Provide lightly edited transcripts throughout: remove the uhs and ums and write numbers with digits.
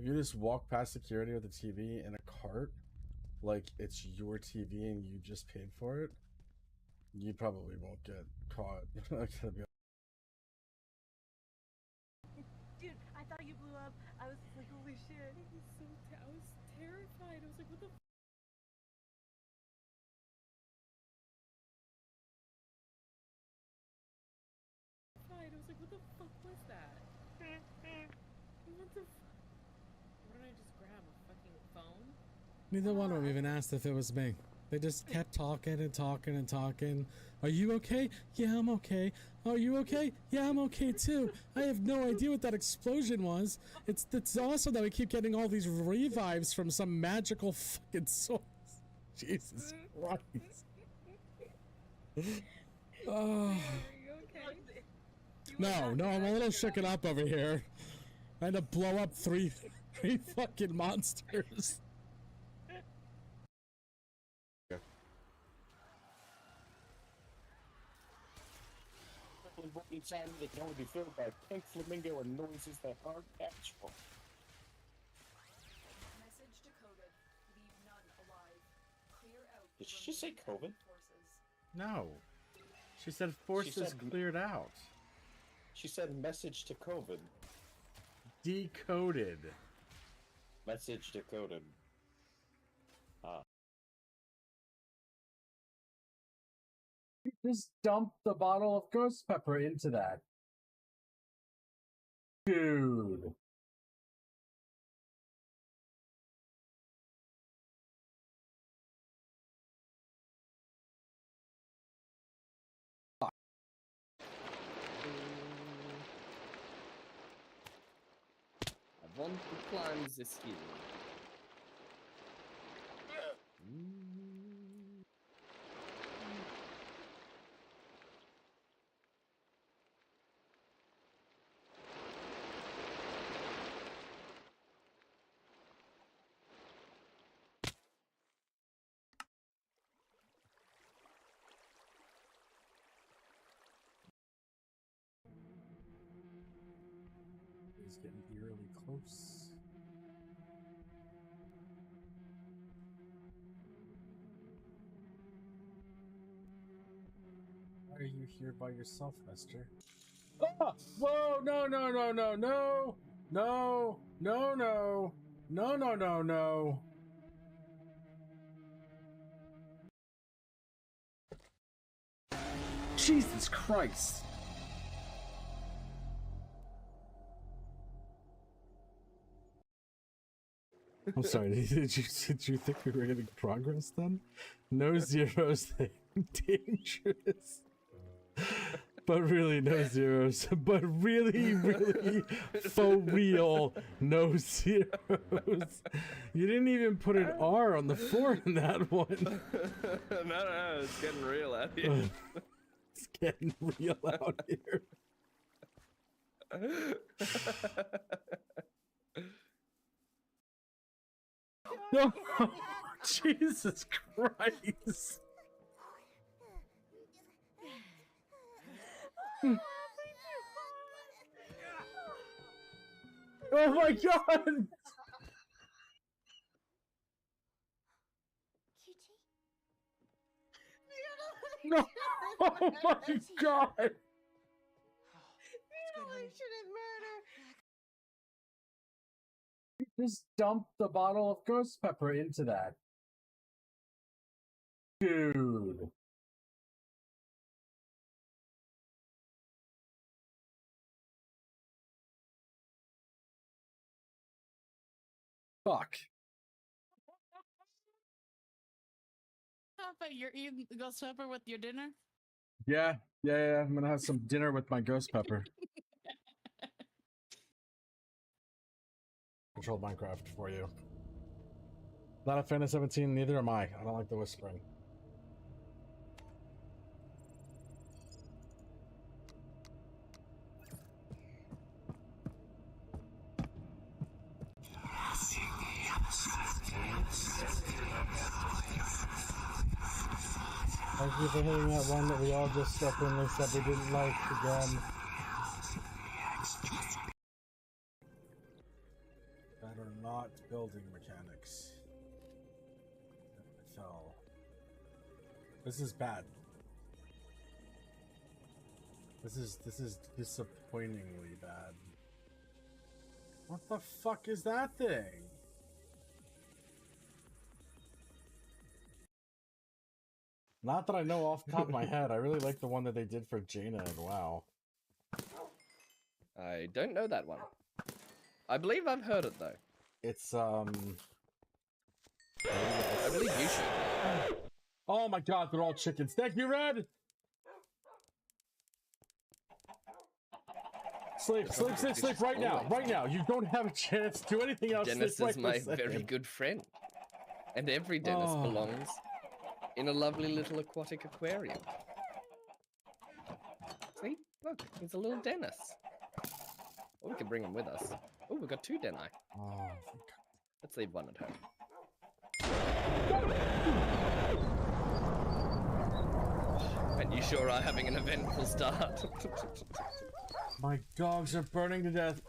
If you just walk past security with a TV in a cart, like it's your TV and you just paid for it, you probably won't get caught. Dude, I thought you blew up. I was like, holy shit. I was terrified. I was like, what the I was like, what the fuck was that? What the What did I just grab? A fucking phone? Neither one of them even asked if it was me. They just kept talking and talking and talking. Are you okay? Yeah, I'm okay. Are you okay? Yeah, I'm okay too. I have no idea what that explosion was. It's awesome that we keep getting all these revives from some magical fucking source. Jesus Christ. Oh. Are you okay? No, I'm a little shooken up over here. I had to blow up three fucking monsters. Each time they can only be filled by pink flamingo and noises that aren't natural. Message decoded. Leave none alive. Clear out. Did she just say COVID? No. She said forces cleared out. She said message to COVID. Decoded. Message decoded. Just dump the bottle of ghost pepper into that. Dude. I want to climb this hill. He's getting eerily close. Why are you here by yourself, mister? Ah! Whoa! No! Jesus Christ! I'm sorry, did you think we were getting progress then? No zeros, dangerous. But really, no zeros. But really, for real, no zeros. You didn't even put an R on the 4 in that one. No, it's getting real out here. It's getting real out here. No, Jesus Christ. Oh my God. No. Oh my God. Just dump the bottle of ghost pepper into that. Dude. Fuck. But you're eating ghost pepper with your dinner? Yeah. I'm gonna have some dinner with my ghost pepper. Controlled Minecraft for you. Not a fan of 17, neither am I. I don't like the whispering. Thank you for hitting that one that we all just openly said we didn't like again. that are not building mechanics. I fell. This is bad. This is disappointingly bad. What the fuck is that thing? Not that I know off the top of my head. I really like the one that they did for Jaina and WoW. I don't know that one. I believe I've heard it though. It's I believe you should. Oh my god, they're all chickens. Thank you, Red! Sleep right now, right now. You don't have a chance to do anything else. Dennis Sleep is right my this second. very good friend. And every Dennis Oh. belongs in a lovely little aquatic aquarium. See? Look, he's a little Dennis. Or we could bring him with us. Oh, we've got 2 Denai. Oh, Let's leave one at home. And you sure are having an eventful start. my dogs are burning to death.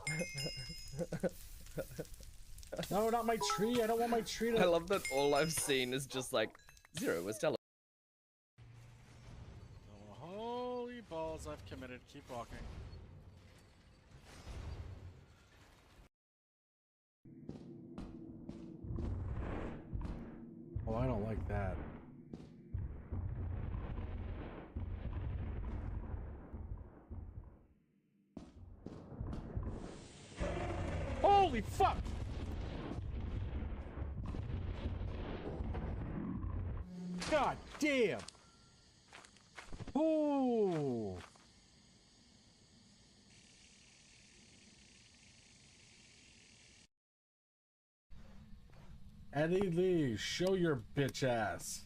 No, not my tree. I don't want my tree to. I love that all I've seen is just like, Zero was telling. Oh, holy balls, I've committed. Keep walking. Oh, I don't like that. Holy fuck! God damn! Ooh! Eddie Lee, show your bitch ass.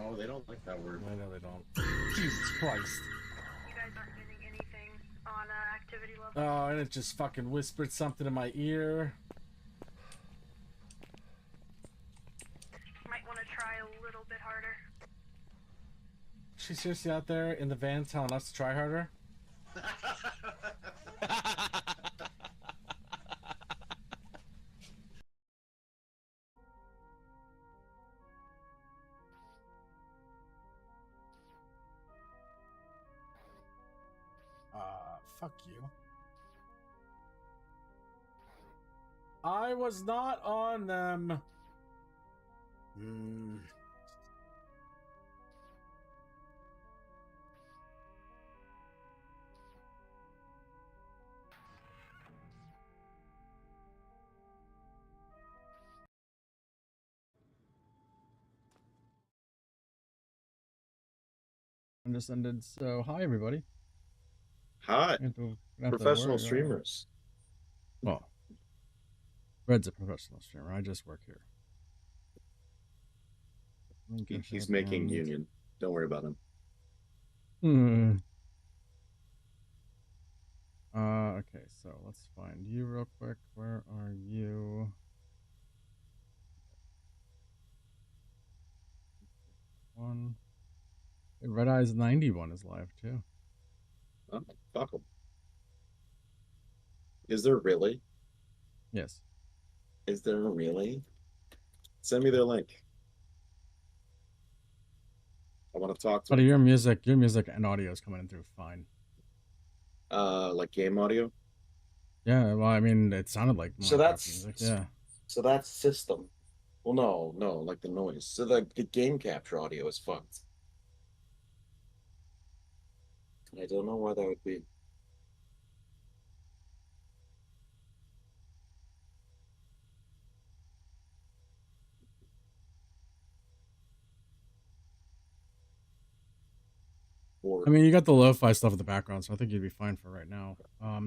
Oh, they don't like that word. I know they don't. Jesus Christ. You guys aren't getting anything on activity level. Oh, and it just fucking whispered something in my ear. Might want to try a little bit harder. She's seriously out there in the van telling us to try harder? Fuck you. I was not on them. Hmm. I'm just ended. So hi everybody. Hi, You have to professional worry, streamers. Well, Red's a professional streamer. I just work here. He's making Union. Don't worry about him. Okay, so let's find you real quick. Where are you? One. Red Eyes 91 is live too. Oh, fuck him. Is there really? Yes. Is there really? Send me their link. I want to talk to But them. your music and audio is coming in through fine. Like game audio. Yeah, well, I mean, it sounded like So Minecraft that's music. Yeah. So that's system. Well, no, like the noise. So the game capture audio is fucked. I don't know why that would be. Or I mean, you got the lo-fi stuff in the background, so I think you'd be fine for right now.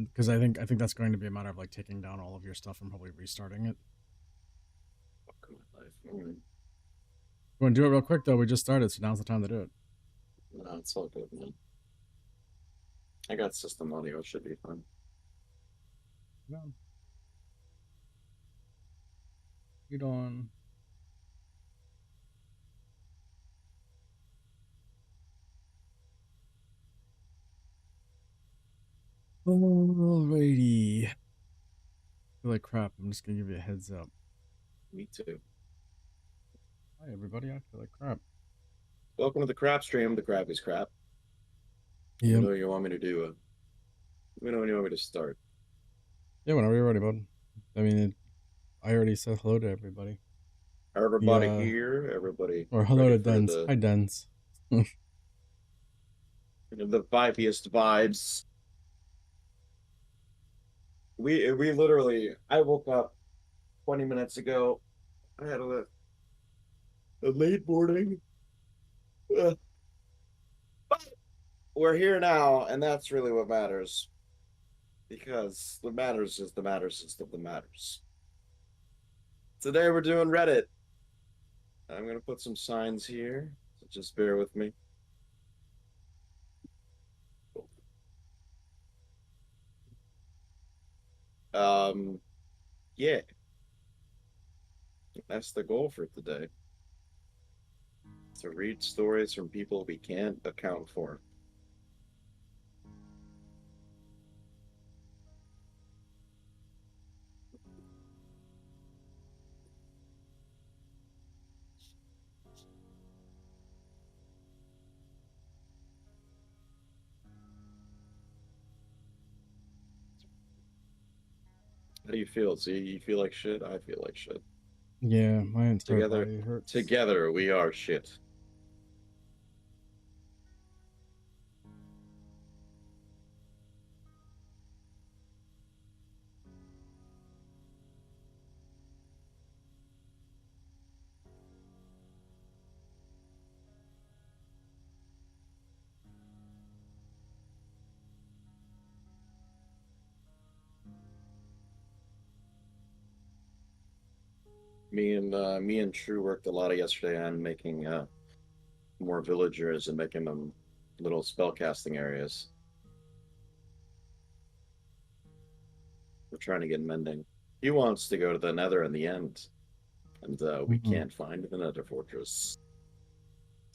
Because I think that's going to be a matter of like taking down all of your stuff and probably restarting it. fuck my life. Alright. You want to do it real quick though? We just started, so now's the time to do it. No, it's all good, man. I got system audio. It should be fine. Yeah. Read on. Alrighty. feel like crap. I'm just gonna give you a heads up. Me too. Hi everybody, I feel like crap. Welcome to the crap stream. The crap is crap. Yep. What do you want me to do? Let me know when you want me to start. Yeah, whenever you're ready, bud. I mean, I already said hello to everybody. Everybody Yeah. here, everybody. Or hello to ready for Dens. Hi, Dens. The vibiest vibes. We literally. I woke up 20 minutes ago. I had a late morning. But we're here now, and that's really what matters. Because the matters is the matters of the matters. Today we're doing Reddit. I'm gonna put some signs here, so just bear with me. Yeah. That's the goal for today. To read stories from people we can't account for. How do you feel? See, you feel like shit? I feel like shit. Yeah, my entire Together, body hurts. together we are shit. Me and True worked a lot of yesterday on making more villagers and making them little spell casting areas. We're trying to get mending. He wants to go to the Nether in the end, and we can't find the Nether fortress.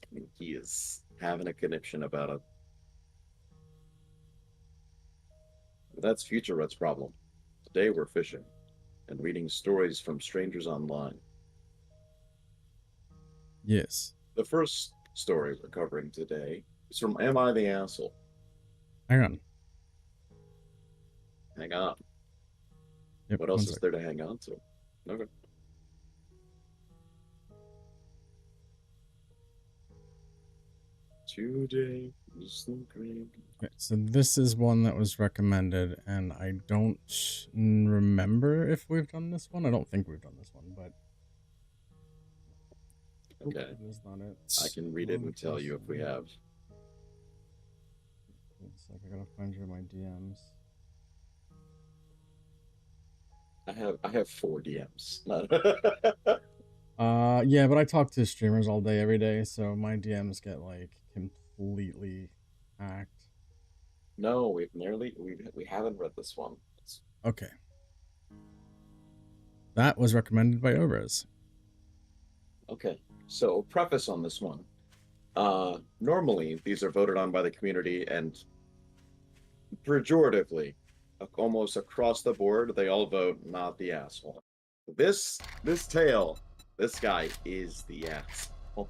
I mean, he is having a conniption about it. But that's Future Red's problem. Today we're fishing and reading stories from strangers online. Yes. The first story we're covering today is from Am I the Asshole? Hang on. Hang on. Yep, What else one is sec. there to hang on to? Okay. Today is the great. Okay, so this is one that was recommended, and I don't remember if we've done this one. I don't think we've done this one, but Okay. that is not it. I can read it and tell you if we have. It's like I gotta find you in my DMs. I have 4 DMs. Yeah, but I talk to streamers all day, every day, so my DMs get like completely hacked. No, we haven't read this one. Okay. That was recommended by Obras. Okay. So preface on this one. Normally these are voted on by the community, and pejoratively, almost across the board, they all vote not the asshole. This tale, this guy is the asshole.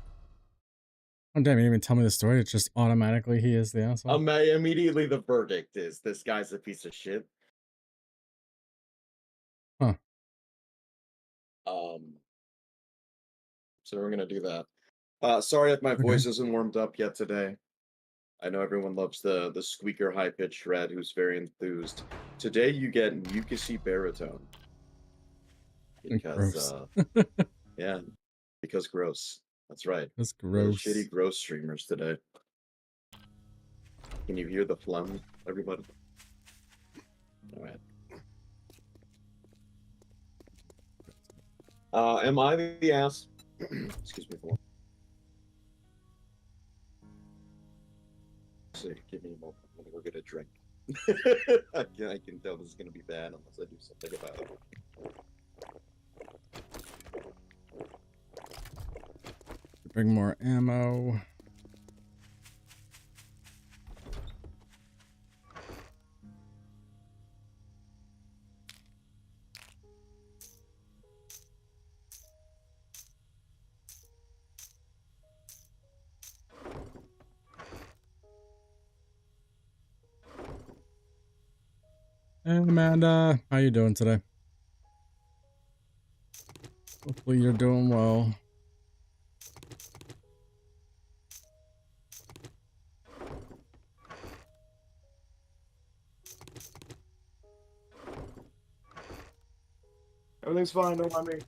Oh damn, you didn't even tell me the story. It's just automatically he is the asshole. Immediately the verdict is this guy's a piece of shit. Huh. So we're gonna do that. Sorry if my voice isn't warmed up yet today. I know everyone loves the squeaker high-pitched Red, who's very enthused. Today you get mucusy baritone. Because yeah, because gross. That's right. That's We're gross. shitty gross streamers today. Can you hear the phlegm, everybody? All right. Am I the ass? Excuse me for. See, give me a moment. I'm gonna go get a drink. I can tell this is gonna be bad unless I do something about it. Bring more ammo. Hey, Amanda, how you doing today? Hopefully you're doing well. Everything's fine, don't mind me.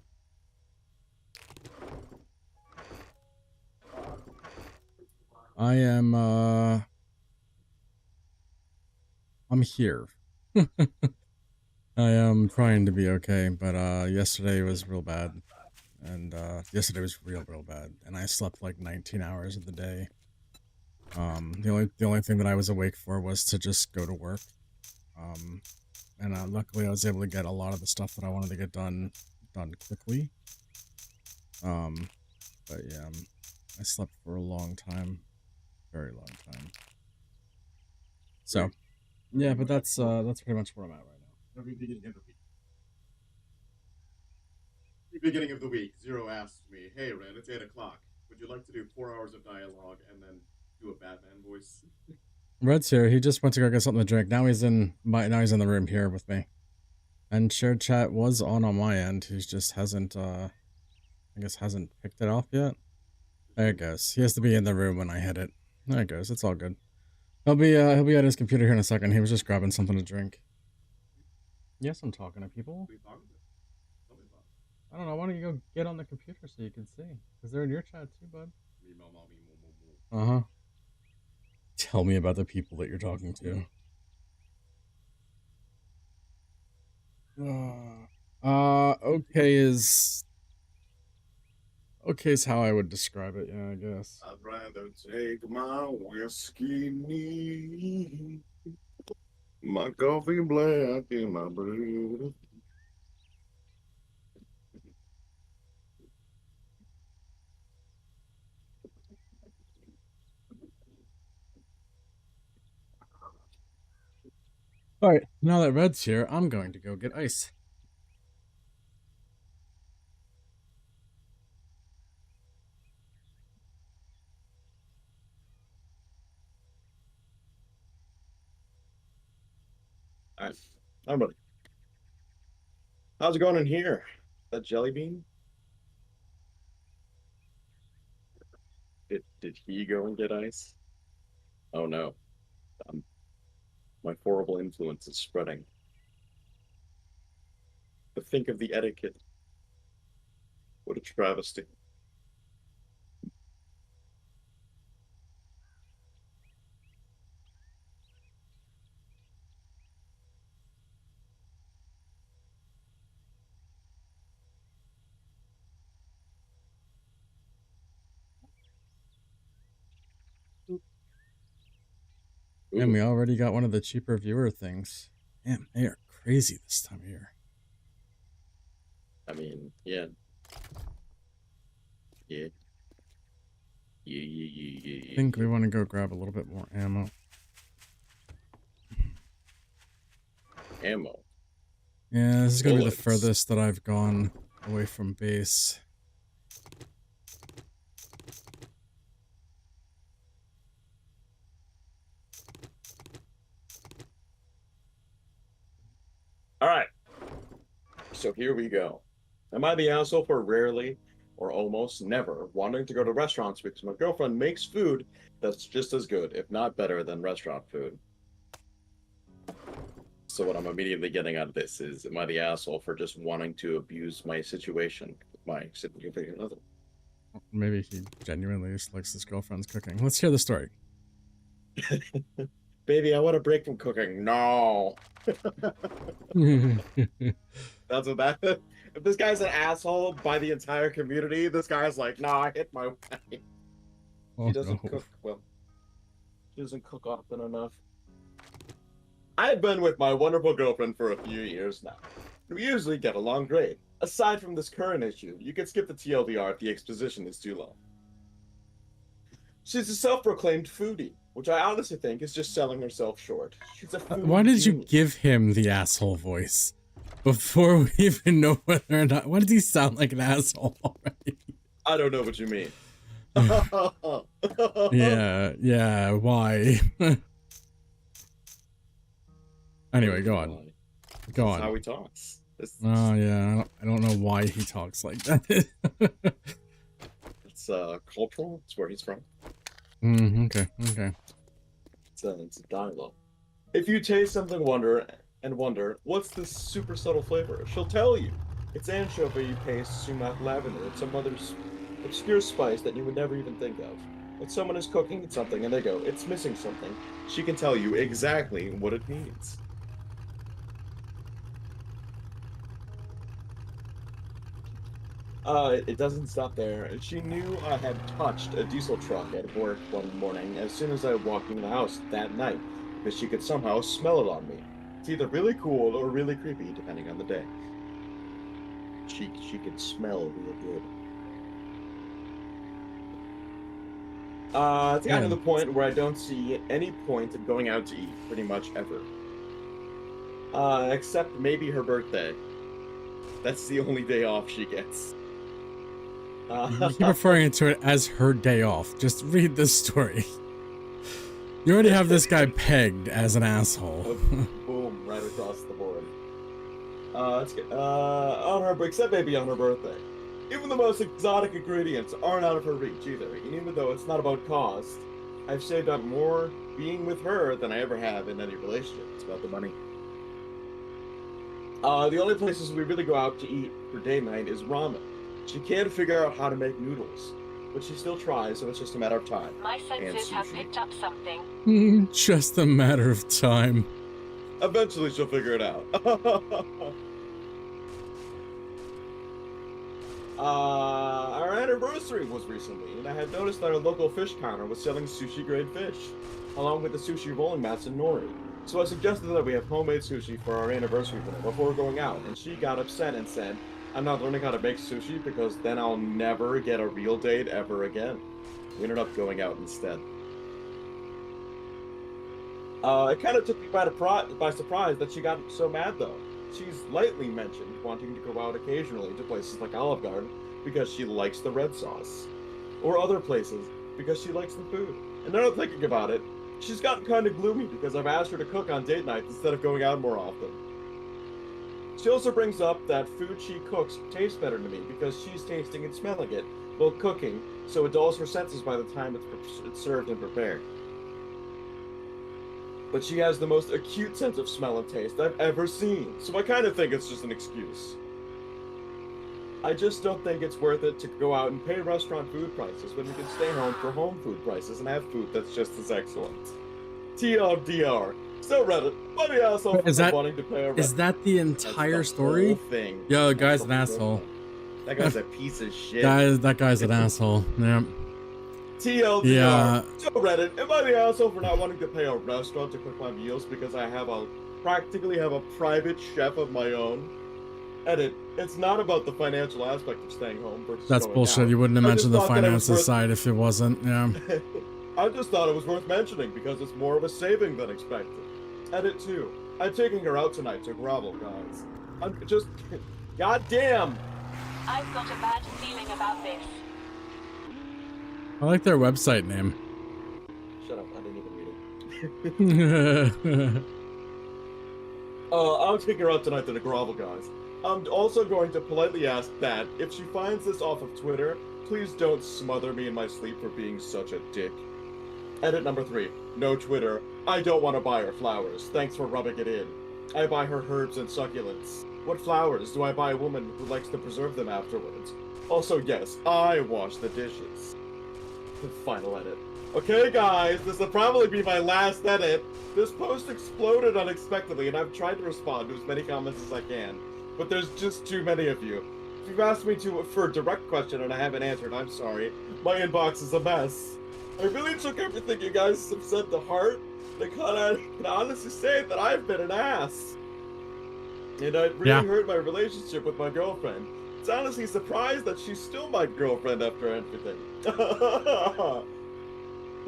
I am, I'm here. I am trying to be okay, but, yesterday was real bad. And, yesterday was real bad. And I slept like 19 hours of the day. The only thing that I was awake for was to just go to work. And luckily I was able to get a lot of the stuff that I wanted to get done quickly. But yeah, I slept for a long time, very long time. So, yeah, but that's pretty much where I'm at right now. Every beginning of the week. Beginning of the week, Zero asked me, "Hey, Ren, it's 8 o'clock. Would you like to do 4 hours of dialogue and then do a Batman voice?" Red's here. He just went to go get something to drink. Now he's in the room here with me. And shared chat was on my end. He just hasn't I guess hasn't picked it off yet. There it goes. He has to be in the room when I hit it. There it goes. It's all good. He'll be at his computer here in a second. He was just grabbing something to drink. Yes, I'm talking to people. I don't know. Why don't you go get on the computer so you can see? Because they're in your chat too, bud. Uh-huh. Tell me about the people that you're talking to. Okay is how I would describe it, yeah, I guess. I'd rather take my whiskey neat, my coffee black, and my brew. Alright, now that Red's here, I'm going to go get ice. Alright, I'm ready. How's it going in here? That jelly bean? Did he go and get ice? Oh no. My horrible influence is spreading. But think of the etiquette. What a travesty. And we already got one of the cheaper viewer things. Damn, they are crazy this time of year. I mean, yeah. Yeah. I think we want to go grab a little bit more ammo. Ammo. Yeah, this is going to be the Bullets. furthest that I've gone away from base. All right. So here we go. Am I the asshole for rarely or almost never wanting to go to restaurants because my girlfriend makes food that's just as good, if not better, than restaurant food? So what I'm immediately getting out of this is, am I the asshole for just wanting to abuse my situation with my significant other? Maybe he genuinely just likes his girlfriend's cooking. Let's hear the story. Baby, I want a break from cooking. No. That's what that. If this guy's an asshole by the entire community, this guy's like, nah, I hit my wife. Oh, She doesn't no. cook well. She doesn't cook often enough. I've been with my wonderful girlfriend for a few years now. We usually get along great. Aside from this current issue, you can skip the TLDR if the exposition is too long. She's a self-proclaimed foodie, which I honestly think is just selling herself short. She's a foodie Why did you genius. give him the asshole voice? Before we even know whether or not... Why does he sound like an asshole already? I don't know what you mean. Yeah, why? Anyway, go on. Go That's how on. he talks. Oh yeah, I don't know why he talks like that. It's cultural. It's where he's from. Okay, okay. It's a dialogue. If you taste something wonder, what's this super subtle flavor? She'll tell you. It's anchovy paste, sumac, lavender. It's some other obscure spice that you would never even think of. When someone is cooking something and they go, it's missing something, she can tell you exactly what it needs. It doesn't stop there. She knew I had touched a diesel truck at work one morning as soon as I walked in the house that night, because she could somehow smell it on me. It's either really cool or really creepy, depending on the day. She could smell real good. It's gotten to the point where I don't see any point in going out to eat, pretty much ever. Except maybe her birthday. That's the only day off she gets. You keep referring to it as her day off. Just read the story. You already have this guy pegged as an asshole. Boom, right across the board. On her, except maybe on her birthday. Even the most exotic ingredients aren't out of her reach either. And even though it's not about cost, I've saved up more being with her than I ever have in any relationship. It's about the money. The only places we really go out to eat for date night is ramen. She can't figure out how to make noodles, but she still tries, so it's just a matter of time. My senses have picked up something. Just a matter of time. Eventually she'll figure it out. Our anniversary was recently, and I had noticed that our local fish counter was selling sushi-grade fish, along with the sushi rolling mats and nori. So I suggested that we have homemade sushi for our anniversary dinner before going out, and she got upset and said, I'm not learning how to make sushi because then I'll never get a real date ever again. We ended up going out instead. It kind of took me by surprise that she got so mad though. She's lightly mentioned wanting to go out occasionally to places like Olive Garden because she likes the red sauce. Or other places because she likes the food. And now I'm thinking about it, she's gotten kind of gloomy because I've asked her to cook on date nights instead of going out more often. She also brings up that food she cooks tastes better to me because she's tasting and smelling it while cooking, so it dulls her senses by the time it's served and prepared. But she has the most acute sense of smell and taste I've ever seen, so I kind of think it's just an excuse. I just don't think it's worth it to go out and pay restaurant food prices when you can stay home for home food prices and have food that's just as excellent. TLDR. So Reddit, funny asshole for wanting to pay a Is that the entire story? Thing. Yo, the guy's an asshole. That guy's a piece of shit. That guy's an asshole. Yeah. TLDR. Yeah. So Reddit, am I the asshole for not wanting to pay a restaurant to cook my meals because I practically have a private chef of my own? Edit. It's not about the financial aspect of staying home versus That's going bullshit. out. You wouldn't have I mentioned the just thought that it was finances side if it wasn't. Yeah. I just thought it was worth mentioning because it's more of a saving than expected. Edit 2. I'm taking her out tonight to grovel, guys. I'm just... Goddamn! I've got a bad feeling about this. I like their website name. Shut up, I didn't even read it. I'm taking her out tonight to the grovel, guys. I'm also going to politely ask that, if she finds this off of Twitter, please don't smother me in my sleep for being such a dick. Edit number 3. No Twitter. I don't want to buy her flowers. Thanks for rubbing it in. I buy her herbs and succulents. What flowers do I buy a woman who likes to preserve them afterwards? Also, yes, I wash the dishes. Final edit. Okay, guys, this will probably be my last edit. This post exploded unexpectedly, and I've tried to respond to as many comments as I can, but there's just too many of you. If you've asked me for a direct question and I haven't answered, I'm sorry. My inbox is a mess. I really took everything you guys have said to heart, and I can honestly say that I've been an ass. And it really hurt my relationship with my girlfriend. It's honestly surprised that she's still my girlfriend after everything.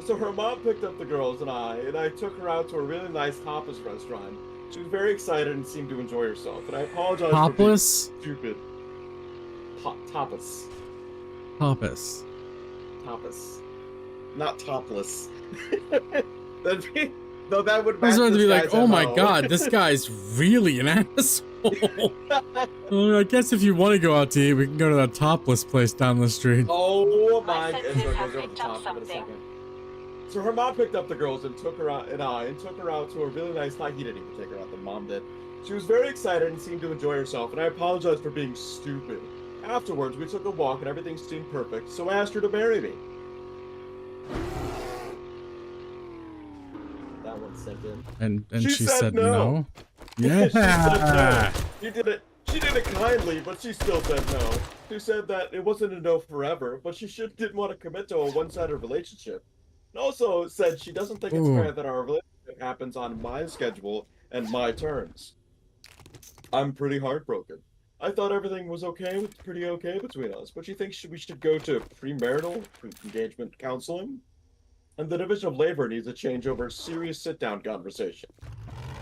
So her mom picked up the girls and I took her out to a really nice tapas restaurant. She was very excited and seemed to enjoy herself, and I apologize Topless? for being stupid. Tapas. Tapas. Tapas. Not topless. That'd Though that would I was match about to be this like, guy's oh my MO. god, this guy's really an asshole. Well, I guess if you want to go out to eat, we can go to that topless place down the street. Oh my! My And so senses it have goes over the picked up top of it a something. second. So her mom picked up the girls and took her out, took her out to a really nice night. He didn't even take her out. The mom did. She was very excited and seemed to enjoy herself. And I apologized for being stupid. Afterwards, we took a walk and everything seemed perfect. So I asked her to marry me. That one sent in. And She she said said no. no. She said Yeah. no. She did it kindly, but she still said no. She said that it wasn't a no forever, but she didn't want to commit to a one-sided relationship. And also said she doesn't think it's Ooh. fair that our relationship happens on my schedule and my terms. I'm pretty heartbroken. I thought everything was pretty okay between us, but she thinks we should go to premarital engagement counseling. And the Division of Labor needs a change over a serious sit-down conversation.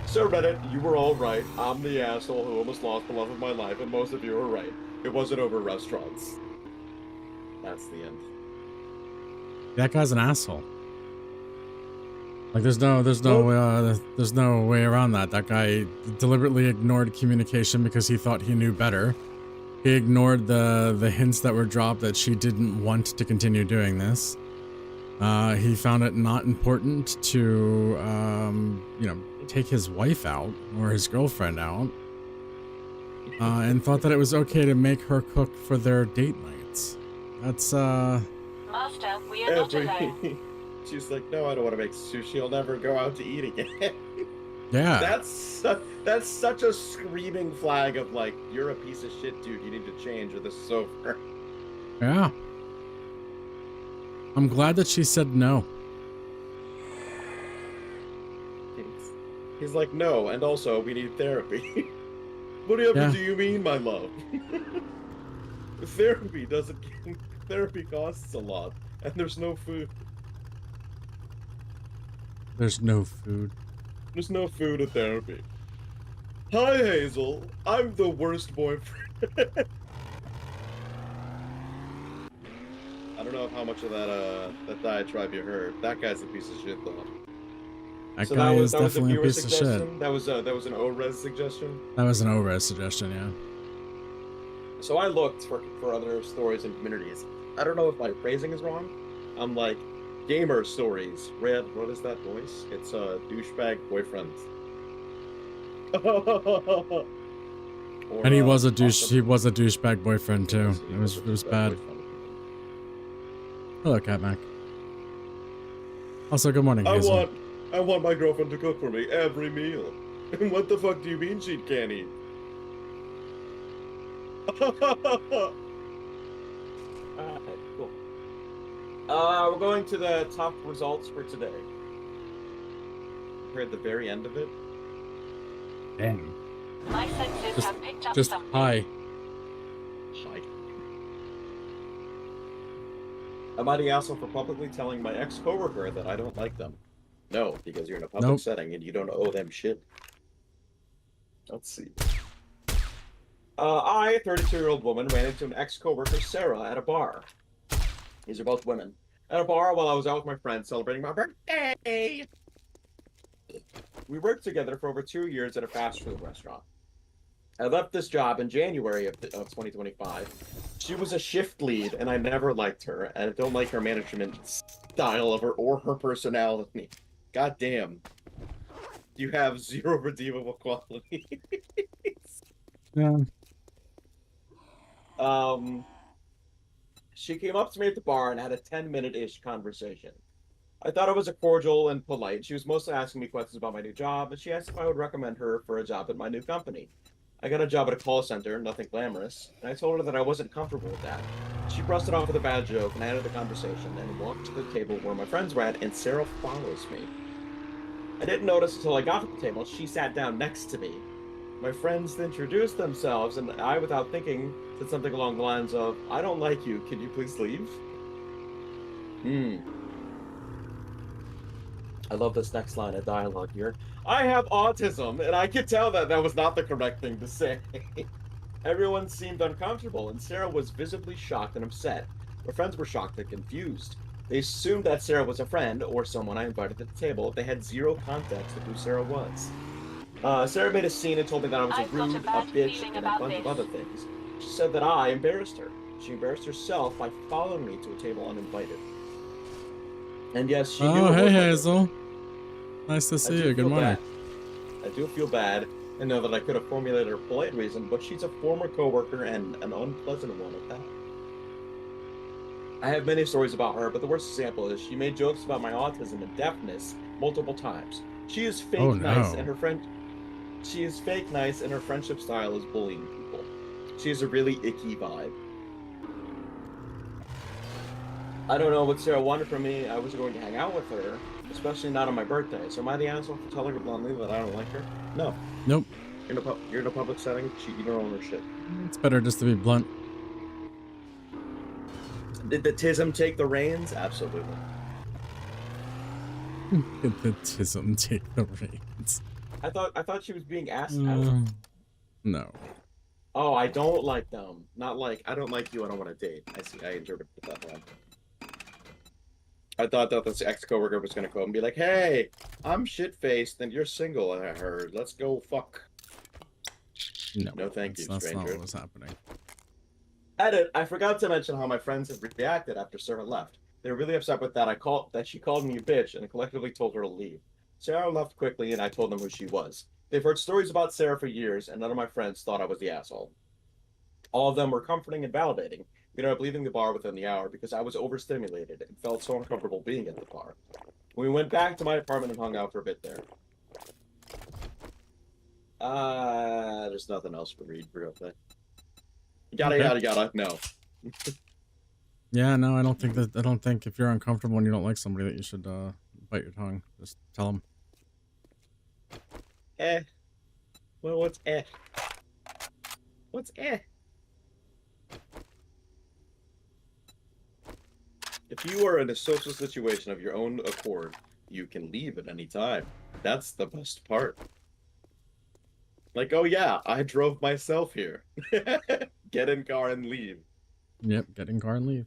So Reddit, you were all right. I'm the asshole who almost lost the love of my life, and most of you were right. It wasn't over restaurants. That's the end. That guy's an asshole. Like there's no way around that. That guy deliberately ignored communication because he thought he knew better. He ignored the hints that were dropped that she didn't want to continue doing this. He found it not important to take his wife out or his girlfriend out, and thought that it was okay to make her cook for their date nights. That's Master, we are not alone. She's like, no, I don't want to make sushi. I'll never go out to eat again. yeah. That's such a screaming flag of like, you're a piece of shit, dude. You need to change, or this is over. Yeah. I'm glad that she said no. He's like, no, and also we need therapy. Whatever do you mean, my love? Therapy costs a lot, and there's no food. There's no food. There's no food at therapy. Hi, Hazel. I'm the worst boyfriend. I don't know how much of that diatribe you heard. That guy's a piece of shit, though. That So guy is that was a definitely a viewer piece of shit. suggestion? That was an ORES suggestion. That was an ORES suggestion, yeah. So I looked for other stories and communities. I don't know if my phrasing is wrong. I'm like, gamer stories. Red, what is that voice? It's a douchebag boyfriend. Or, And he was a douche. awesome- He was a douchebag boyfriend too. He It was a douchebag bad. boyfriend. Hello, Catmac. Also, good morning, I Hazel. want my girlfriend to cook for me every meal. And what the fuck do you mean she can't eat? Alright, cool. We're going to the top results for today. We're at the very end of it. Damn. My senses have picked up Just something. hi. Shite. Am I the asshole for publicly telling my ex-coworker that I don't like them? No, because you're in a public Nope. setting and you don't owe them shit. Let's see. I, a 32-year-old woman, ran into an ex-coworker, Sarah, at a bar. These are both women. At a bar while I was out with my friends celebrating my birthday. We worked together for over 2 years at a fast food restaurant. I left this job in January of 2025. She was a shift lead, and I never liked her, and I don't like her management style of her or her personality. God damn. You have zero redeemable qualities. Yeah. She came up to me at the bar and had a 10-minute-ish conversation. I thought it was a cordial and polite. She was mostly asking me questions about my new job, and she asked if I would recommend her for a job at my new company. I got a job at a call center, nothing glamorous, and I told her that I wasn't comfortable with that. She brushed it off with a bad joke, and I ended the conversation and walked to the table where my friends were at, and Sarah follows me. I didn't notice until I got to the table. She sat down next to me. My friends introduced themselves, and I, without thinking, said something along the lines of, "I don't like you. Can you please leave?" I love this next line of dialogue here. I have autism, and I could tell that that was not the correct thing to say. Everyone seemed uncomfortable, and Sarah was visibly shocked and upset. My friends were shocked and confused. They assumed that Sarah was a friend or someone I invited to the table. They had zero context of who Sarah was. Sarah made a scene and told me that I was I've a got rude, a a bad bitch, feeling and a about bunch of this. other things. She said that I embarrassed her. She embarrassed herself by following me to a table uninvited. And yes, she knew. Oh, it hey, was my Hazel. Nice to I see do you. Good feel morning. bad. I do feel bad and know that I could have formulated a polite reason, but she's a former coworker and an unpleasant one at that. I have many stories about her, but the worst example is she made jokes about my autism and deafness multiple times. She is fake Oh, nice, no. and her friend. She is fake nice, and her friendship style is bullying people. She has a really icky vibe. I don't know what Sarah wanted from me. I wasn't going to hang out with her, especially not on my birthday. So am I the asshole for telling her bluntly that I don't like her? No. Nope. You're in a public setting. You don't own her shit. It's better just to be blunt. Did the TISM take the reins? Absolutely. Get the tism take the reins. I thought she was being asked out. No. Oh, I don't like them. Not like I don't like you. I don't want to date. I see. I interpreted that wrong. I thought that this ex-coworker was gonna go and be like, "Hey, I'm shit-faced and you're single. I heard. Let's go fuck." No. No, thank you, That's not stranger. what was happening. Edit. I forgot to mention how my friends have reacted after Sarah left. They were really upset with that she called me a bitch and collectively told her to leave. Sarah left quickly and I told them who she was. They've heard stories about Sarah for years and none of my friends thought I was the asshole. All of them were comforting and validating. We ended up leaving the bar within the hour because I was overstimulated and felt so uncomfortable being at the bar. We went back to my apartment and hung out for a bit there. There's nothing else to read real quick. Yada Okay. yada yada. No. Yeah, no, I don't think if you're uncomfortable and you don't like somebody that you should bite your tongue. Just tell them. Well, what's What's If you are in a social situation of your own accord, you can leave at any time. That's the best part. Like, oh yeah, I drove myself here. Get in car and leave. Yep, get in car and leave.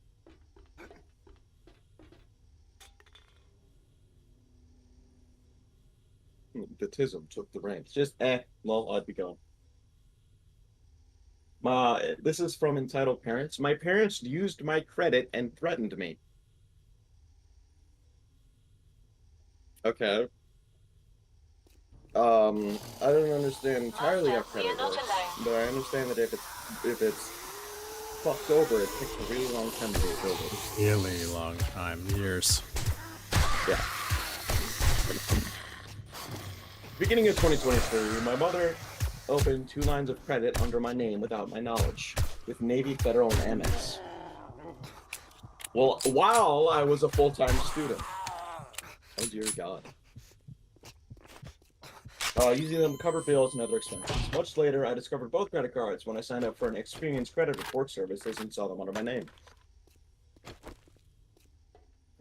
The TISM took the reins. Just lol, I'd be gone. This is from entitled parents. My parents used my credit and threatened me. Okay. I don't understand entirely how credit You're not works, alone. but I understand that if it's fucked over, it takes a really long time to rebuild it. Really long time, years. Yeah. Beginning of 2023, my mother opened 2 lines of credit under my name without my knowledge, with Navy, Federal, and Amex. Well, while I was a full-time student. Oh dear God. Using them to cover bills and other expenses. Much later, I discovered both credit cards when I signed up for an Experience credit report services and saw them under my name.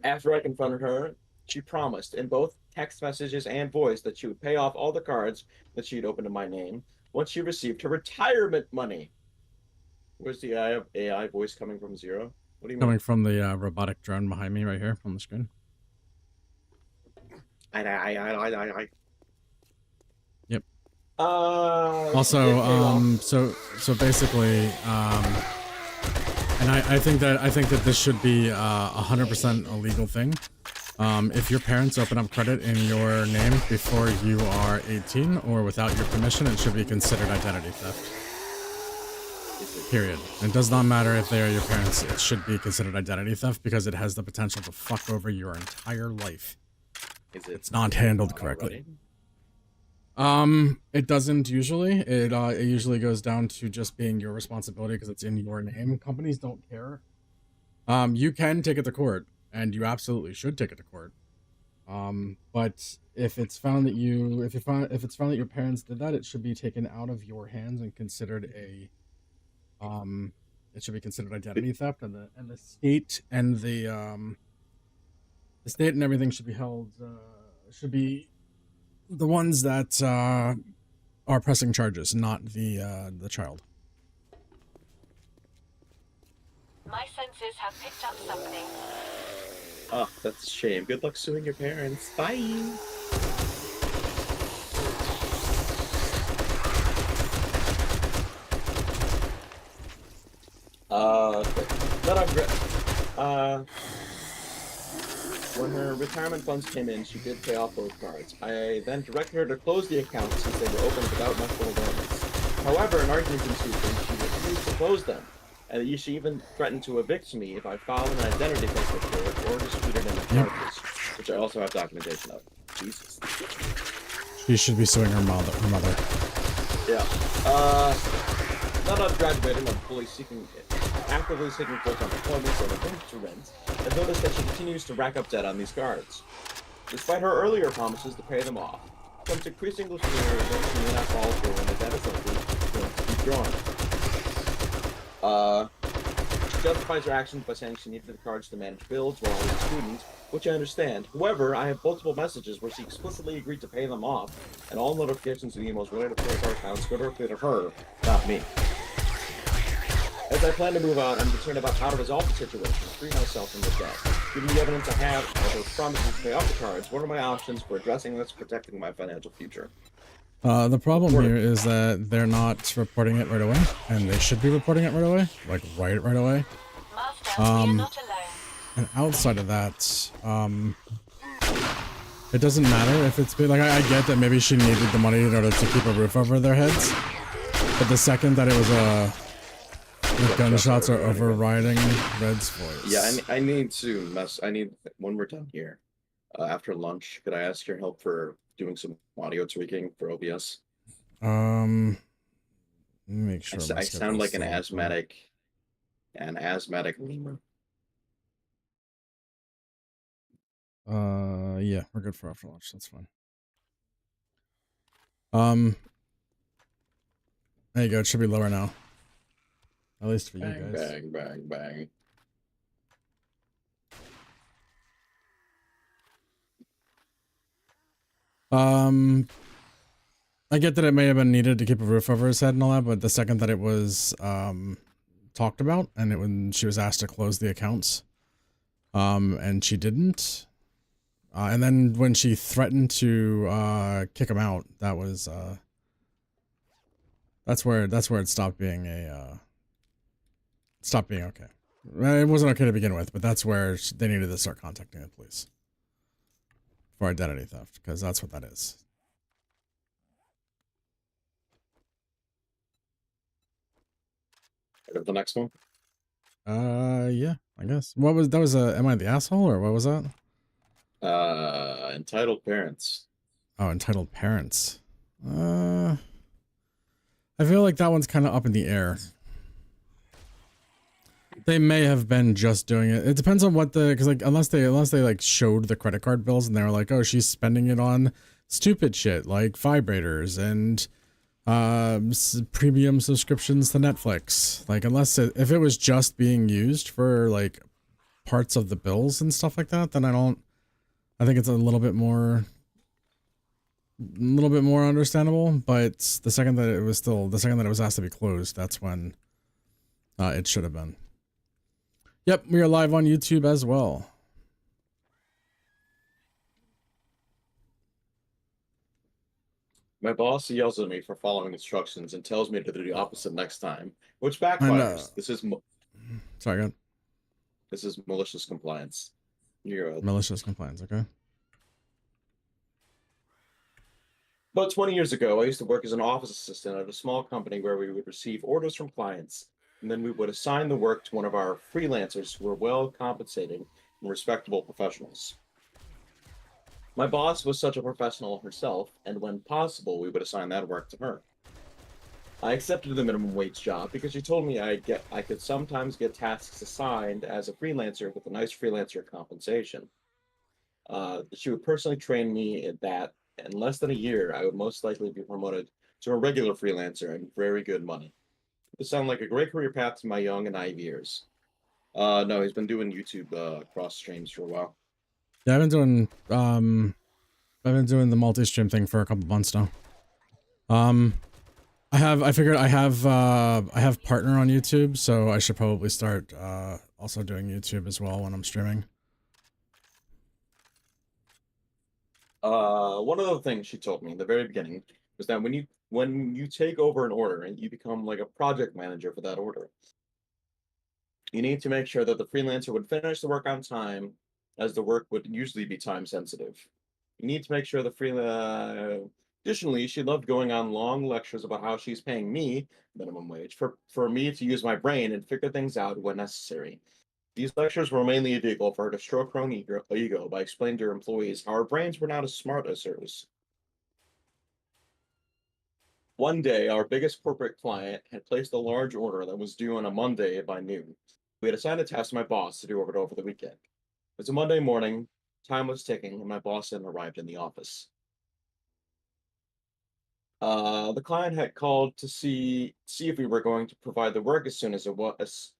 After I confronted her, she promised in both text messages and voice that she would pay off all the cards that she had opened in my name once she received her retirement money. Where's the AI voice coming from? Zero? What do you mean? Coming from the robotic drone behind me right here on the screen. Yep. Also, so basically, and I think that this should be 100% a legal thing. If your parents open up credit in your name before you are 18 or without your permission, it should be considered identity theft. Period. It does not matter if they are your parents. It should be considered identity theft because it has the potential to fuck over your entire life. It's not handled correctly. It doesn't usually. It usually goes down to just being your responsibility because it's in your name. Companies don't care. You can take it to court, and you absolutely should take it to court. But if it's found that if it's found that your parents did that, it should be taken out of your hands and considered it should be considered identity theft, and the state and the state and everything should be held should be the ones that are pressing charges, not the child. My senses have picked up something. Oh, that's a shame. Good luck suing your parents. Bye. Okay. Then when her retirement funds came in, she did pay off those cards. I then directed her to close the account since they were opened without much awareness. However, an argument ensued and she refused to close them, and she even threatened to evict me if I filed an identity theft report or disputed any charges, which I also have documentation of. Jesus. She should be suing her mother. Yeah. Now that I've graduated, I'm actively seeking full-time employment, so I'm going to rent. I've noticed that she continues to rack up debt on these cards, despite her earlier promises to pay them off. Comes increasingly clear that she may not follow through and the debt is likely going to be drawn. She justifies her actions by saying she needed the cards to manage bills while I was a student, which I understand. However, I have multiple messages where she explicitly agreed to pay them off, and all notifications and emails related to PayPal accounts go directly to her, not me. As I plan to move on, I'm concerned about how to resolve the situation, free myself from the debt. Given the evidence I have of her promises to pay off the cards, what are my options for addressing this, protecting my financial future? The problem here is that they're not reporting it right away, and they should be reporting it right away, like right away. And outside of that, it doesn't matter if it's been like I get that maybe she needed the money in order to keep a roof over their heads, but the second that it was the gunshots are overriding Red's voice. Yeah, I need to when we're done here, after lunch, could I ask your help for doing some audio tweaking for OBS? Let me make sure. I sound like an asthmatic lemur. Yeah, we're good for after lunch. That's fine. There you go. It should be lower now. At least for you Bang, guys. bang, bang, bang. I get that it may have been needed to keep a roof over his head and all that, but the second that it was talked about and when she was asked to close the accounts, and she didn't, and then when she threatened to kick him out, that was that's where it stopped being okay. It wasn't okay to begin with, but that's where they needed to start contacting the police for identity theft, because that's what that is. The next one. Yeah, I guess. What was that? Was Am I the Asshole, or what was that? Entitled Parents. Oh, Entitled Parents. I feel like that one's kind of up in the air. They may have been just doing it. It depends on what because like unless they like showed the credit card bills and they were like, oh, she's spending it on stupid shit like vibrators and premium subscriptions to Netflix. Like if it was just being used for like parts of the bills and stuff like that, then I think it's a little bit more understandable. But the second that it was asked to be closed, that's when it should have been. Yep, we are live on YouTube as well. My boss yells at me for following instructions and tells me to do the opposite next time, which backfires. Sorry, go ahead. This is malicious compliance. Malicious compliance, okay. About 20 years ago, I used to work as an office assistant at a small company where we would receive orders from clients, and then we would assign the work to one of our freelancers who were well compensated and respectable professionals. My boss was such a professional herself, and when possible, we would assign that work to her. I accepted the minimum wage job because she told me I could sometimes get tasks assigned as a freelancer with a nice freelancer compensation. She would personally train me in that. In less than a year, I would most likely be promoted to a regular freelancer and very good money. This sounded like a great career path to my young and naive years. No, he's been doing YouTube cross streams for a while. Yeah, I've been doing the multi-stream thing for a couple months now. I figured I have partner on YouTube, so I should probably start also doing YouTube as well when I'm streaming. One of the things she told me in the very beginning was that when you take over an order and you become like a project manager for that order, you need to make sure that the freelancer would finish the work on time, as the work would usually be time sensitive. You need to make sure the Additionally, she loved going on long lectures about how she's paying me minimum wage for me to use my brain and figure things out when necessary. These lectures were mainly a vehicle for her to stroke her own ego by explaining to her employees how her brains were not as smart as hers. One day, our biggest corporate client had placed a large order that was due on a Monday by noon. We had assigned a task to my boss to do it over the weekend. It was a Monday morning, time was ticking, and my boss hadn't arrived in the office. The client had called to see if we were going to provide the work as soon as it was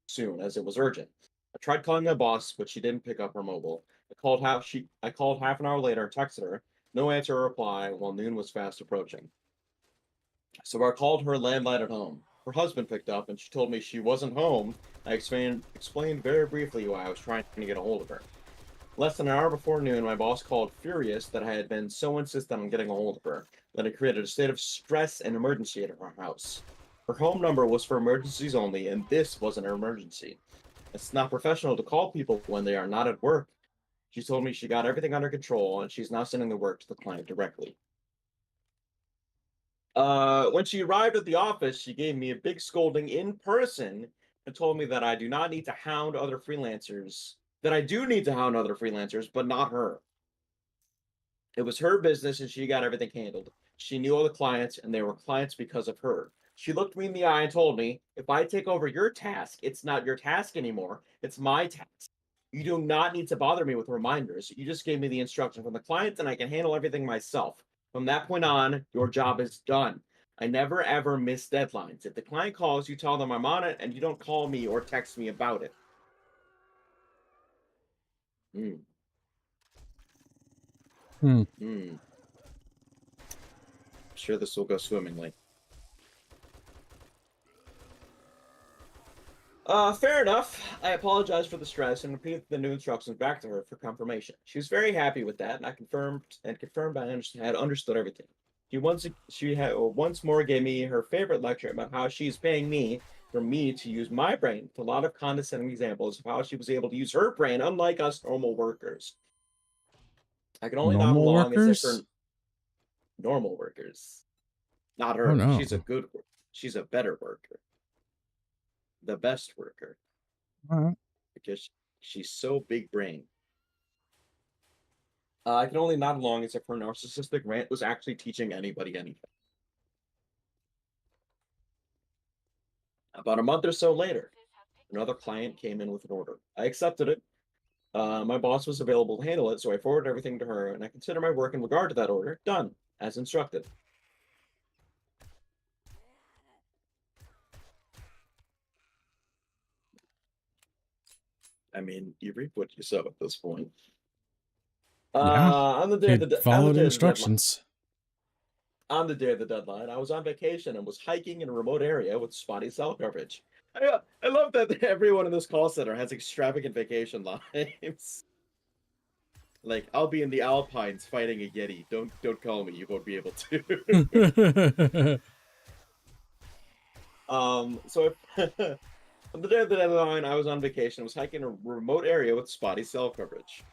urgent. I tried calling my boss, but she didn't pick up her mobile. I called half an hour later and texted her. No answer or reply while noon was fast approaching. So I called her landline at home. Her husband picked up and she told me she wasn't home. I explained very briefly why I was trying to get a hold of her. Less than an hour before noon, my boss called furious that I had been so insistent on getting a hold of her that it created a state of stress and emergency at her house. Her home number was for emergencies only, and this wasn't an emergency. It's not professional to call people when they are not at work. She told me she got everything under control and she's now sending the work to the client directly. When she arrived at the office, she gave me a big scolding in person and told me that I do not need to hound other freelancers, that I do need to hound other freelancers, but not her. It was her business and she got everything handled. She knew all the clients and they were clients because of her. She looked me in the eye and told me, if I take over your task, it's not your task anymore. It's my task. You do not need to bother me with reminders. You just gave me the instruction from the client and I can handle everything myself. From that point on, your job is done. I never ever miss deadlines. If the client calls, you tell them I'm on it and you don't call me or text me about it. I'm sure this will go swimmingly. Fair enough. I apologized for the stress and repeated the new instructions back to her for confirmation. She was very happy with that, and I confirmed I had understood everything. She had once more gave me her favorite lecture about how she's paying me for me to use my brain, with a lot of condescending examples of how she was able to use her brain, unlike us normal workers. I can only nod along as if her normal workers, not her. Oh, no. She's a better worker. The best worker. Because she's so big brain. I can only nod along as if her narcissistic rant was actually teaching anybody anything. About a month or so later, another client came in with an order. I accepted it. My boss was available to handle it, so I forwarded everything to her, and I consider my work in regard to that order done, as instructed. I mean, you reap what you sow at this point. On the day of the followed instructions. On the day of the deadline, I was on vacation and was hiking in a remote area with spotty cell coverage. I love that everyone in this call center has extravagant vacation lives. Like, I'll be in the Alpines fighting a Yeti. Don't call me. You won't be able to. So on the day of the deadline, I was on vacation. I was hiking in a remote area with spotty cell coverage.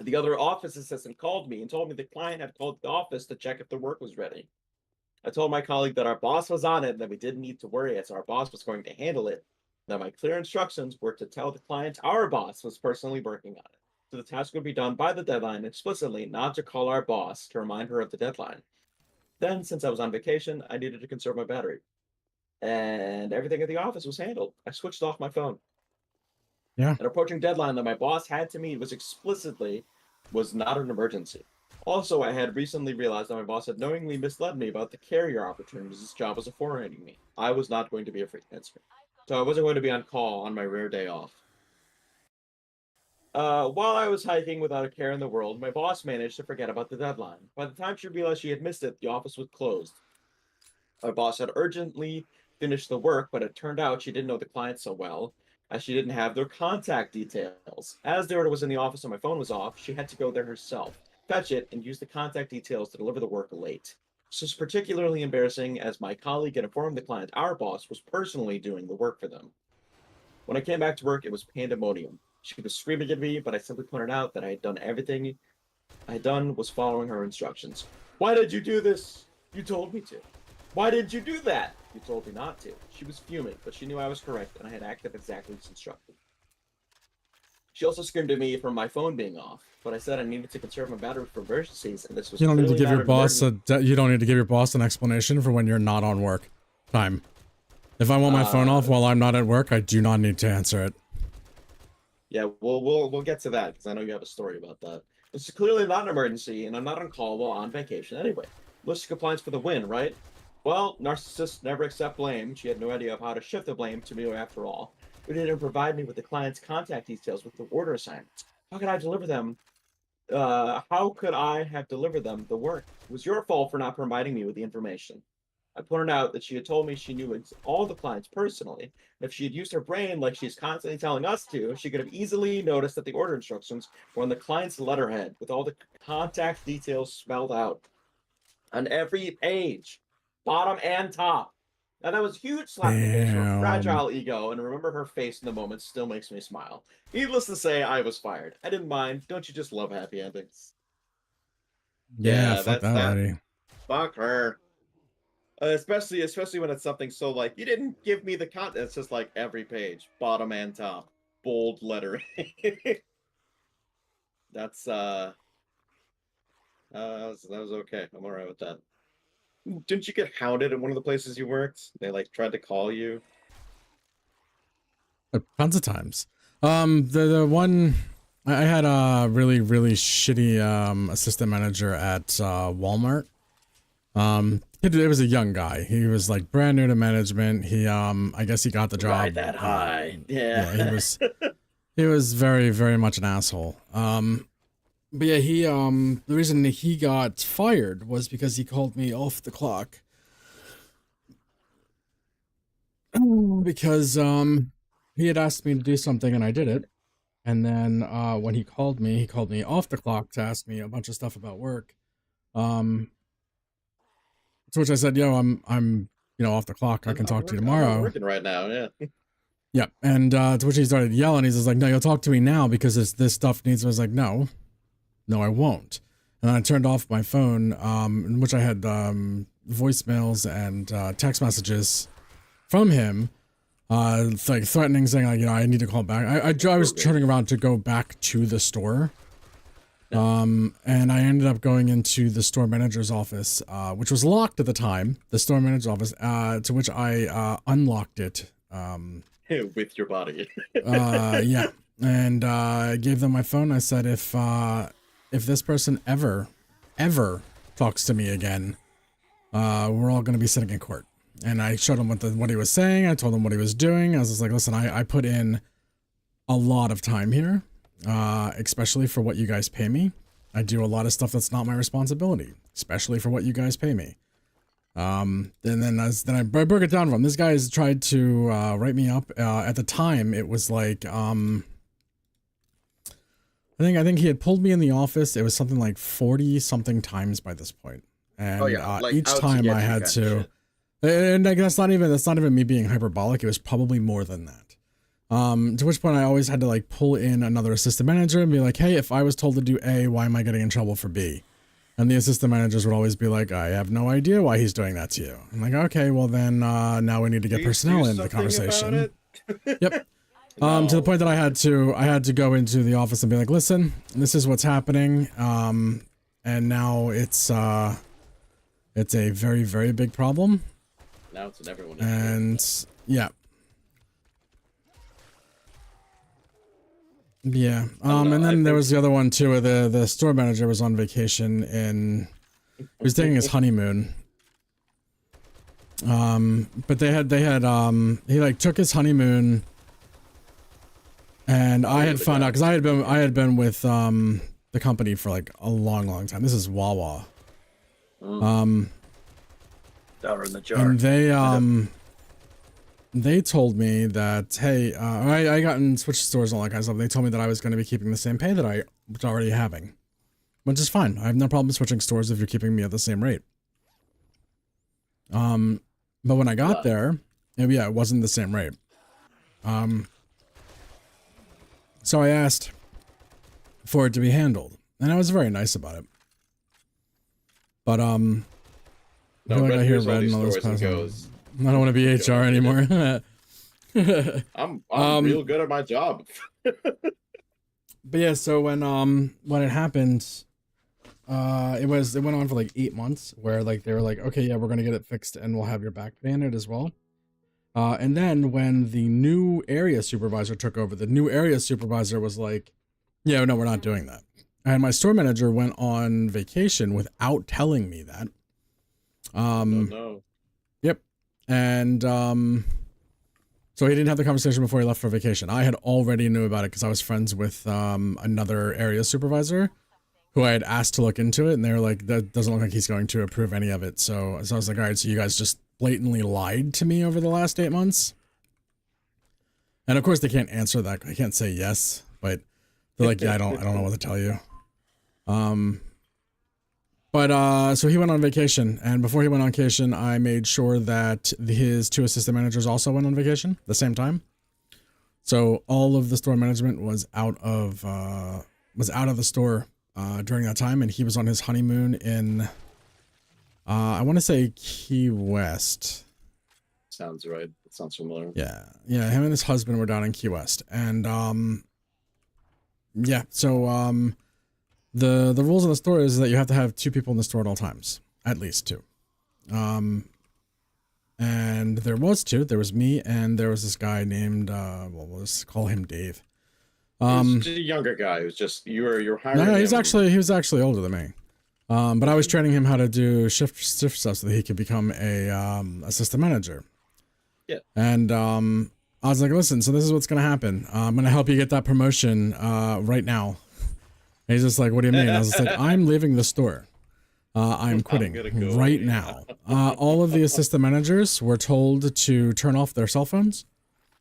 The other office assistant called me and told me the client had called the office to check if the work was ready. I told my colleague that our boss was on it and that we didn't need to worry as our boss was going to handle it. That my clear instructions were to tell the client our boss was personally working on it. So the task would be done by the deadline explicitly, not to call our boss to remind her of the deadline. Then, since I was on vacation, I needed to conserve my battery. And everything at the office was handled. I switched off my phone. Yeah. An approaching deadline that my boss had to meet was not an emergency. Also, I had recently realized that my boss had knowingly misled me about the carrier opportunities this job was affording me. I was not going to be a freelancer, so I wasn't going to be on call on my rare day off. While I was hiking without a care in the world, my boss managed to forget about the deadline. By the time she realized she had missed it, the office was closed. Our boss had urgently finished the work, but it turned out she didn't know the client so well, as she didn't have their contact details. As the order was in the office and my phone was off, she had to go there herself. fetch it, and use the contact details to deliver the work late. This is particularly embarrassing as my colleague had informed the client our boss was personally doing the work for them. When I came back to work, it was pandemonium. She was screaming at me, but I simply pointed out that I had done everything I had done was following her instructions. Why did you do this? You told me to. Why did you do that? You told me not to. She was fuming, but she knew I was correct and I had acted exactly as instructed. She also screamed at me for my phone being off, but I said I needed to conserve my battery for emergencies, and this was You don't need to clearly give not your an boss emergency. you don't need to give your boss an explanation for when you're not on work time. If I want my phone off while I'm not at work, I do not need to answer it. Yeah, we'll get to that because I know you have a story about that. This is clearly not an emergency, and I'm not on call while on vacation anyway. Malicious compliance for the win, right? Well, narcissists never accept blame. She had no idea of how to shift the blame to me after all. Who didn't provide me with the client's contact details with the order assignments? How could I deliver them? How could I have delivered them the work? It was your fault for not providing me with the information. I pointed out that she had told me she knew all the clients personally. And if she had used her brain like she's constantly telling us to, she could have easily noticed that the order instructions were on the client's letterhead with all the contact details spelled out on every page, bottom and top. Now that was a huge slap in the face for a fragile ego, and remember her face in the moment still makes me smile. Needless to say, I was fired. I didn't mind. Don't you just love happy endings? Yeah, fuck that lady. Fuck her. Especially when it's something so like, you didn't give me the content. It's just like every page, bottom and top, bold letter. That was okay. I'm alright with that. Didn't you get hounded at one of the places you worked? They like tried to call you. Tons of times. The one I had a really shitty assistant manager at Walmart. It was a young guy. He was like brand new to management. He I guess he got the job. Ride that high. Yeah. He was very much an asshole. But yeah, the reason that he got fired was because he called me off the clock. Because he had asked me to do something and I did it. And then when he called me off the clock to ask me a bunch of stuff about work. To which I said, "Yo, I'm off the clock. I can talk to you tomorrow." I'm working right now, yeah. Yeah, and to which he started yelling. He's just like, "No, you'll talk to me now because this stuff needs." I was like, "No, I won't." And I turned off my phone, in which I had voicemails and text messages from him, like threatening, saying like, I need to call back. I was turning around to go back to the store. And I ended up going into the store manager's office, which was locked at the time, the store manager's office, to which I unlocked it. With your body. Yeah. And I gave them my phone. I said, if this person ever talks to me again, we're all going to be sitting in court. And I showed him what he was saying. I told him what he was doing. I was just like, listen, I put in a lot of time here. Especially for what you guys pay me. I do a lot of stuff that's not my responsibility, especially for what you guys pay me. And then I broke it down for him. This guy has tried to write me up. At the time, it was like I think he had pulled me in the office. It was something like 40 something times by this point. And like each time I had to, and like, that's not even me being hyperbolic. It was probably more than that. To which point I always had to like pull in another assistant manager and be like, hey, if I was told to do A, why am I getting in trouble for B? And the assistant managers would always be like, I have no idea why he's doing that to you. I'm like, okay, well then, now we need to get personnel into the conversation. Yep. To the point that I had to go into the office and be like, listen, this is what's happening. And now it's a very big problem. Now it's in everyone. And yeah. Yeah. And then there was the other one too, where the store manager was on vacation and he was taking his honeymoon. But they had he like took his honeymoon, and I had found out because I had been with the company for like a long time. This is Wawa. Dollar in the jar. And they told me that, hey, I got in switch stores and all that kind of stuff. They told me that I was going to be keeping the same pay that I was already having. which is fine. I have no problem switching stores if you're keeping me at the same rate. But when I got there, yeah, it wasn't the same rate. So I asked for it to be handled, and I was very nice about it. But I feel like I hear red and all this kind of stuff. I don't want to be HR anymore. I'm real good at my job. But yeah, so when it happened, it went on for like 8 months where like they were like, okay, yeah, we're gonna get it fixed and we'll have your back banded as well. And then when the new area supervisor took over, the new area supervisor was like, yeah, no, we're not doing that. And my store manager went on vacation without telling me that. No. Yep. And so he didn't have the conversation before he left for vacation. I had already knew about it because I was friends with another area supervisor who I had asked to look into it, and they were like, that doesn't look like he's going to approve any of it. So I was like, all right, so you guys just blatantly lied to me over the last 8 months? And of course they can't answer that. I can't say yes, but they're like, yeah, I don't know what to tell you. So he went on vacation, and before he went on vacation, I made sure that his 2 assistant managers also went on vacation at the same time. So all of the store management was out of the store during that time, and he was on his honeymoon in I want to say Key West. Sounds right. It sounds familiar. Yeah, him and his husband were down in Key West, and the rules in the store is that you have to have 2 people in the store at all times, at least 2. And there was 2. There was me, and there was this guy named we'll just call him Dave. He's a younger guy who's just you were hiring. No, him. he was actually older than me. But I was training him how to do shift stuff so that he could become a assistant manager. Yeah. And I was like, listen, so this is what's gonna happen. I'm gonna help you get that promotion right now. And he's just like, what do you mean? I was just like, I'm leaving the store. I'm quitting right now. All of the assistant managers were told to turn off their cell phones,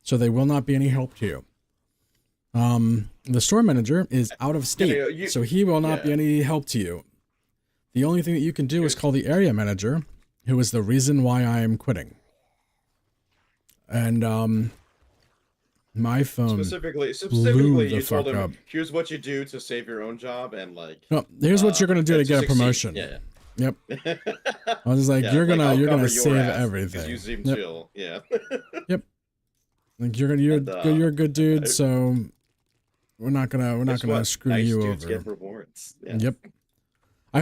so they will not be any help to you. The store manager is out of state, so he will not be any help to you. The only thing that you can do is call the area manager, who is the reason why I am quitting. And my phone specifically blew the you fuck told him, up. here's what you do to save your own job, and like No, here's what you're gonna do to get a promotion. Yeah. Yep. I was like, you're gonna save everything. You seem Yep. chill. Yeah. Yep. Like you're a good dude, so we're not gonna screw nice you dudes over. Get rewards. Yeah. Yep. I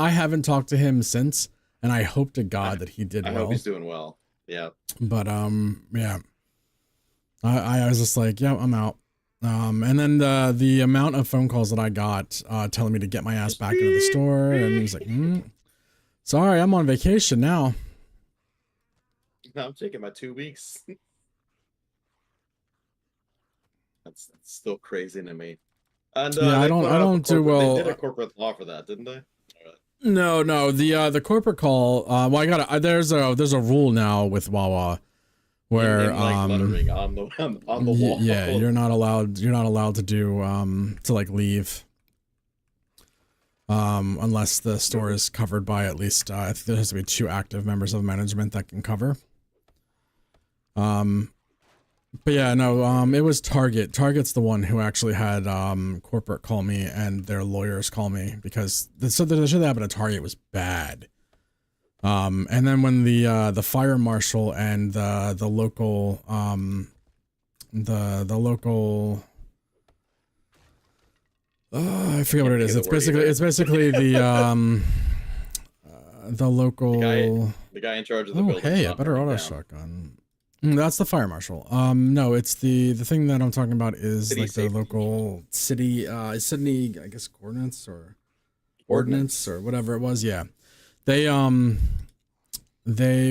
haven't talked to him since, and I hope to God that he did I well. hope he's doing well. Yeah. But yeah. I was just like, yeah, I'm out. And then the amount of phone calls that I got telling me to get my ass back into the store, and he's like, sorry, I'm on vacation now. No, I'm taking my 2 weeks. That's still crazy to me. And yeah, I don't do well. They did a corporate law for that, didn't they? No, the corporate call. Well, I got there's a rule now with Wawa where like lettering on the wall. Yeah, you're not allowed to do to like leave unless the store is covered by at least I think there has to be 2 active members of management that can cover. But yeah, no, it was Target. Target's the one who actually had corporate call me and their lawyers call me because the shit that happened at Target was bad. And then when the fire marshal and the local I forget what it is. It's basically the local the guy in charge of the oh building. hey, a better auto shotgun. That's the fire marshal. No, it's the thing that I'm talking about is City like safety. the local city, Sydney, I guess coordinates or ordinance or whatever it was. Yeah, they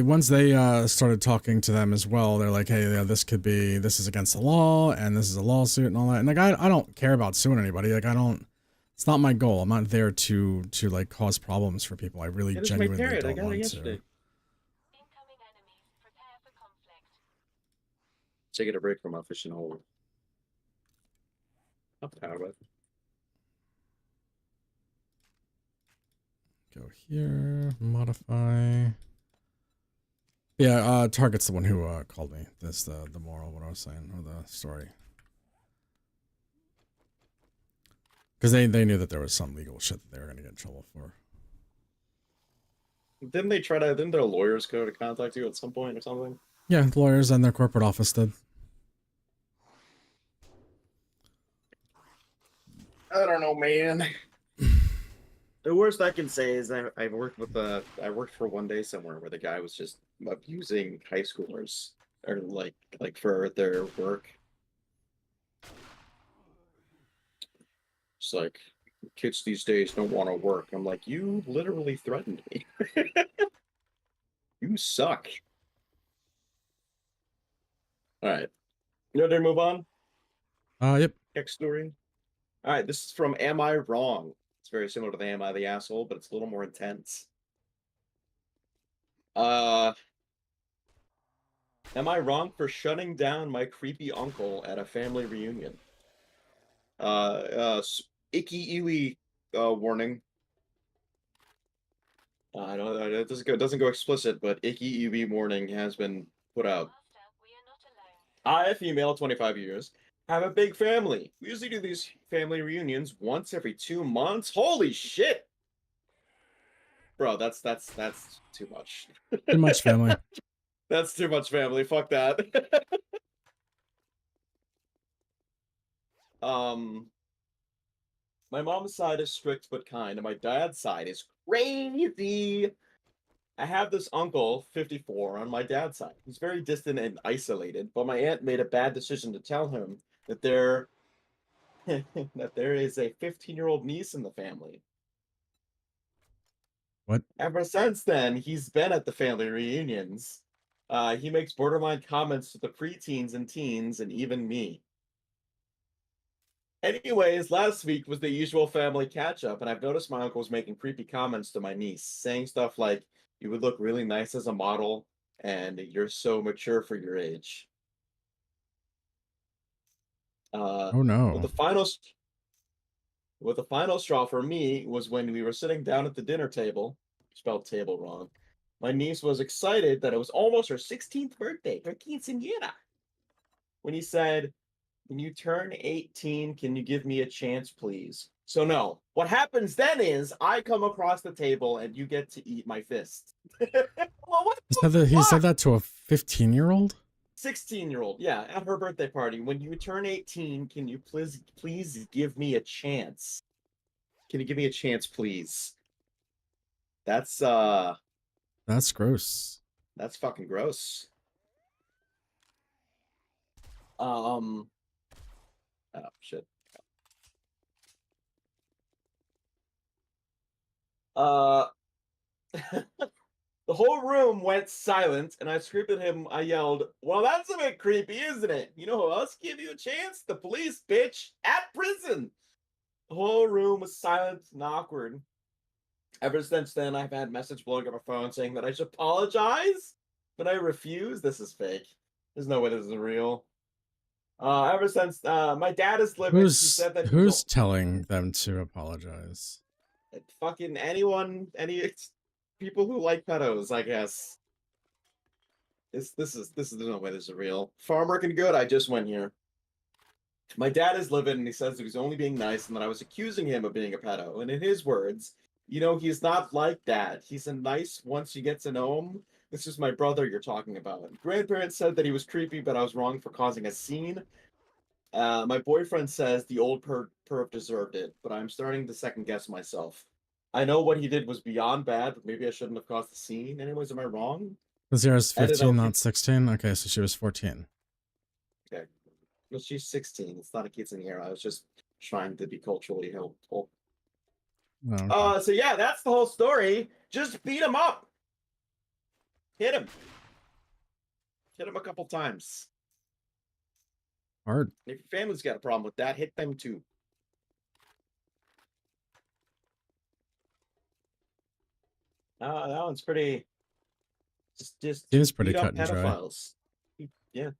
once they started talking to them as well, they're like, hey, yeah, this is against the law and this is a lawsuit and all that. And like, I don't care about suing anybody. Like, it's not my goal. I'm not there to like cause problems for people. I really genuinely don't want to. Taking a break from my fishing hole. I'm tired of it. Go here, modify. Yeah, Target's the one who called me. That's the moral, what I was saying, or the story. Because they knew that there was some legal shit that they were gonna get in trouble for. Didn't their lawyers go to contact you at some point or something? Yeah, the lawyers and their corporate office did. I don't know, man. The worst I can say is I worked for one day somewhere where the guy was just abusing high schoolers or like for their work. It's like kids these days don't want to work. I'm like, you literally threatened me. You suck. All right. You ready to move on? Yep. Next story. All right, this is from Am I Wrong? It's very similar to the Am I the Asshole, but it's a little more intense. Am I wrong for shutting down my creepy uncle at a family reunion? Icky Iwi warning. I don't it doesn't go explicit, but Icky Iwi warning has been put out. I, female, 25 years, have a big family. We usually do these family reunions once every 2 months. Holy shit! Bro, that's too much. Too much family. That's too much family. Fuck that. My mom's side is strict but kind, and my dad's side is crazy. I have this uncle, 54, on my dad's side. He's very distant and isolated, but my aunt made a bad decision to tell him that there is a 15-year-old niece in the family. What? Ever since then, he's been at the family reunions. He makes borderline comments to the preteens and teens, and even me. Anyways, last week was the usual family catch-up, and I've noticed my uncle was making creepy comments to my niece, saying stuff like, "You would look really nice as a model, and you're so mature for your age." Oh no. But the final straw for me was when we were sitting down at the dinner table, spelled table wrong. My niece was excited that it was almost her 16th birthday, her quinceañera. When he said, "When you turn 18, can you give me a chance, please?" So no, what happens then is I come across the table and you get to eat my fist. Well, what He said that to a 15-year-old? 16-year-old, yeah, at her birthday party. When you turn 18, can you please give me a chance? Can you give me a chance, please? That's gross. That's fucking gross. Oh shit. The whole room went silent, and I screamed at him. I yelled, "Well, that's a bit creepy, isn't it? You know who else give you a chance? The police, bitch, at prison." The whole room was silent and awkward. Ever since then, I've had message blowing up my phone saying that I should apologize, but I refuse. This is fake. There's no way this is real. Ever since my dad is living, he said that who's telling them to apologize? Fucking anyone, any people who like pedos, I guess. This is there's no way this is real. Farm working good. I just went here. My dad is livid, and he says that he's only being nice, and that I was accusing him of being a pedo. And in his words, he's not like that. He's a nice once you get to know him. This is my brother you're talking about. Grandparents said that he was creepy, but I was wrong for causing a scene. My boyfriend says the old perv deserved it, but I'm starting to second guess myself. I know what he did was beyond bad, but maybe I shouldn't have caused the scene. Anyways, am I wrong? Zara's 15, not 16? Okay, so she was 14. Okay. Well, she's 16. It's not a kids in here. I was just trying to be culturally helpful. Oh, okay. So yeah, that's the whole story. Just beat him up. Hit him. Hit him a couple times. Hard. If your family's got a problem with that, hit them too. That one's pretty. Just Seems pretty beat up cut and dry. pedophiles. Yeah.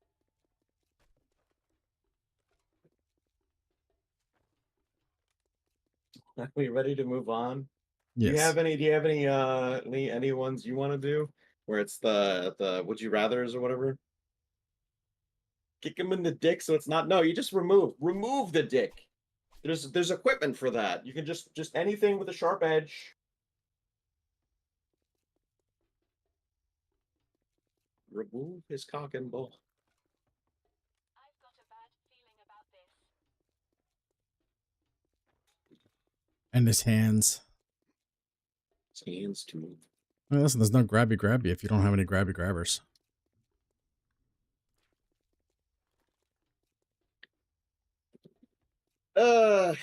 Are we ready to move on? Do you Yes. have any ones you want to do where it's the would you rather's or whatever? Kick him in the dick so it's not. No, you just remove the dick. There's equipment for that. You can just anything with a sharp edge. Remove his cock and ball. I've got a bad feeling about this. And his hands. His hands too. Well, listen, there's no grabby grabby if you don't have any grabby grabbers. Uh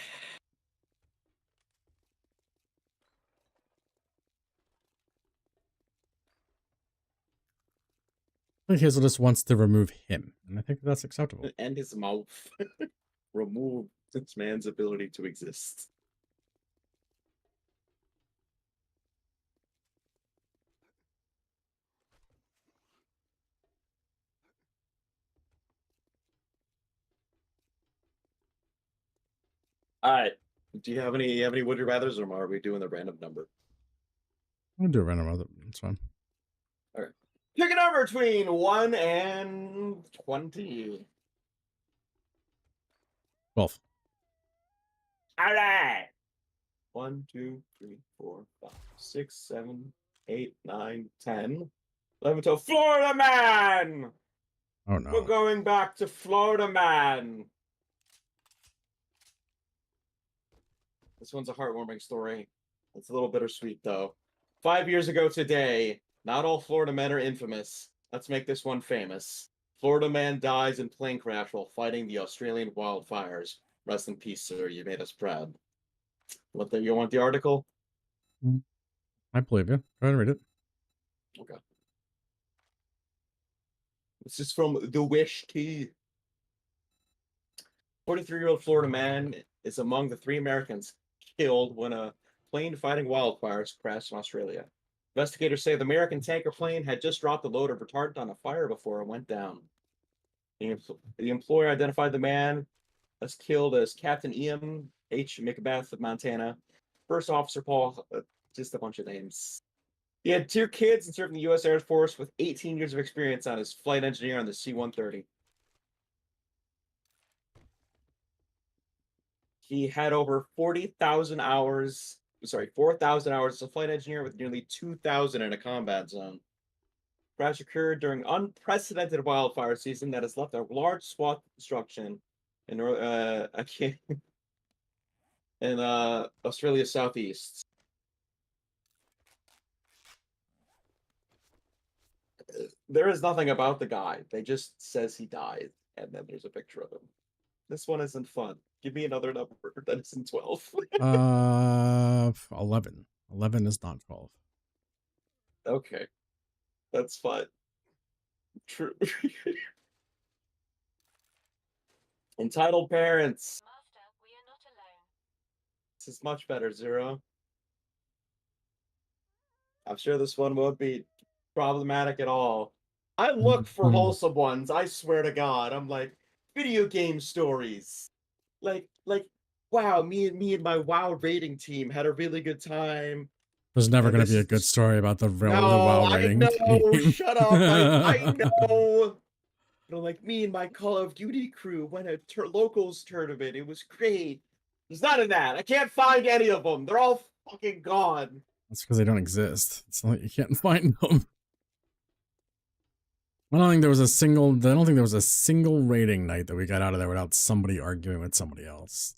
I think Hazel just wants to remove him, and I think that's acceptable. and his mouth. Remove this man's ability to exist. All right. Do you have any would you rather's, or are we doing the random number? I'll do a random other. It's fine. Pick a number between 1 and 20. 12. All right. 1, 2, 3, 4, 5, 6, 7, 8, 9, 10. 11 to Florida Man. Oh no. We're going back to Florida Man. This one's a heartwarming story. It's a little bittersweet though. 5 years ago today, not all Florida men are infamous. Let's make this one famous. Florida man dies in plane crash while fighting the Australian wildfires. Rest in peace, sir. You made us proud. You want the article? I believe you. Go ahead and read it. Okay. This is from The Wish Key. 43-year-old Florida man is among the 3 Americans killed when a plane fighting wildfires crashed in Australia. Investigators say the American tanker plane had just dropped a load of retardant on a fire before it went down. The employer identified the man as killed as Captain Ian H. McBeth of Montana. First Officer Paul, just a bunch of names. He had 2 kids and served in the U.S. Air Force with 18 years of experience on his flight engineer on the C-130. He had over 4,000 hours as a flight engineer with nearly 2,000 in a combat zone. Crash occurred during unprecedented wildfire season that has left a large swath of destruction in Australia's southeast. There is nothing about the guy. They just says he died, and then there's a picture of him. This one isn't fun. Give me another number that isn't 12. 11. 11 is not 12. Okay. That's fine. True. Entitled parents. Master, we are not alone. This is much better, Zero. I'm sure this one won't be problematic at all. I look for wholesome ones, I swear to God. I'm like, video game stories. Like, wow, me and my WoW rating team had a really good time. There's never going this to be a is- good story about the No, WoW I rating know, team. shut up, I know. But like, me and my Call of Duty crew went a locals tournament. It was great. There's none of that. I can't find any of them. They're all fucking gone. That's because they don't exist. It's not like you can't find them. I don't think there was a single rating night that we got out of there without somebody arguing with somebody else.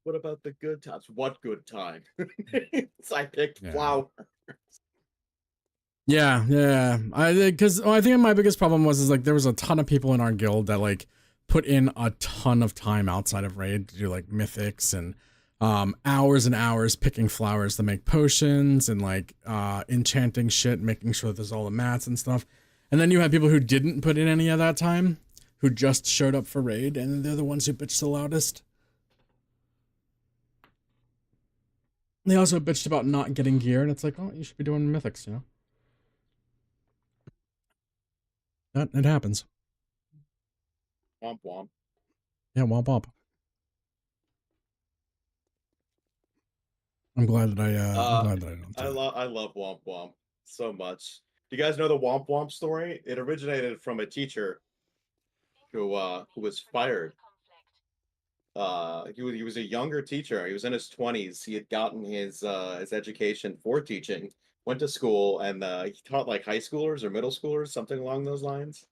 What about the good times? What good time? So I picked Yeah. flower. Yeah. I think my biggest problem was like there was a ton of people in our guild that like put in a ton of time outside of raid to do like mythics and hours and hours picking flowers to make potions and like enchanting shit, making sure that there's all the mats and stuff. And then you had people who didn't put in any of that time, who just showed up for raid, and they're the ones who bitched the loudest. They also bitched about not getting gear, and it's like, oh, you should be doing mythics, you know? It happens. Womp womp. Yeah, womp womp. I'm glad that I'm glad that I don't. Do I love Womp Womp so much. Do you guys know the Womp Womp story? It originated from a teacher who was fired. He was a younger teacher. He was in his 20s. He had gotten his education for teaching. Went to school and he taught like high schoolers or middle schoolers, something along those lines.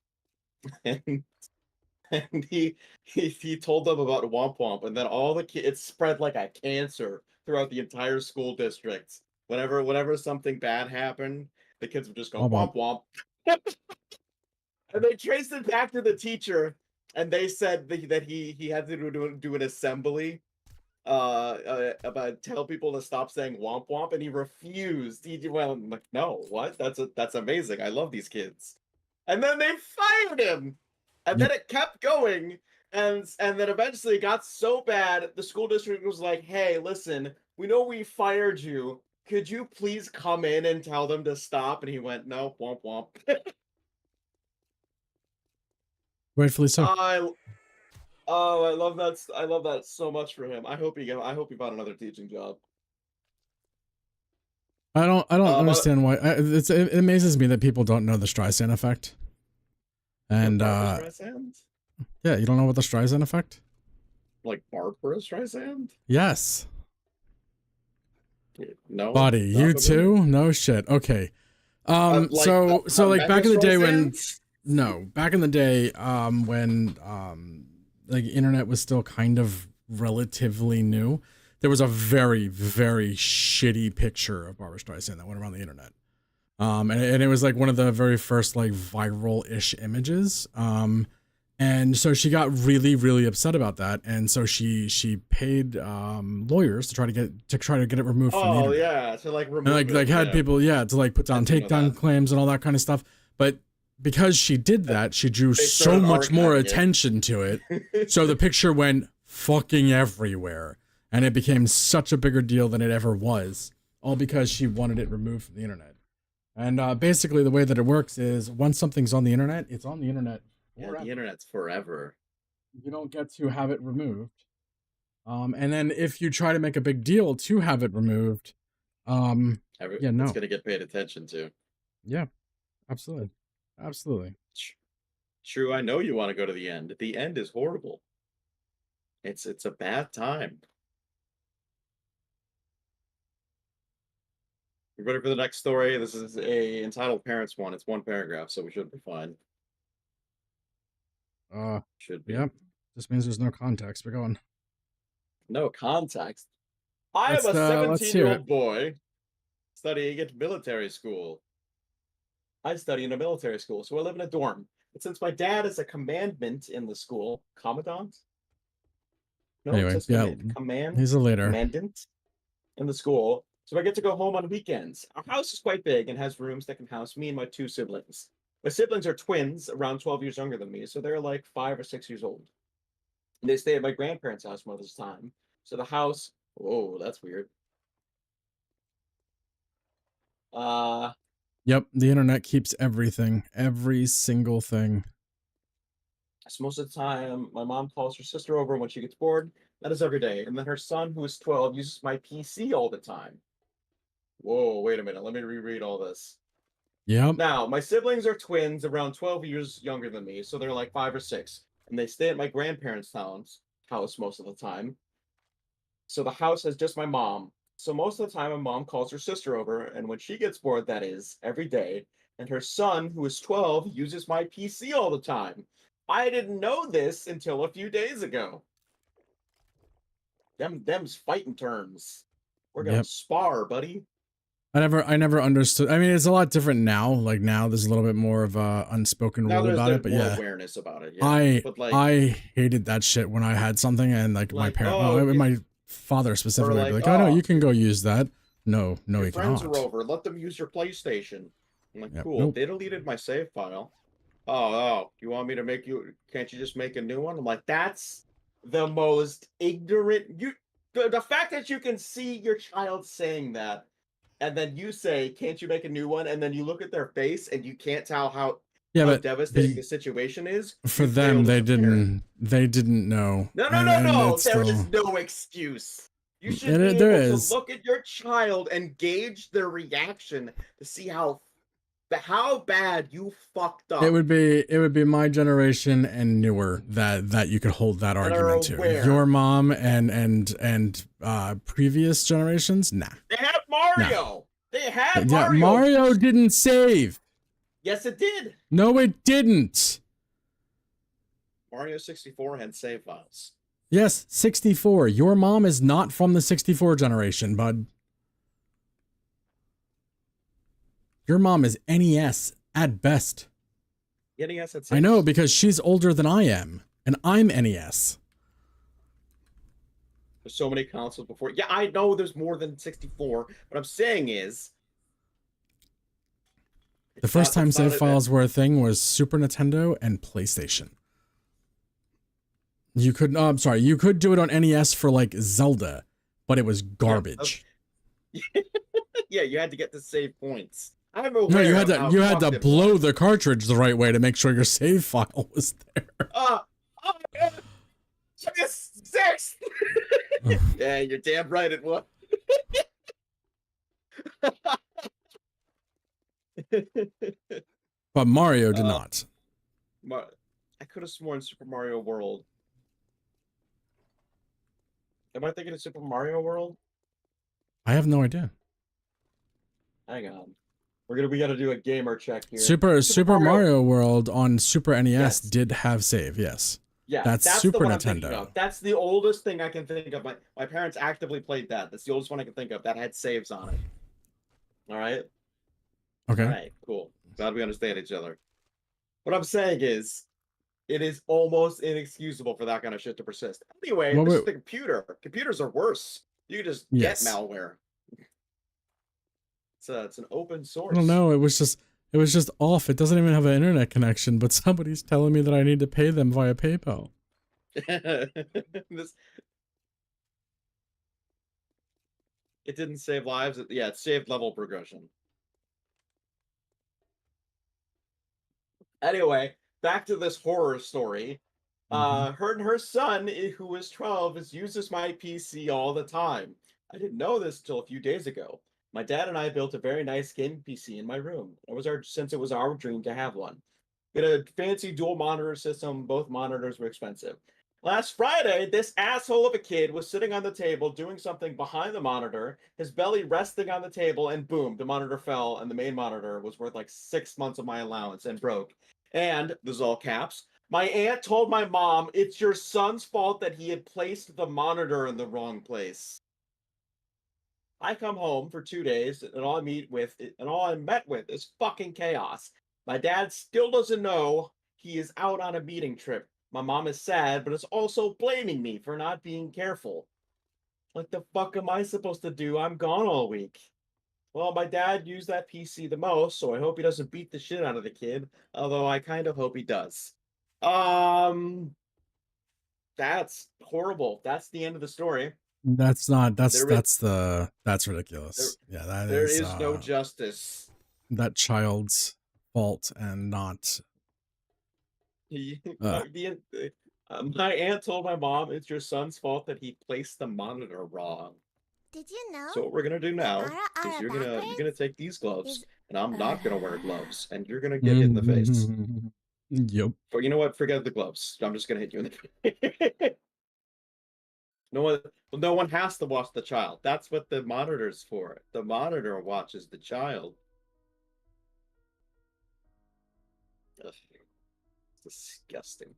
And he told them about Womp Womp, and then all the kids, it spread like a cancer throughout the entire school district. Whenever something bad happened, the kids would just go Womp Womp Womp. And they traced it back to the teacher, and they said that he had to do an assembly about tell people to stop saying Womp Womp, and he refused. I'm like, no, what? That's amazing. I love these kids. And then they fired him. And then it kept going, and then eventually it got so bad, the school district was like, hey, listen, we know we fired you. Could you please come in and tell them to stop? And he went, no, womp womp. Rightfully so. I love that. I love that so much for him. I hope he found another teaching job. I don't understand why. It amazes me that people don't know the Streisand effect. And Streisand? Yeah, you don't know what the Streisand effect? Like Barbara Streisand? Yes. No. Buddy, you too? No shit. Okay. So like back in the day when back in the day when like internet was still kind of relatively new, there was a very, very shitty picture of Barbara Streisand that went around the internet. And it was like one of the very first like viral-ish images. And so she got really, really upset about that. And so she paid lawyers to try to get it removed from the internet. Oh yeah, to like remove And like had people to like put down takedown claims and all that kind of stuff. But because she did that, she drew so much more attention to it. So the picture went fucking everywhere. And it became such a bigger deal than it ever was. All because she wanted it removed from the internet. And basically the way that it works is once something's on the internet, it's on the internet forever. Yeah, the internet's forever. You don't get to have it removed. And then if you try to make a big deal to have it removed, It's no. gonna get paid attention to. Yeah, absolutely. Absolutely. True, I know you want to go to the end. The end is horrible. It's a bad time. You ready for the next story? This is a entitled parents one. It's one paragraph, so we should be fine. Should be. Yep. This means there's no context. We're going. No context. I am Let's a hear 17-year-old it. boy studying at military school. I study in a military school, so I live in a dorm. But since my dad is a commandant in the school, commandant? No, Anyway, it says command. He's a leader. Commandant in the school. So I get to go home on weekends. Our house is quite big and has rooms that can house me and my two siblings. My siblings are twins, around 12 years younger than me, so they're like 5 or 6 years old. And they stay at my grandparents' house most of the time. So the house, whoa, that's weird. Yep, the internet keeps everything, every single thing. So most of the time, my mom calls her sister over when she gets bored. That is every day. And then her son, who is 12, uses my PC all the time. Whoa, wait a minute. Let me reread all this. Yep. Now, my siblings are twins, around 12 years younger than me, so they're like 5 or 6. And they stay at my grandparents' house most of the time. So the house has just my mom. So most of the time, my mom calls her sister over, and when she gets bored, that is, every day, and her son, who is 12, uses my PC all the time. I didn't know this until a few days ago. Them's fighting terms. We're gonna spar, buddy. I never understood. I mean, it's a lot different now. Like now, there's a little bit more of a unspoken rule about it. But more yeah, awareness about it. Yeah. I hated that shit when I had something and like my parents, my father specifically, like, would be like, oh no, you can go use that. No, you your friends cannot. are over. Let them use your PlayStation. I'm like, cool. Nope. They deleted my save file. Oh, you want me to make you? Can't you just make a new one? I'm like, that's the most ignorant. The fact that you can see your child saying that, and then you say, "Can't you make a new one?" And then you look at their face, and you can't tell how but devastating the situation is. For them, they didn't know. No. There is no excuse. You should be There able is. to look at your child and gauge their reaction to see how bad you fucked up. It would be my generation and newer that you could hold that That argument are to. aware. Your mom and previous generations, nah. They had Mario. They had Yeah, Mario. Mario didn't save. Yes, it did. No, it didn't. Mario 64 had save files. Yes, 64. Your mom is not from the 64 generation, bud. Your mom is NES at best. NES had saves. I know, because she's older than I am, and I'm NES. There's so many consoles before. Yeah, I know there's more than 64. What I'm saying is, The first time it's not save a- files were a thing was Super Nintendo and PlayStation. You could, I'm sorry, you could do it on NES for like Zelda, but it was garbage. Yeah, you had to get to save points. I'm No, aware you had of how to fucked it blow was. the cartridge the right way to make sure your save file was there. Oh, God. Just 6. Yeah, you're damn right it was. But Mario did not. I could have sworn Super Mario World. Am I thinking of Super Mario World? I have no idea. Hang on. We gotta do a gamer check here. Super Mario World on Super NES Yes. did have save, yes. Yeah, That's the Super one I'm thinking Nintendo. of. That's the oldest thing I can think of. My parents actively played that. That's the oldest one I can think of that had saves on it. All right. Okay. All right. Cool. Glad we understand each other. What I'm saying is, it is almost inexcusable for that kind of shit to persist. Anyway, Well, this wait. is the computer. Computers are worse. You can just Yes. get malware. It's an open source. I don't know, it was just off. It doesn't even have an internet connection, but somebody's telling me that I need to pay them via PayPal. This it didn't save lives. Yeah, it saved level progression. Anyway, back to this horror story. Her son, who is 12, uses my PC all the time. I didn't know this until a few days ago. My dad and I built a very nice gaming PC in my room. Since it was our dream to have one. We had a fancy dual monitor system. Both monitors were expensive. Last Friday, this asshole of a kid was sitting on the table doing something behind the monitor, his belly resting on the table, and boom, the monitor fell, and the main monitor was worth like 6 months of my allowance and broke. And, this is all caps, my aunt told my mom it's your son's fault that he had placed the monitor in the wrong place. I come home for 2 days, and all I met with is fucking chaos. My dad still doesn't know he is out on a meeting trip. My mom is sad, but is also blaming me for not being careful. What the fuck am I supposed to do? I'm gone all week. Well, my dad used that PC the most, so I hope he doesn't beat the shit out of the kid. Although I kind of hope he does. That's horrible. That's the end of the story. That's not that's There that's ridiculous. Yeah, There is no justice. that child's fault and not My aunt told my mom it's your son's fault that he placed the monitor wrong. Did you know? So what we're gonna do now Ara is Ara you're gonna backwards take these gloves, is- and I'm not gonna wear gloves, and you're gonna get hit in the face. Yep. But you know what? Forget the gloves. I'm just gonna hit you in the face. No one has to watch the child. That's what the monitor's for. The monitor watches the child. Ugh. It's disgusting.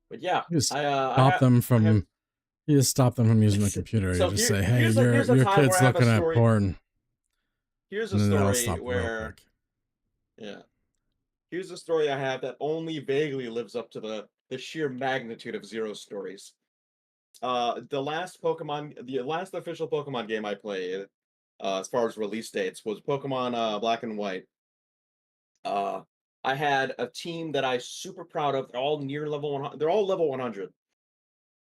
But yeah, You just I stop them from you just stop them from using the computer. So You just here- say, "Hey, here's a your time where kid's I have a looking at story- porn." Here's a And then that'll story stop real where quick. yeah. Here's a story I have that only vaguely lives up to the sheer magnitude of Zero stories. The last official Pokemon game I played, as far as release dates, was Pokemon Black and White. I had a team that I'm super proud of. They're all near level 100. They're all level 100.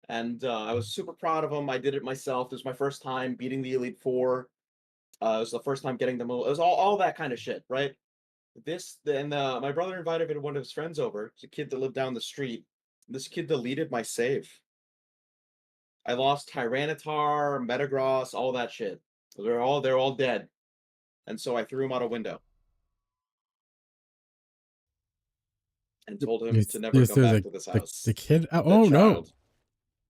And I was super proud of them. I did it myself. This was my first time beating the Elite Four. It was the first time getting them. It was all that kind of shit, right? My brother invited one of his friends over. It's a kid that lived down the street. This kid deleted my save. I lost Tyranitar, Metagross, all that shit. They're all dead. And so I threw him out a window. And told him to never come back to this house. The kid? That Oh no! child.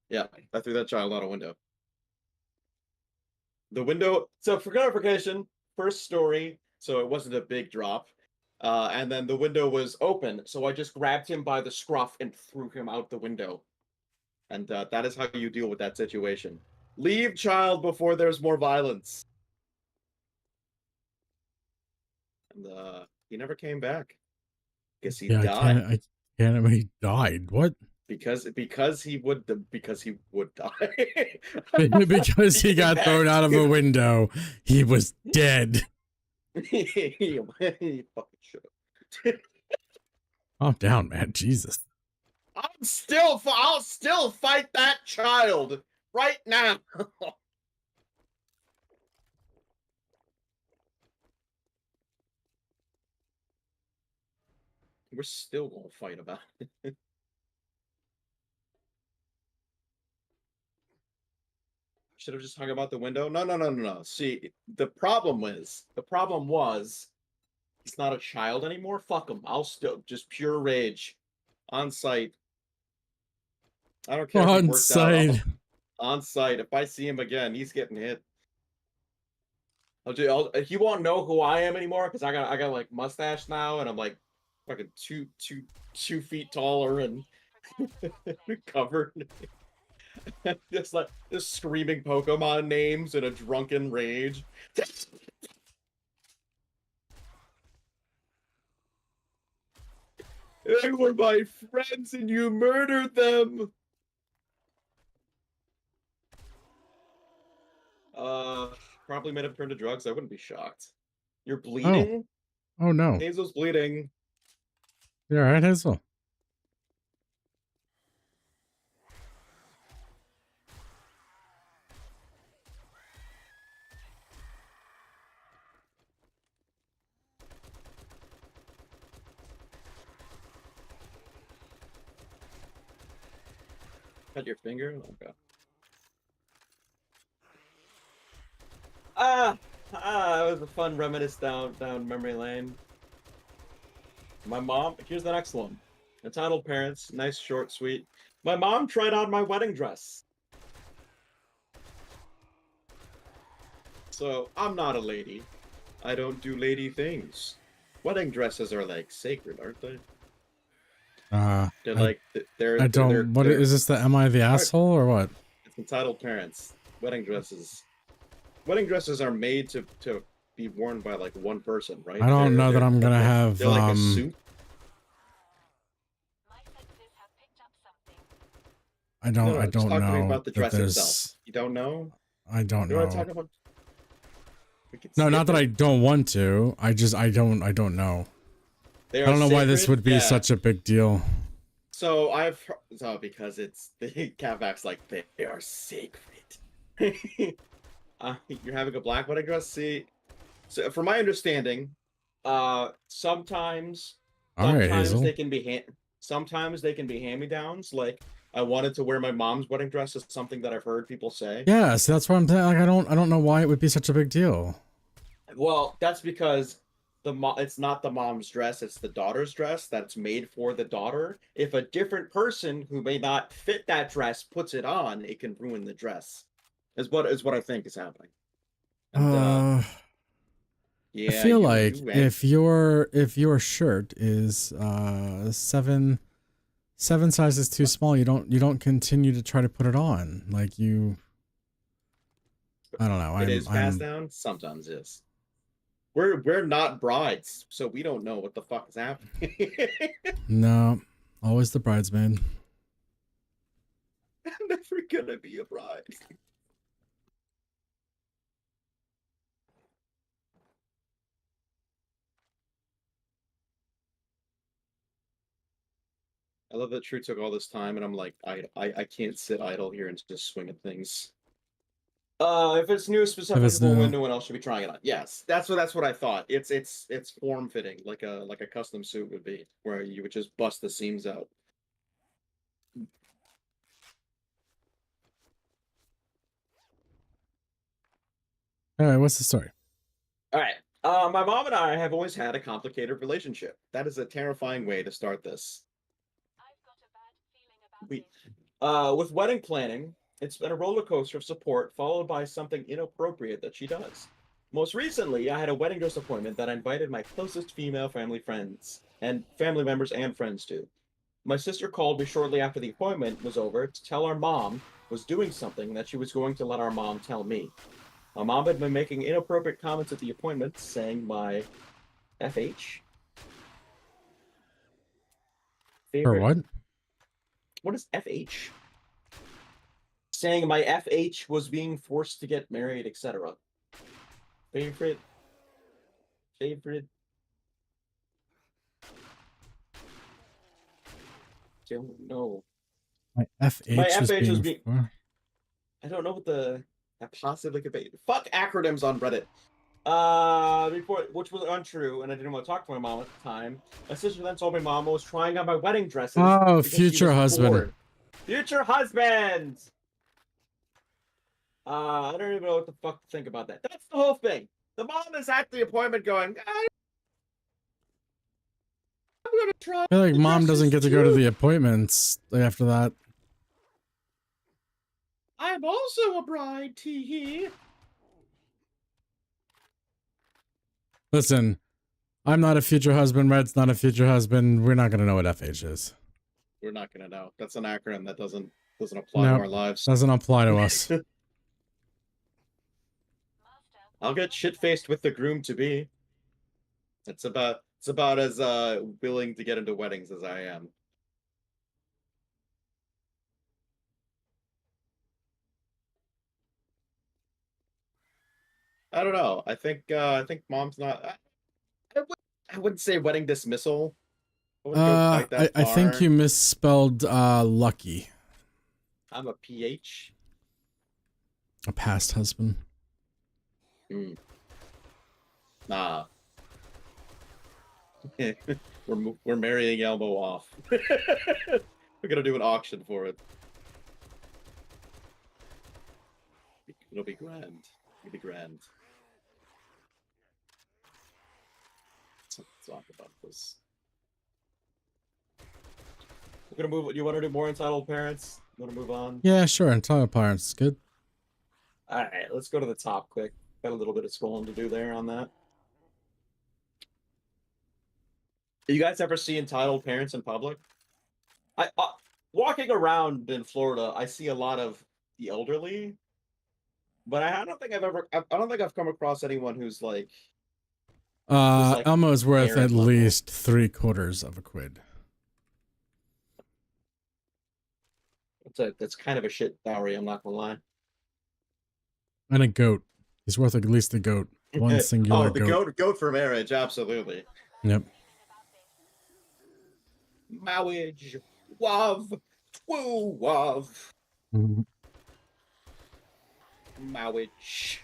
Yeah, I threw that child out a window. The window. So for clarification, first story, so it wasn't a big drop. And then the window was open, so I just grabbed him by the scruff and threw him out the window. And that is how you deal with that situation. Leave child before there's more violence. And he never came back. Guess he died. I can't. He died. What? Because he would die. Because he got thrown out of a window, he was dead. He fucking should have. Calm down, man. Jesus. I'll still fight that child right now. We're still gonna fight about it. Should have just hung about the window. No. See, the problem was he's not a child anymore. Fuck him. I'll still just pure rage on site. I don't care. On site. On site. If I see him again, he's getting hit. He won't know who I am anymore because I got like mustache now, and I'm like fucking two feet taller and covered. Just screaming Pokemon names in a drunken rage. They were my friends and you murdered them. Probably made him turn to drugs. I wouldn't be shocked. You're bleeding? Oh no. Hazel's bleeding. You alright, Hazel? Cut your finger? Okay. It was a fun reminisce down memory lane. My mom, here's the next one. Entitled Parents, nice, short, sweet. My mom tried on my wedding dress. So, I'm not a lady. I don't do lady things. Wedding dresses are like sacred, aren't they? They're like, they're. I don't. What is this? The Am I the asshole or what? It's Entitled Parents. Wedding dresses. Wedding dresses are made to be worn by like one person, right? I don't know that I'm gonna have. They're like a suit. I don't. I don't know. About the dress itself. You don't know? I don't know. You want to talk about? No, not that I don't want to. I don't know. I don't know why this would be such a big deal. So because it's the Catvax like they are sacred. You're having a black wedding dress. See, so from my understanding, sometimes they can be hand-me-downs. Like I wanted to wear my mom's wedding dress is something that I've heard people say. Yeah, so that's why I'm saying. Like, I don't know why it would be such a big deal. Well, that's because it's not the mom's dress, it's the daughter's dress that's made for the daughter. If a different person who may not fit that dress puts it on, it can ruin the dress. Is what I think is happening. And, yeah, I feel like if your shirt is 7 sizes too small, you don't continue to try to put it on. Like you, I don't know. It is passed down. Sometimes is. We're not brides, so we don't know what the fuck is happening. No, always the bridesmaid. I'm never gonna be a bride. I love that True took all this time, and I'm like, I can't sit idle here and just swing at things. If it's new, specific people, no one else should be trying it on. Yes, that's what I thought. It's form fitting, like a custom suit would be, where you would just bust the seams out. All right, what's the story? All right. My mom and I have always had a complicated relationship. That is a terrifying way to start this. We, with wedding planning, it's been a roller coaster of support, followed by something inappropriate that she does. Most recently, I had a wedding dress appointment that I invited my closest female family members and friends to. My sister called me shortly after the appointment was over to tell our mom was doing something that she was going to let our mom tell me. My mom had been making inappropriate comments at the appointment, saying my FH. Or what? What is FH? Saying my FH was being forced to get married, etc. Favorite. Don't know. My FH was being. I don't know what that possibly could be. Fuck acronyms on Reddit. Which was untrue, and I didn't want to talk to my mom at the time. My sister then told me Mama was trying on my wedding dresses. Oh, because she future was husband. bored. Future husband! I don't even know what the fuck to think about that. That's the whole thing. The mom is at the appointment going, I'm gonna try. I feel like the mom doesn't dresses get to go to too. the appointments after that. I'm also a bride, tee hee. Listen, I'm not a future husband. Red's not a future husband. We're not gonna know what FH is. We're not gonna know. That's an acronym that doesn't apply Nope. to our lives. Doesn't apply to us. I'll get shit-faced with the groom to be. It's about as willing to get into weddings as I am. I don't know. I think mom's not. I wouldn't say wedding dismissal. I wouldn't go quite that I think far. you misspelled lucky. I'm a PH. A past husband. Nah. we're marrying Elmo off. We're gonna do an auction for it. It'll be grand. It'll be grand. Let's talk about this. We're gonna move. You want to do more entitled parents? You want to move on? Yeah, sure. Entitled parents is good. All right, let's go to the top quick. Got a little bit of scrolling to do there on that. Do you guys ever see entitled parents in public? I walking around in Florida, I see a lot of the elderly, but I don't think I've come across anyone who's like Elmo's worth parent at level. least 3/4 of a quid. That's kind of a shit dowry. I'm not gonna lie. And a goat. He's worth at least a goat. One singular the goat for marriage, absolutely. Yep. Marriage, love, woo, love, Mhm. marriage.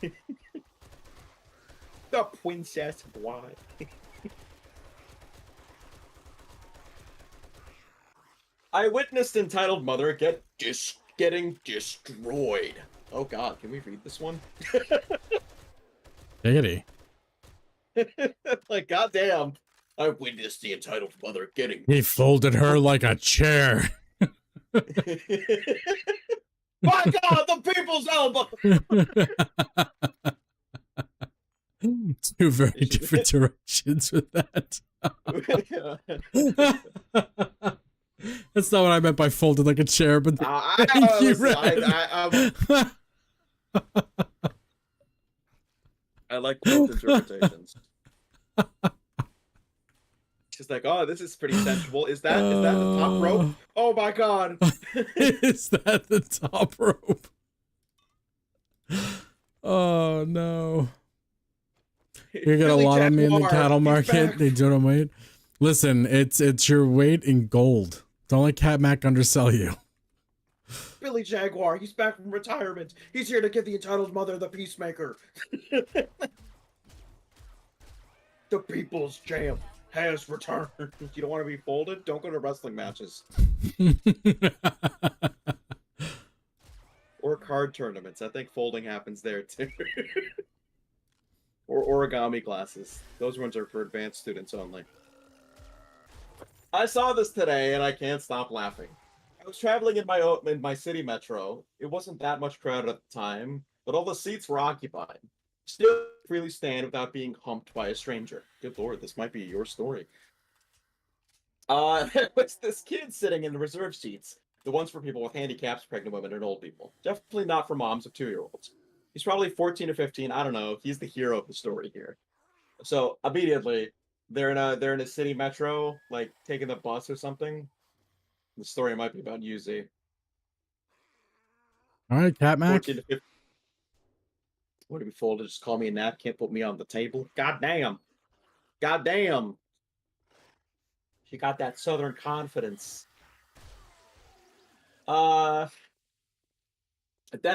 The princess bride. I witnessed entitled mother getting destroyed. Oh God, can we read this one? Diggity. Like, goddamn, I witnessed the entitled mother getting. He folded her like a chair. My God, the people's elbow. Two very different directions with that. That's not what I meant by folded like a chair, but thank you, Red. I like both interpretations. She's like, oh, this is pretty sensual. Is that the top rope? Oh my God. Is that the top rope? Oh no. You get a Billy lot of me in the Jaguar, cattle he's market. back. They don't wait. Listen, it's your weight in gold. Don't let Cat Mac undersell you. Billy Jaguar, he's back from retirement. He's here to give the entitled mother the peacemaker. The people's champ has returned. You don't want to be folded? Don't go to wrestling matches. Or card tournaments. I think folding happens there too. origami classes. Those ones are for advanced students only. I saw this today and I can't stop laughing. I was traveling in my city metro. It wasn't that much crowded at the time, but all the seats were occupied. Still freely stand without being humped by a stranger. Good lord, this might be your story. There was this kid sitting in the reserve seats, the ones for people with handicaps, pregnant women, and old people. Definitely not for moms of 2-year-olds. He's probably 14 or 15. I don't know. He's the hero of the story here. So immediately, they're in a city metro, like taking the bus or something. The story might be about Yuzi. All right, Cat Mac. 14 to 15. Would it be full to just call me a nap? Can't put me on the table. God damn. God damn. She got that southern confidence. Then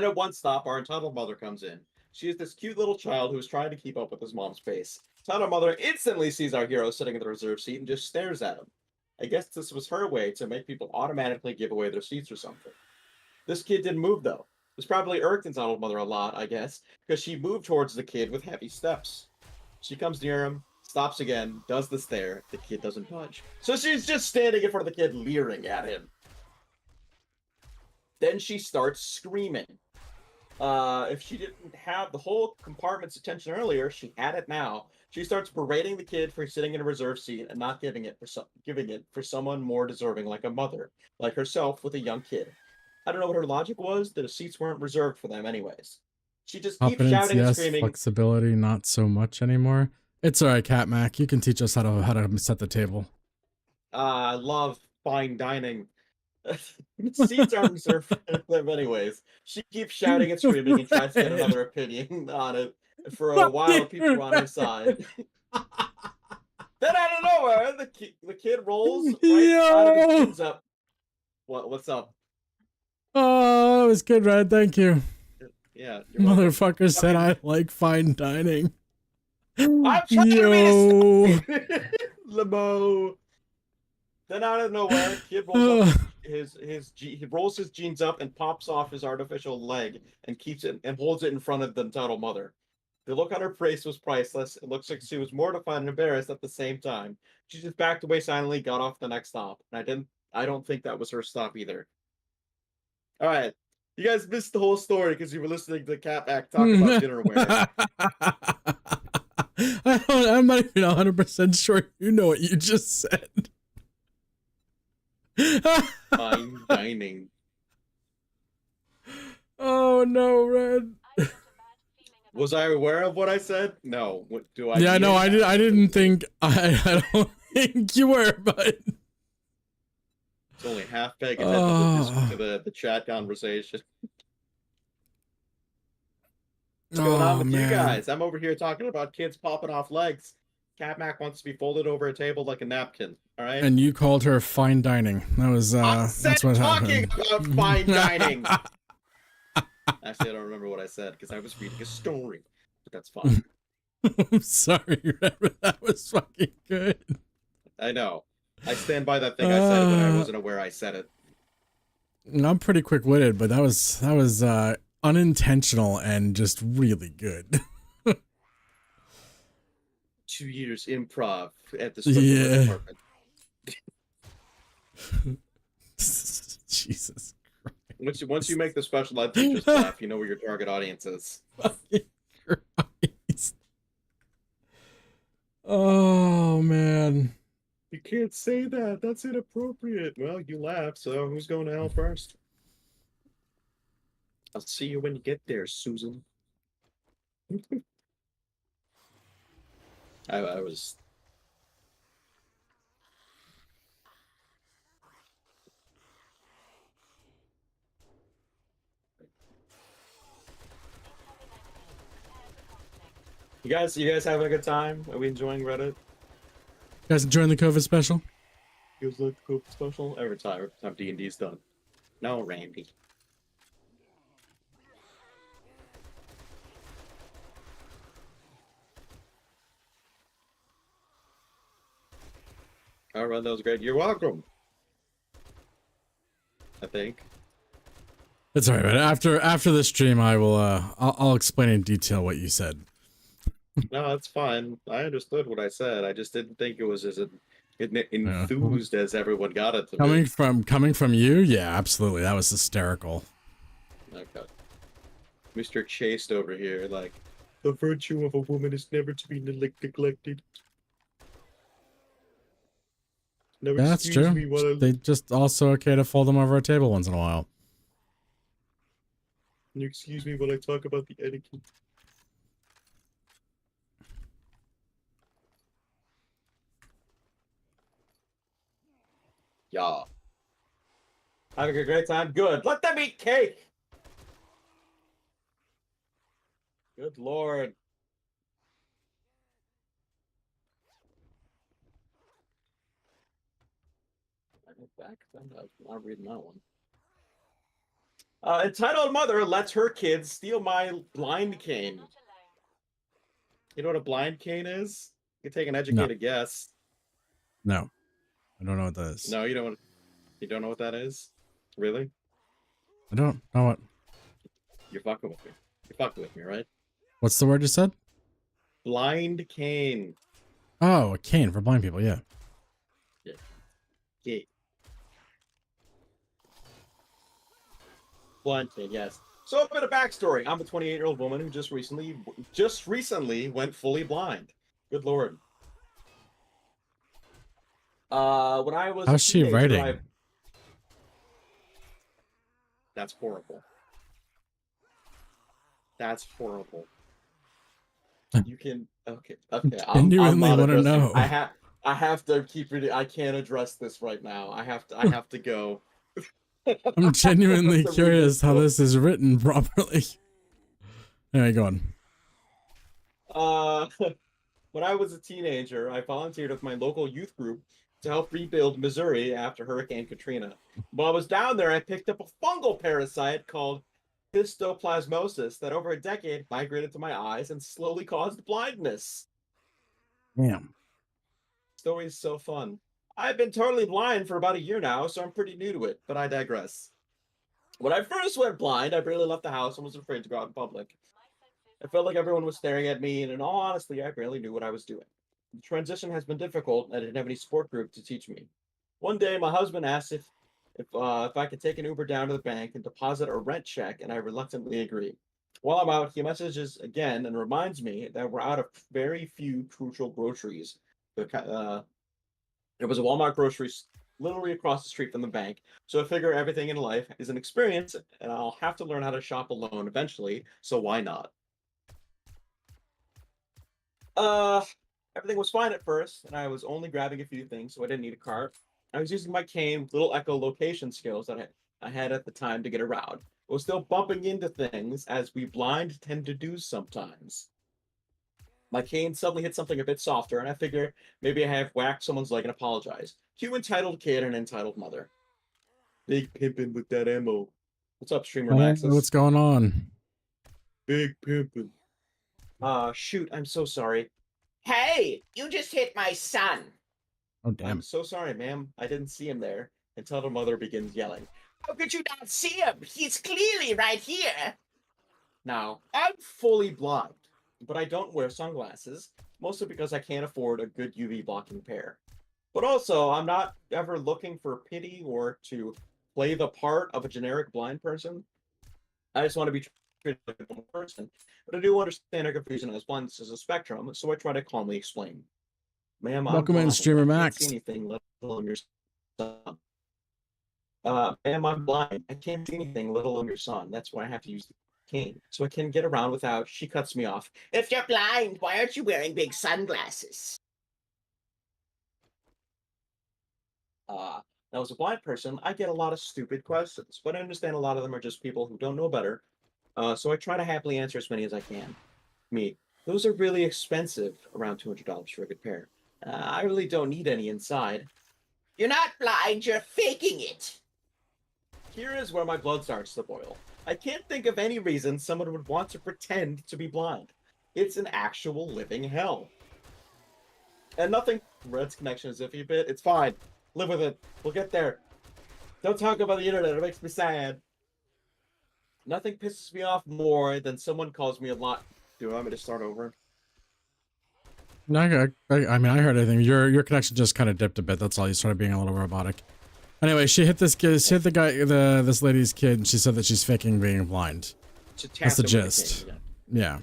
at one stop, our entitled mother comes in. She is this cute little child who is trying to keep up with his mom's pace. Entitled mother instantly sees our hero sitting in the reserve seat and just stares at him. I guess this was her way to make people automatically give away their seats or something. This kid didn't move though. This probably irked entitled mother a lot, I guess, because she moved towards the kid with heavy steps. She comes near him, stops again, does the stare. The kid doesn't budge. So she's just standing in front of the kid, leering at him. Then she starts screaming. If she didn't have the whole compartment's attention earlier, she had it now. She starts berating the kid for sitting in a reserve seat and not giving it for someone more deserving, like a mother, like herself with a young kid. I don't know what her logic was. The seats weren't reserved for them anyways. She just keeps Confidence, shouting and yes. screaming. Flexibility, not so much anymore. It's all right, Cat Mac. You can teach us how to set the table. I love fine dining. Seats aren't reserved for them anyways. She keeps shouting and screaming and tries to get another opinion on it. For a while, people were on her side. Then out of nowhere, the kid rolls right out of his chins up. What's up? Oh, that was good, Red. Thank you. Yeah. You're welcome. Motherfucker said I like fine dining. I'm trying to be a Limo. Then out of nowhere, kid rolls up he rolls his jeans up and pops off his artificial leg and keeps it and holds it in front of the entitled mother. The look on her face was priceless. It looks like she was mortified and embarrassed at the same time. She just backed away silently, got off the next stop. And I don't think that was her stop either. All right. You guys missed the whole story because you were listening to Cat Mac talk about dinnerware. I'm not even 100% sure you know what you just said. Fine dining. Oh no, Red. Was I aware of what I said? No. What do I? Yeah, no, I didn't think. I don't think you were, but it's only half peg ahead to the chat conversation. What's going on with you guys? I'm over here talking about kids popping off legs. Cat Mac wants to be folded over a table like a napkin. All right. And you called her fine dining. That was that's what talking happened. about fine dining. Actually, I don't remember what I said because I was reading a story, but that's fine. I'm sorry, Red. That was fucking good. I know. I stand by that thing I said when I wasn't aware I said it. I'm pretty quick-witted, but that was unintentional and just really good. 2 years improv at the Switzerland department. Jesus Christ. Once you make the special ed teachers laugh, you know where your target audience is. Fucking Christ. Oh man. You can't say that. That's inappropriate. Well, you laugh, so who's going to hell first? I'll see you when you get there, Susan. I was... You guys having a good time? Are we enjoying Reddit? You guys enjoying the COVID special? You guys like the COVID special? Every time D&D's done. No, Randy. All right, that was great. You're welcome. I think. It's alright, but after the stream, I will I'll explain in detail what you said. No, that's fine. I understood what I said. I just didn't think it was as enthused as everyone got it to be. Coming from you, yeah, absolutely. That was hysterical. Okay. Mr. Chased over here, like, the virtue of a woman is never to be neglected. No, Yeah, that's excuse true. me while I They just also okay to fold them over a table once in a while. excuse me while I talk about the etiquette. Yeah. Having a great time? Good. Let them eat cake! Good lord. I go back. I'm not reading that one. Entitled mother lets her kids steal my blind cane. You know what a blind cane is? You can take an educated guess. No, I don't know what that is. No, you don't. You don't know what that is? Really? I don't know what. You're fucking with me. You're fucking with me, right? What's the word you said? Blind cane. Oh, a cane for blind people. Yeah. Yeah. Blind cane, yes. So a bit of backstory. I'm a 28-year-old woman who just recently went fully blind. Good lord. When I was How's she writing? That's horrible. That's horrible. You can okay. I'm Genuinely not wanna addressing. know. I have to keep reading. I can't address this right now. I have to go. I'm genuinely I have to read curious how book. this is written properly. Anyway, go on. When I was a teenager, I volunteered with my local youth group to help rebuild Missouri after Hurricane Katrina. While I was down there, I picked up a fungal parasite called histoplasmosis that over a decade migrated to my eyes and slowly caused blindness. Damn. Story's so fun. I've been totally blind for about a year now, so I'm pretty new to it, but I digress. When I first went blind, I barely left the house and was afraid to go out in public. I felt like everyone was staring at me, and in all honesty, I barely knew what I was doing. The transition has been difficult, and I didn't have any support group to teach me. One day, my husband asked if I could take an Uber down to the bank and deposit a rent check, and I reluctantly agreed. While I'm out, he messages again and reminds me that we're out of very few crucial groceries. There was a Walmart groceries literally across the street from the bank, so I figure everything in life is an experience, and I'll have to learn how to shop alone eventually, so why not? Uh, Everything was fine at first, and I was only grabbing a few things, so I didn't need a cart. I was using my cane, little echolocation skills that I had at the time to get around. I was still bumping into things, as we blind tend to do sometimes. My cane suddenly hit something a bit softer, and I figure maybe I have whacked someone's leg and apologize. Cue entitled kid and entitled mother. Big pimpin' with that ammo. What's up, streamer Maxis? What's going on? Big pimpin'. Shoot, I'm so sorry. Hey, you just hit my son. Oh, damn. I'm so sorry, ma'am. I didn't see him there until the mother begins yelling. How could you not see him? He's clearly right here. Now, I'm fully blind, but I don't wear sunglasses, mostly because I can't afford a good UV blocking pair. But also, I'm not ever looking for pity or to play the part of a generic blind person. I just want to be treated like a normal person. But I do understand her confusion as blindness is a spectrum, so I try to calmly explain. Ma'am, I'm Welcome in, blind. streamer I Max. can't see anything, let alone your son. Ma'am, I'm blind. I can't see anything, let alone your son. That's why I have to use the cane, so I can get around without. She cuts me off. If you're blind, why aren't you wearing big sunglasses? Now, as a blind person, I get a lot of stupid questions, but I understand a lot of them are just people who don't know better. So I try to happily answer as many as I can. Me, those are really expensive, around $200 for a good pair. I really don't need any inside. You're not blind, you're faking it. Here is where my blood starts to boil. I can't think of any reason someone would want to pretend to be blind. It's an actual living hell. And nothing. Red's connection is iffy a bit. It's fine. Live with it. We'll get there. Don't talk about the internet. It makes me sad. Nothing pisses me off more than someone calls me a lot. Do you want me to start over? No, I mean, I heard everything. Your connection just kind of dipped a bit. That's all. You started being a little robotic. Anyway, she hit this kid. She hit the guy, this lady's kid, and she said that she's faking being blind. She That's tapped the him with a gist. cane, Yeah.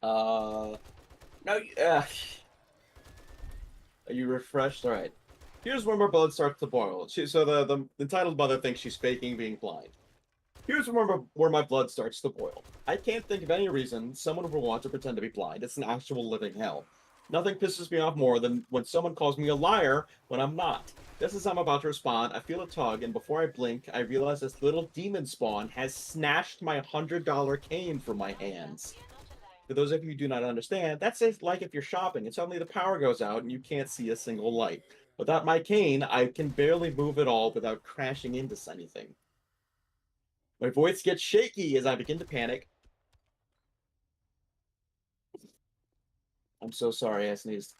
No. Are you refreshed? All right. Here's where my blood starts to boil. So the entitled mother thinks she's faking being blind. Here's where my blood starts to boil. I can't think of any reason someone would want to pretend to be blind. It's an actual living hell. Nothing pisses me off more than when someone calls me a liar when I'm not. Just as I'm about to respond, I feel a tug, and before I blink, I realize this little demon spawn has snatched my $100 cane from my hands. For those of you who do not understand, that's like if you're shopping and suddenly the power goes out and you can't see a single light. Without my cane, I can barely move at all without crashing into anything. My voice gets shaky as I begin to panic. I'm so sorry, I sneezed.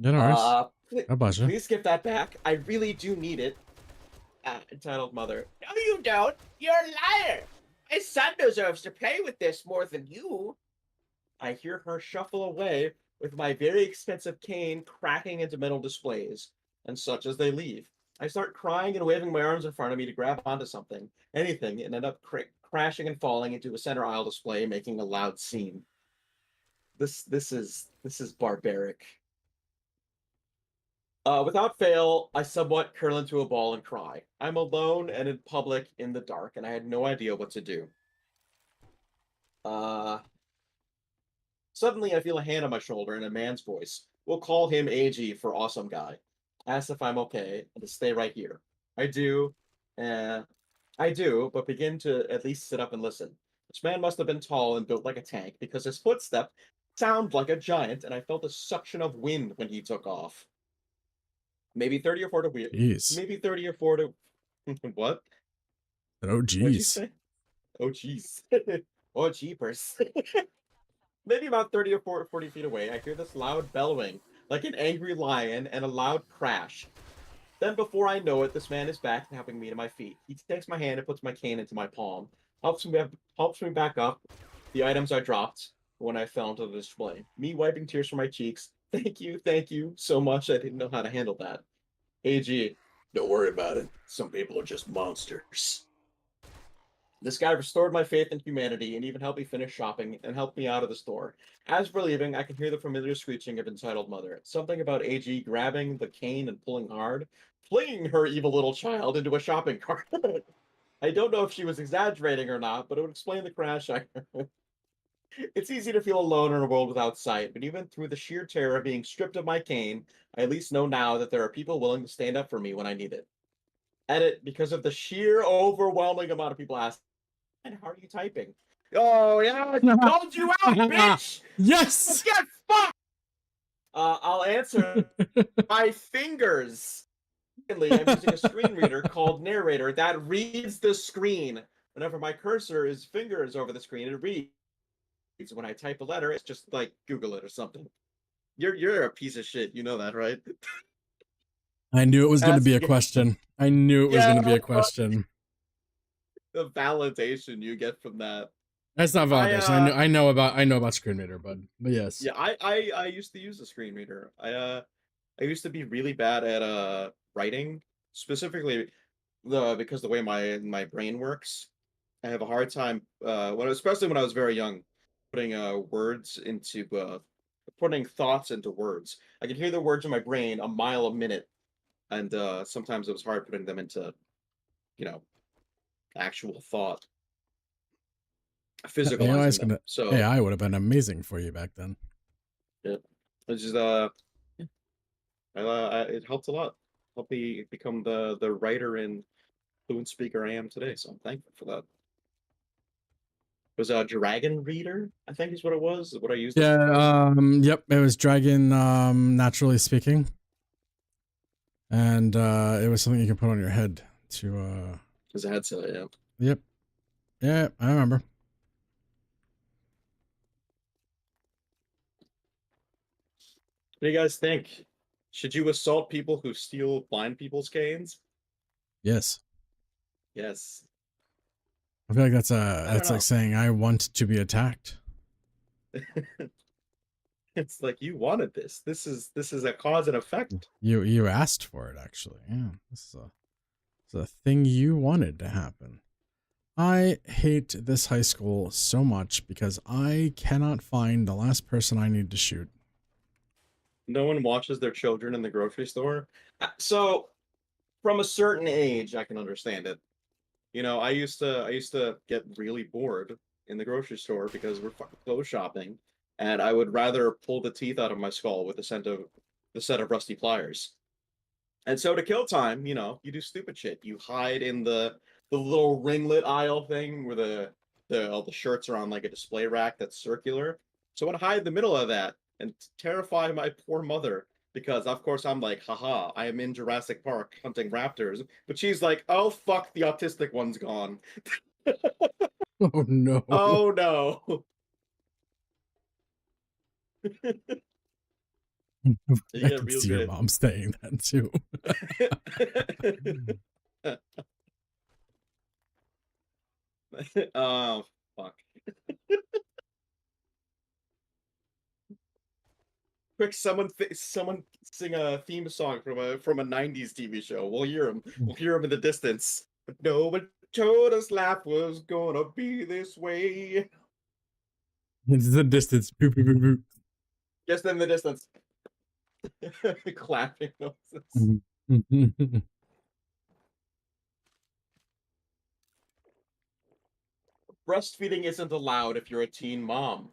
You know, how about you? Please skip that back. I really do need it. Entitled mother. No, you don't. You're a liar. My son deserves to play with this more than you. I hear her shuffle away with my very expensive cane cracking into metal displays and such as they leave. I start crying and waving my arms in front of me to grab onto something, anything, and end up crashing and falling into a center aisle display, making a loud scene. This is barbaric. Without fail, I somewhat curl into a ball and cry. I'm alone and in public in the dark, and I had no idea what to do. Suddenly, I feel a hand on my shoulder and a man's voice. We'll call him AG for awesome guy. Asks if I'm okay and to stay right here. I do, but begin to at least sit up and listen. This man must have been tall and built like a tank because his footstep sounded like a giant, and I felt a suction of wind when he took off. Maybe 30 or 40 Jeez. Maybe 30 or 40. What? Oh, What'd you jeez. say? Oh, jeez. Oh, jeepers. Maybe about 30 or 40 feet away, I hear this loud bellowing, like an angry lion, and a loud crash. Then, before I know it, this man is back and helping me to my feet. He takes my hand and puts my cane into my palm, helps me back up the items I dropped when I fell into the display. Me wiping tears from my cheeks. Thank you so much. I didn't know how to handle that. AG, don't worry about it. Some people are just monsters. This guy restored my faith in humanity and even helped me finish shopping and helped me out of the store. As we're leaving, I can hear the familiar screeching of entitled mother. Something about AG grabbing the cane and pulling hard, flinging her evil little child into a shopping cart. I don't know if she was exaggerating or not, but it would explain the crash I heard. It's easy to feel alone in a world without sight, but even through the sheer terror of being stripped of my cane, I at least know now that there are people willing to stand up for me when I need it. Edit, because of the sheer overwhelming amount of people asking, and how are you typing? Oh, yeah, I called you out, bitch! Yes! Get fucked! I'll answer my fingers. Secondly, I'm using a screen reader called Narrator that reads the screen. Whenever my cursor is fingers over the screen, it reads. When I type a letter, it's just like Google it or something. You're a piece of shit, you know that, right? I knew it was going to be a That's- question. I knew it was Yeah. going to be a question. The validation you get from that. That's not validation. I know about screen reader, but yes. Yeah, I used to use the screen reader. I used to be really bad at writing, specifically because the way my brain works. I have a hard time especially when I was very young, putting words into putting thoughts into words. I could hear the words in my brain a mile a minute, and sometimes it was hard putting them into, actual thought. Physical. So AI would have been amazing for you back then. yeah, it's just it helped a lot. Helped me become the writer and fluent speaker I am today. So I'm thankful for that. It was a Dragon Reader, I think is what it was. What I used. Yeah. Yep. It was Dragon. Naturally speaking. And it was something you can put on your head to. As a headset, yeah. Yep. Yeah, I remember. What do you guys think? Should you assault people who steal blind people's canes? Yes. Yes. I feel like that's don't like know. saying I want to be attacked. It's like you wanted this. This is a cause and effect. You asked for it, actually. Yeah, this is a thing you wanted to happen. I hate this high school so much because I cannot find the last person I need to shoot. No one watches their children in the grocery store. So, from a certain age, I can understand it. You know, I used to get really bored in the grocery store because we're fucking clothes shopping, and I would rather pull the teeth out of my skull with the set of rusty pliers. And so to kill time, you know, you do stupid shit. You hide in the little ringlet aisle thing where all the shirts are on like a display rack that's circular. So I would hide in the middle of that and terrify my poor mother because of course I'm like, haha, I am in Jurassic Park hunting raptors. But she's like, oh fuck, the autistic one's gone. Oh no. Oh no. You I get can real see your good. mom saying that too. Oh fuck. Quick, someone sing a theme song from a '90s TV show. We'll hear him. We'll hear him in the distance. But no one told us life was gonna be this way. It's the distance. Boop, boop, boop, boop. Just in the distance. Clapping noses. Mhm. Breastfeeding isn't allowed if you're a teen mom.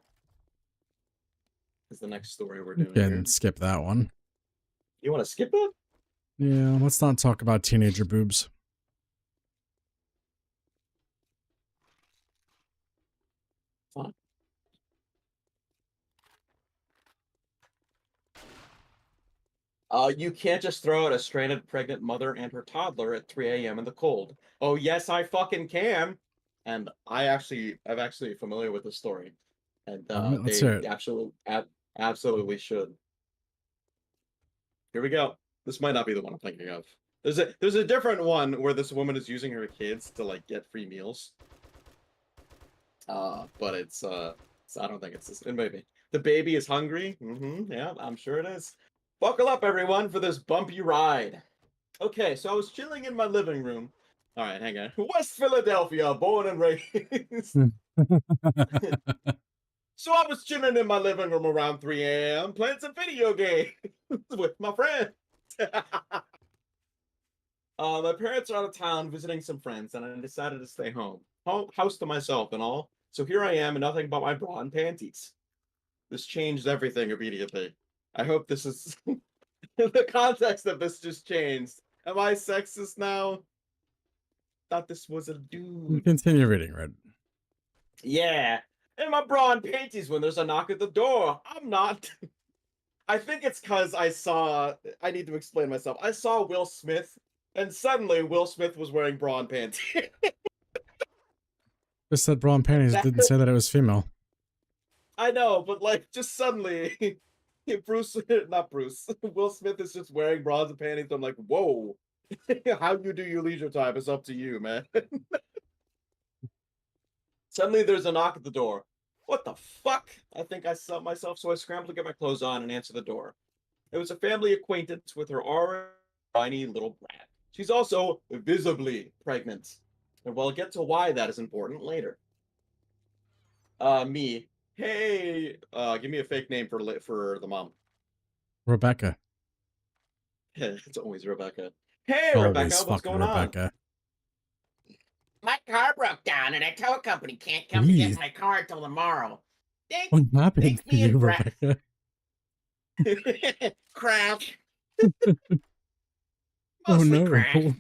Is the next story we're You doing here. can skip that one. You want to skip it? Yeah, let's not talk about teenager boobs. Fine. You can't just throw out a stranded pregnant mother and her toddler at 3 a.m. in the cold. Oh yes, I fucking can. And I'm actually familiar with the story, and Alright, let's they hear it. absolutely should. Here we go. This might not be the one I'm thinking of. There's a different one where this woman is using her kids to like get free meals. But it's I don't think it's this. It may be. The baby is hungry. Yeah, I'm sure it is. Buckle up, everyone, for this bumpy ride. Okay, so I was chilling in my living room. All right, hang on. West Philadelphia, born and raised. So I was chilling in my living room around 3 a.m. playing some video games with my friends. My parents are out of town visiting some friends, and I decided to stay home. House to myself and all. So here I am in nothing but my bra and panties. This changed everything immediately. I hope this is... the context of this just changed. Am I sexist now? Thought this was a dude. Continue reading, Red. Yeah. In my bra and panties when there's a knock at the door. I'm not. I think it's because I need to explain myself. I saw Will Smith, and suddenly Will Smith was wearing bra and panties. Just said bra and panties. Didn't say that it was female. I know, but like, just suddenly, not Bruce, Will Smith is just wearing bras and panties. I'm like, whoa. How you do your leisure time is up to you, man. Suddenly there's a knock at the door. What the fuck? I think I saw myself, so I scrambled to get my clothes on and answer the door. It was a family acquaintance with her already tiny little brat. She's also visibly pregnant. And we'll get to why that is important later. Me. Hey, give me a fake name for the mom. Rebecca. It's always Rebecca. Hey, Always Rebecca, what's fucking going on? Rebecca. My car broke down and a tow company can't come to Jeez. get my car till tomorrow. What happened Thanks to me you, and Brad. Rebecca? Crash. Oh Mostly no. crash.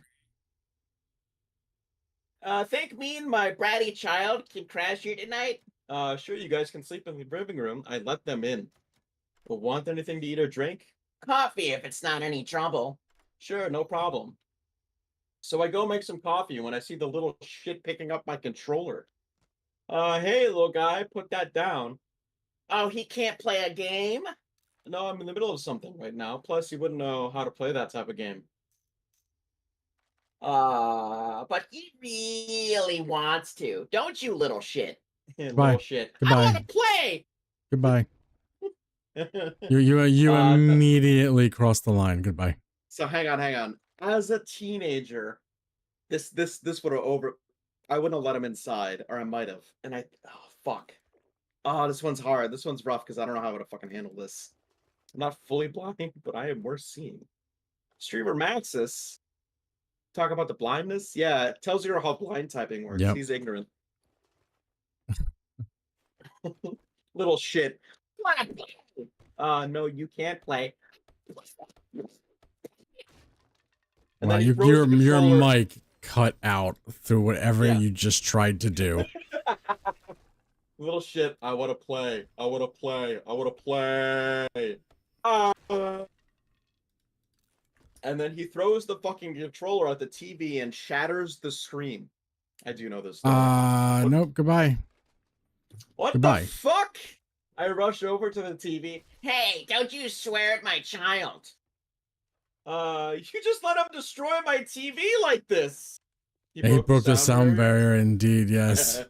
Think me and my bratty child can crash here tonight? Sure, you guys can sleep in the living room. I let them in. But want anything to eat or drink? Coffee if it's not any trouble. Sure, no problem. So I go make some coffee when I see the little shit picking up my controller. Hey, little guy, put that down. Oh, he can't play a game? No, I'm in the middle of something right now. Plus, you wouldn't know how to play that type of game. But he really wants to. Don't you, little shit? Goodbye. Little shit. Goodbye. I want to play! Goodbye. You Uh, immediately crossed the line. Goodbye. So hang on. As a teenager, this would have over. I wouldn't have let him inside, or I might have. And oh fuck. Oh, this one's hard. This one's rough because I don't know how I would have fucking handled this. I'm not fully blind, but I am worth seeing. Streamer Maxis. Talk about the blindness? Yeah, it tells you how blind typing works. Yep. He's ignorant. Little shit. No, you can't play. And Wow, then he throws your the controller- mic cut out through whatever Yeah. you just tried to do. Little shit. I want to play. I want to play. I want to play. And then he throws the fucking controller at the TV and shatters the screen. I do know this story. Nope. Goodbye. What goodbye. the fuck? I rush over to the TV. Hey, don't you swear at my child. You just let him destroy my TV like this. Yeah, he broke the sound barrier. Indeed, yes.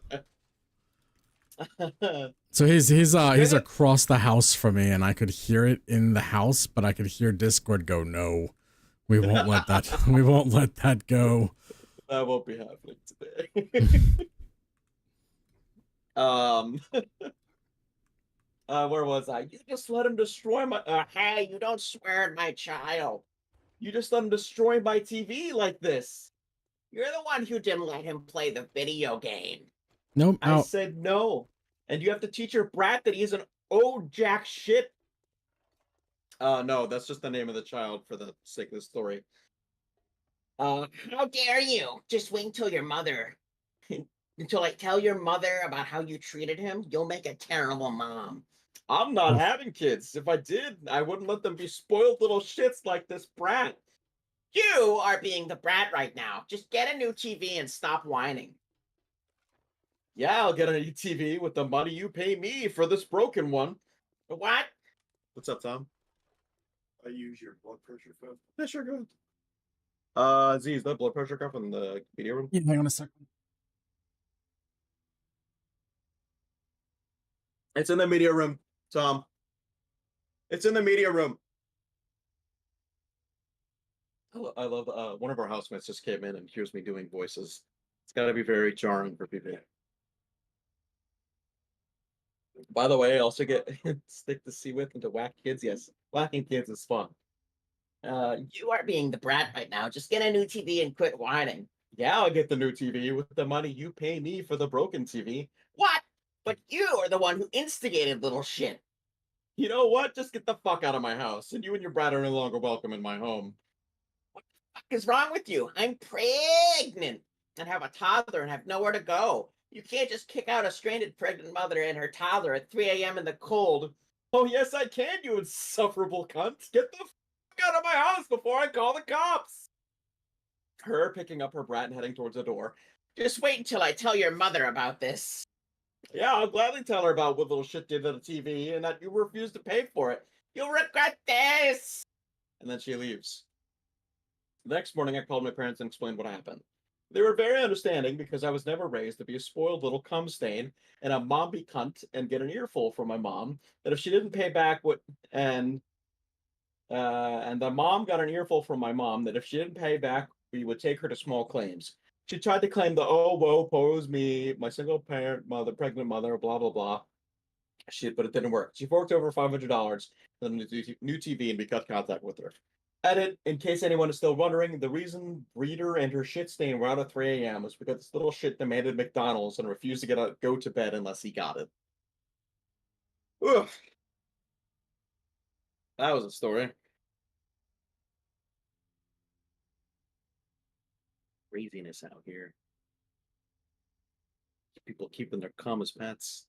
So he's across the house from me, and I could hear it in the house, but I could hear Discord go, "No, we won't let that. We won't let that go." That won't be happening today. Where was I? You just let him destroy my. Hey, you don't swear at my child. You just let him destroy my TV like this. You're the one who didn't let him play the video game. Nope. I Out. said no, and you have to teach your brat that he's an old jack shit. No, that's just the name of the child for the sake of the story. How dare you? Just wait until your mother. Until I tell your mother about how you treated him, you'll make a terrible mom. I'm not having kids. If I did, I wouldn't let them be spoiled little shits like this brat. You are being the brat right now. Just get a new TV and stop whining. Yeah, I'll get a new TV with the money you pay me for this broken one. What? What's up, Tom? I use your blood pressure cuff. Yeah, sure, go ahead. Z, is that blood pressure cuff in the media room? Yeah, hang on a second. It's in the media room, Tom. It's in the media room. I love one of our housemates just came in and hears me doing voices. It's got to be very jarring for people. By the way, I also get stick the C with into whack kids. Yes, whacking kids is fun. You are being the brat right now. Just get a new TV and quit whining. Yeah, I'll get the new TV with the money you pay me for the broken TV. What? But you are the one who instigated little shit. You know what? Just get the fuck out of my house, and you and your brat are no longer welcome in my home. What the fuck is wrong with you? I'm pregnant and have a toddler and have nowhere to go. You can't just kick out a stranded pregnant mother and her toddler at 3 a.m. in the cold. Oh, yes, I can, you insufferable cunt. Get the fuck out of my house before I call the cops. Her picking up her brat and heading towards the door. Just wait until I tell your mother about this. Yeah, I'll gladly tell her about what little shit did to the TV and that you refused to pay for it. You'll regret this. And then she leaves. The next morning, I called my parents and explained what happened. They were very understanding because I was never raised to be a spoiled little cum stain and a mommy cunt and get an earful from my mom that if she didn't pay back what and the mom got an earful from my mom that if she didn't pay back, we would take her to small claims. She tried to claim the oh woe pose me, my single parent mother, pregnant mother, blah blah blah. Shit, but it didn't work. She forked over $500 for the new TV and we cut contact with her. Edit, in case anyone is still wondering, the reason Breeder and her shit stain were out at 3 a.m. was because this little shit demanded McDonald's and refused to go to bed unless he got it. Ugh. That was a story. Craziness out here. People keeping their cum as pets.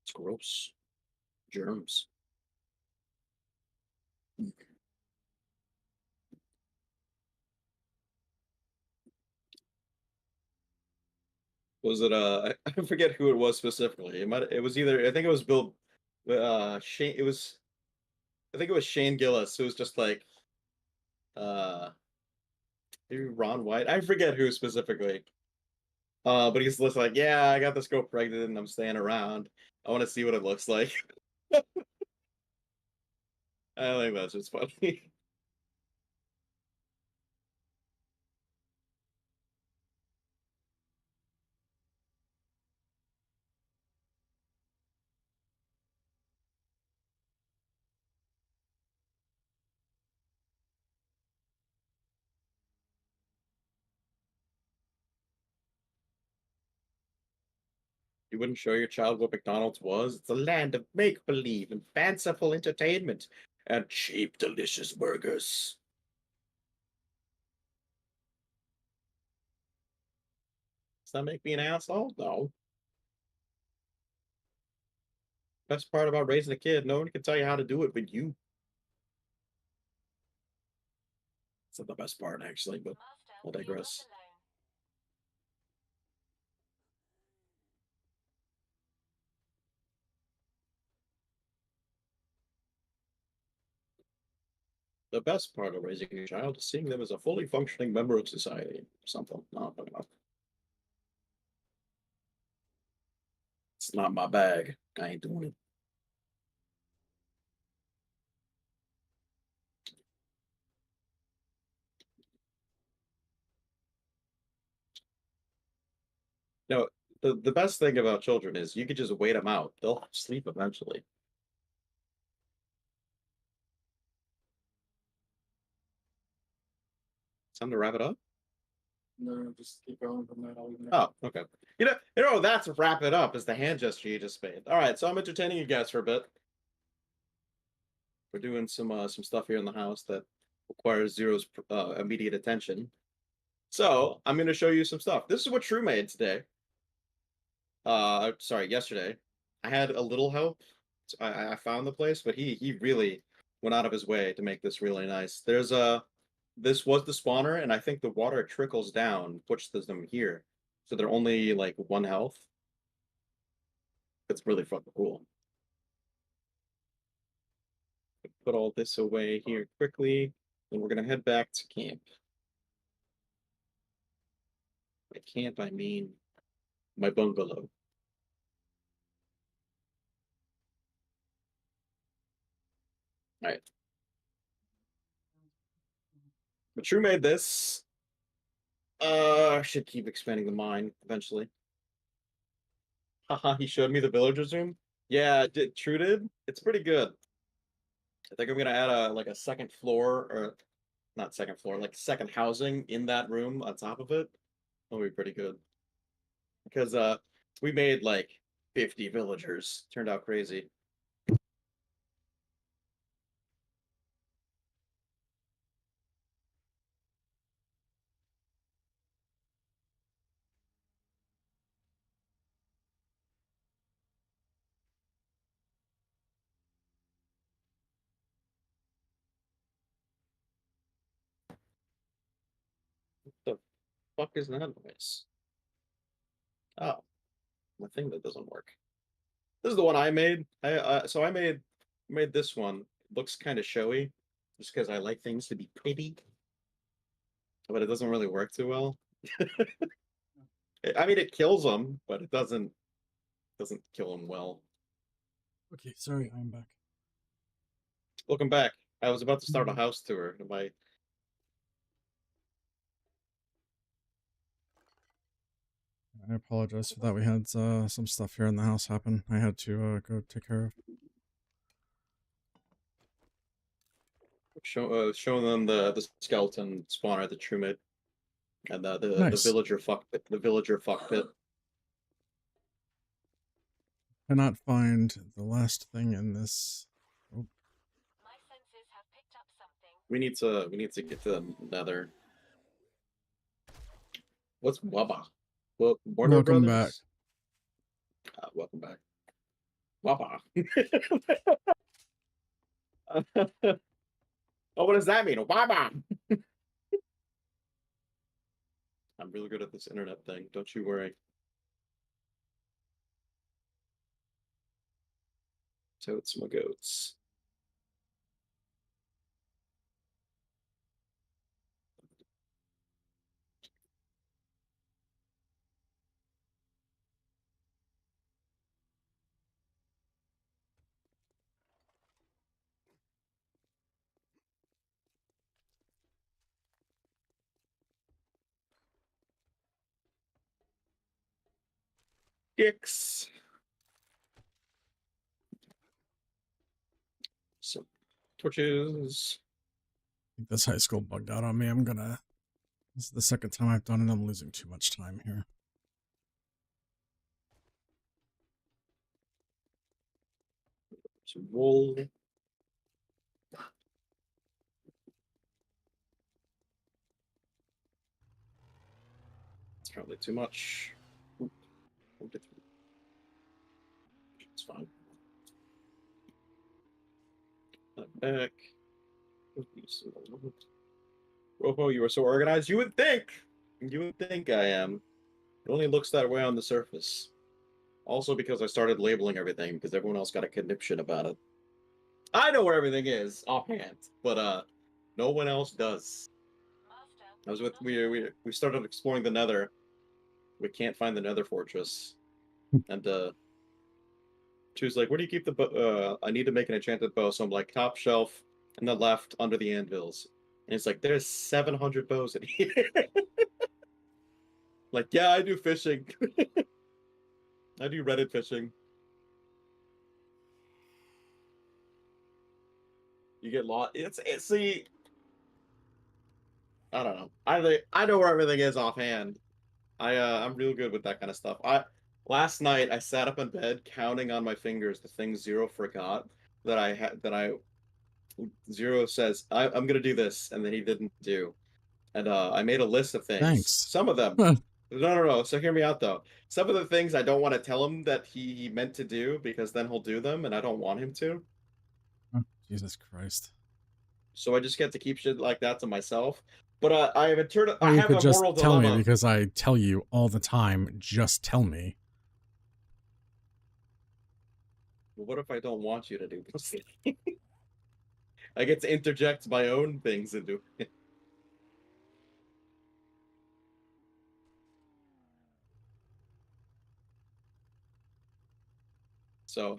It's gross. Germs. Was it I forget who it was specifically. It was either I think it was Bill Shane I think it was Shane Gillis who was just like maybe Ron White. I forget who specifically. But he's just like, yeah, I got this girl pregnant and I'm staying around. I want to see what it looks like. I think that's just funny. You wouldn't show your child what McDonald's was? It's a land of make believe and fanciful entertainment and cheap, delicious burgers. Does that make me an asshole? No. Best part about raising a kid, no one can tell you how to do it but you. It's not the best part, actually, but I'll digress. The best part of raising a child is seeing them as a fully functioning member of society. Something. No, no, no. It's not my bag. I ain't doing it. No, the best thing about children is you could just wait them out. They'll sleep eventually. Time to wrap it up? No, just keep going from that. Oh, okay. That's wrap it up is the hand gesture you just made. All right, so I'm entertaining you guys for a bit. We're doing some stuff here in the house that requires Zero's immediate attention. So I'm going to show you some stuff. This is what True made today. Sorry, yesterday. I had a little help. I found the place, but he really went out of his way to make this really nice. There's this was the spawner, and I think the water trickles down, pushes them here, so they're only like 1 health. It's really fucking cool. Put all this away here quickly, and we're gonna head back to camp. By camp, I mean my bungalow. All right. But True made this. I should keep expanding the mine eventually. Haha, he showed me the villagers room. Yeah, True did. It's pretty good. I think I'm gonna add a second floor, or not second floor, like second housing in that room on top of it. That'll be pretty good. Because we made like 50 villagers. Turned out crazy. What the fuck is that noise? Oh, the thing that doesn't work. This is the one I made. I made this one. It looks kind of showy, just because I like things to be pretty, but it doesn't really work too well. I mean, it kills them, but it doesn't kill them well. Okay, sorry, I'm back. Welcome back. I was about to start a house tour. I apologize for that. We had some stuff here in the house happen. I had to go take care of. Showing them the skeleton spawner that True made, and the Nice. villager fuck pit. The villager fuck pit. Cannot find the last thing in this. Oh, We need to get to the Nether. What's Waba? Well, Warner Welcome Brothers? Welcome back. Waba. Oh, what does that mean? Waba. I'm really good at this internet thing. Don't you worry. Totes my goats. Dicks. Some torches. I think this high school bugged out on me. I'm gonna. This is the second time I've done it. I'm losing too much time here. Some wool. It's probably too much. Oop. It's fine. That back. Robo, you are so organized. You would think. You would think I am. It only looks that way on the surface. Also because I started labeling everything because everyone else got a conniption about it. I know where everything is offhand, but no one else does. I was with we started exploring the Nether. We can't find the Nether fortress, and she was like, "Where do you keep the bow? I need to make an enchanted bow." So I'm like, top shelf, in the left under the anvils, and it's like there's 700 bows in here. Like, yeah, I do fishing. I do Reddit fishing. You get lost. It's see. I don't know. I know where everything is offhand. I'm real good with that kind of stuff. Last night I sat up in bed counting on my fingers the things Zero forgot that I had Zero says I'm gonna do this and then he didn't do, and I made a list of things. Thanks. Some of them. No. So hear me out though. Some of the things I don't want to tell him that he meant to do because then he'll do them and I don't want him to. Oh, Jesus Christ. So I just get to keep shit like that to myself. But I have a turn. Or I you have could a just moral tell dilemma. me because I tell you all the time. Just tell me. Well, what if I don't want you to do those things? I get to interject my own things into it. So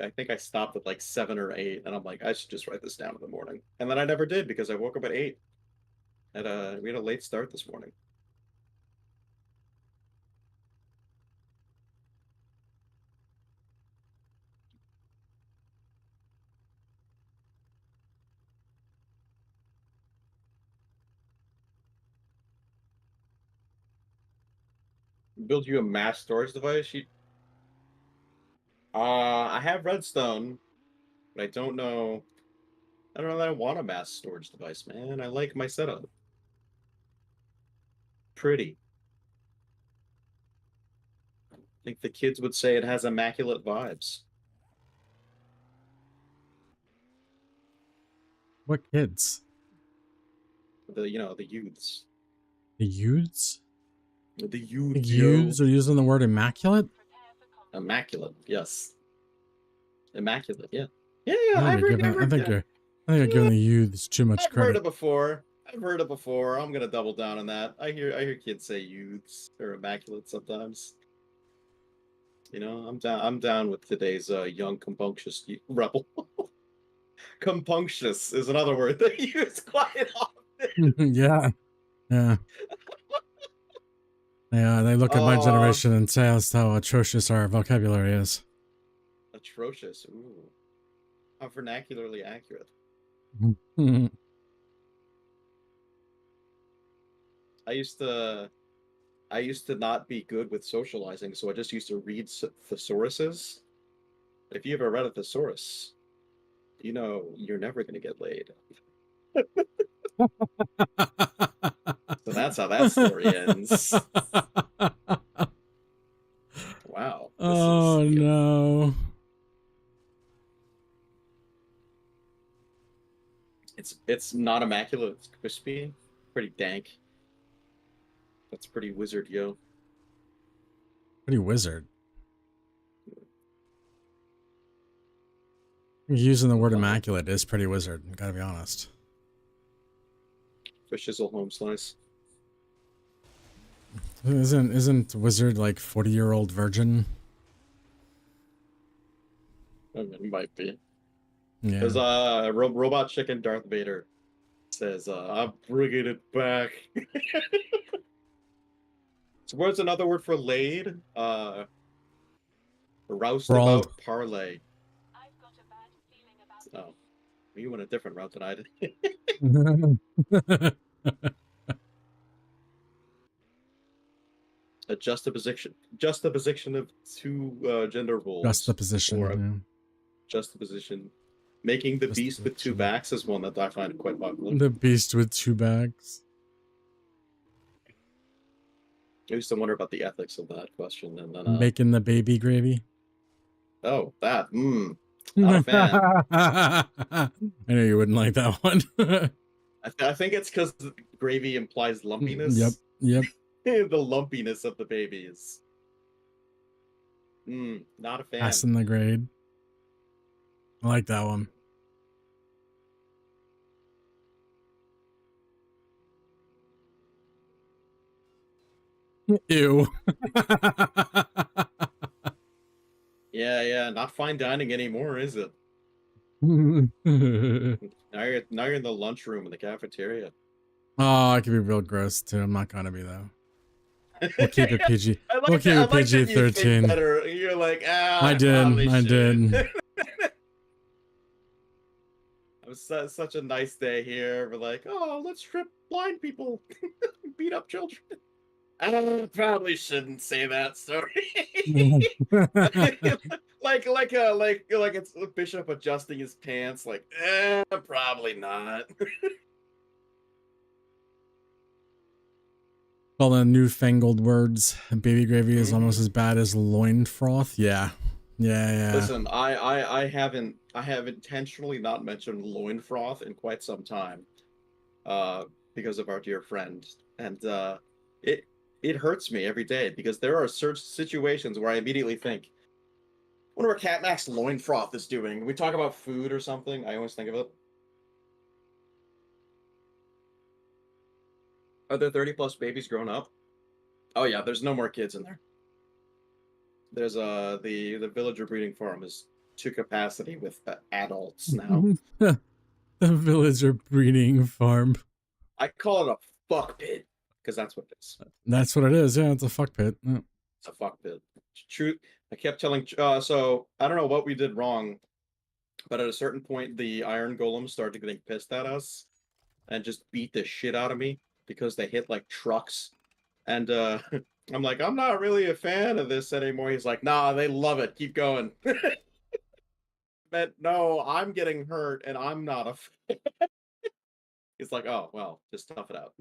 I think I stopped at like 7 or 8, and I'm like, I should just write this down in the morning. And then I never did because I woke up at 8. And we had a late start this morning. Build you a mass storage device? I have redstone, but I don't know that I want a mass storage device, man. I like my setup. Pretty. I think the kids would say it has immaculate vibes. What kids? The youths. The youths? The youths. The youths are using the word immaculate? Immaculate, yes. Immaculate, yeah. I think you're giving the youths too much I've credit. heard it before. I'm gonna double down on that. I hear kids say youths or immaculate sometimes. I'm down with today's young compunctious rebel. Compunctious is another word they use quite often. Yeah. Yeah, they look at my generation and say how atrocious our vocabulary is. Atrocious. Ooh. How vernacularly accurate. I used to not be good with socializing, so I just used to read thesauruses. If you ever read a thesaurus, you know you're never going to get laid. So that's how that story ends. Wow. Oh no. It's not immaculate, it's crispy. Pretty dank. That's pretty wizard, yo. Pretty wizard. Using the word immaculate is pretty wizard, gotta be honest. For shizzle home slice. Isn't wizard like 40-year-old virgin? I mean, it might be. Yeah. Because Robot Chicken Darth Vader says, I'm bringing it back. So what's another word for laid? Roustabout parlay. Oh, you went a different route than I did. A juxtaposition of two gender roles. Juxtaposition, Or a yeah. juxtaposition. Making the beast with two backs is one that I find quite popular. The beast with two bags. I used to wonder about the ethics of that question, and then Making the baby gravy. oh, that not a fan. I know you wouldn't like that one. I think it's because gravy implies lumpiness. Yep. The lumpiness of the baby is not a fan. Passing the grade. I like that one. Ew. Yeah, not fine dining anymore, is it? Oh, Now you're in the lunchroom in the cafeteria. I could be real gross too. I'm not gonna be though. We'll keep it PG. We'll keep I it like that you think PG-13. better. You're like, I did. It was such a nice day here. We're like, oh, let's strip blind people, beat up children. I probably shouldn't say that. Sorry. like it's the bishop adjusting his pants. Like, probably not. All the newfangled words. Baby gravy is almost as bad as loin froth. Yeah. Listen, I have intentionally not mentioned loin froth in quite some time, because of our dear friend, and it hurts me every day because there are certain situations where I immediately think, I wonder what Cat Max loin froth is doing. We talk about food or something. I always think of it. Are there 30+ babies grown up? Oh yeah, there's no more kids in there. There's the villager breeding farm is to capacity with adults now. The villager breeding farm. I call it a fuck pit because that's what it is. That's what it is. Yeah, it's a fuck pit. Yeah. It's a fuck pit. True. I kept telling. So I don't know what we did wrong, but at a certain point, the iron golems started getting pissed at us and just beat the shit out of me because they hit like trucks. And I'm like, I'm not really a fan of this anymore. He's like, nah, they love it. Keep going. But no, I'm getting hurt and I'm not a fan. He's like, oh, well, just tough it out.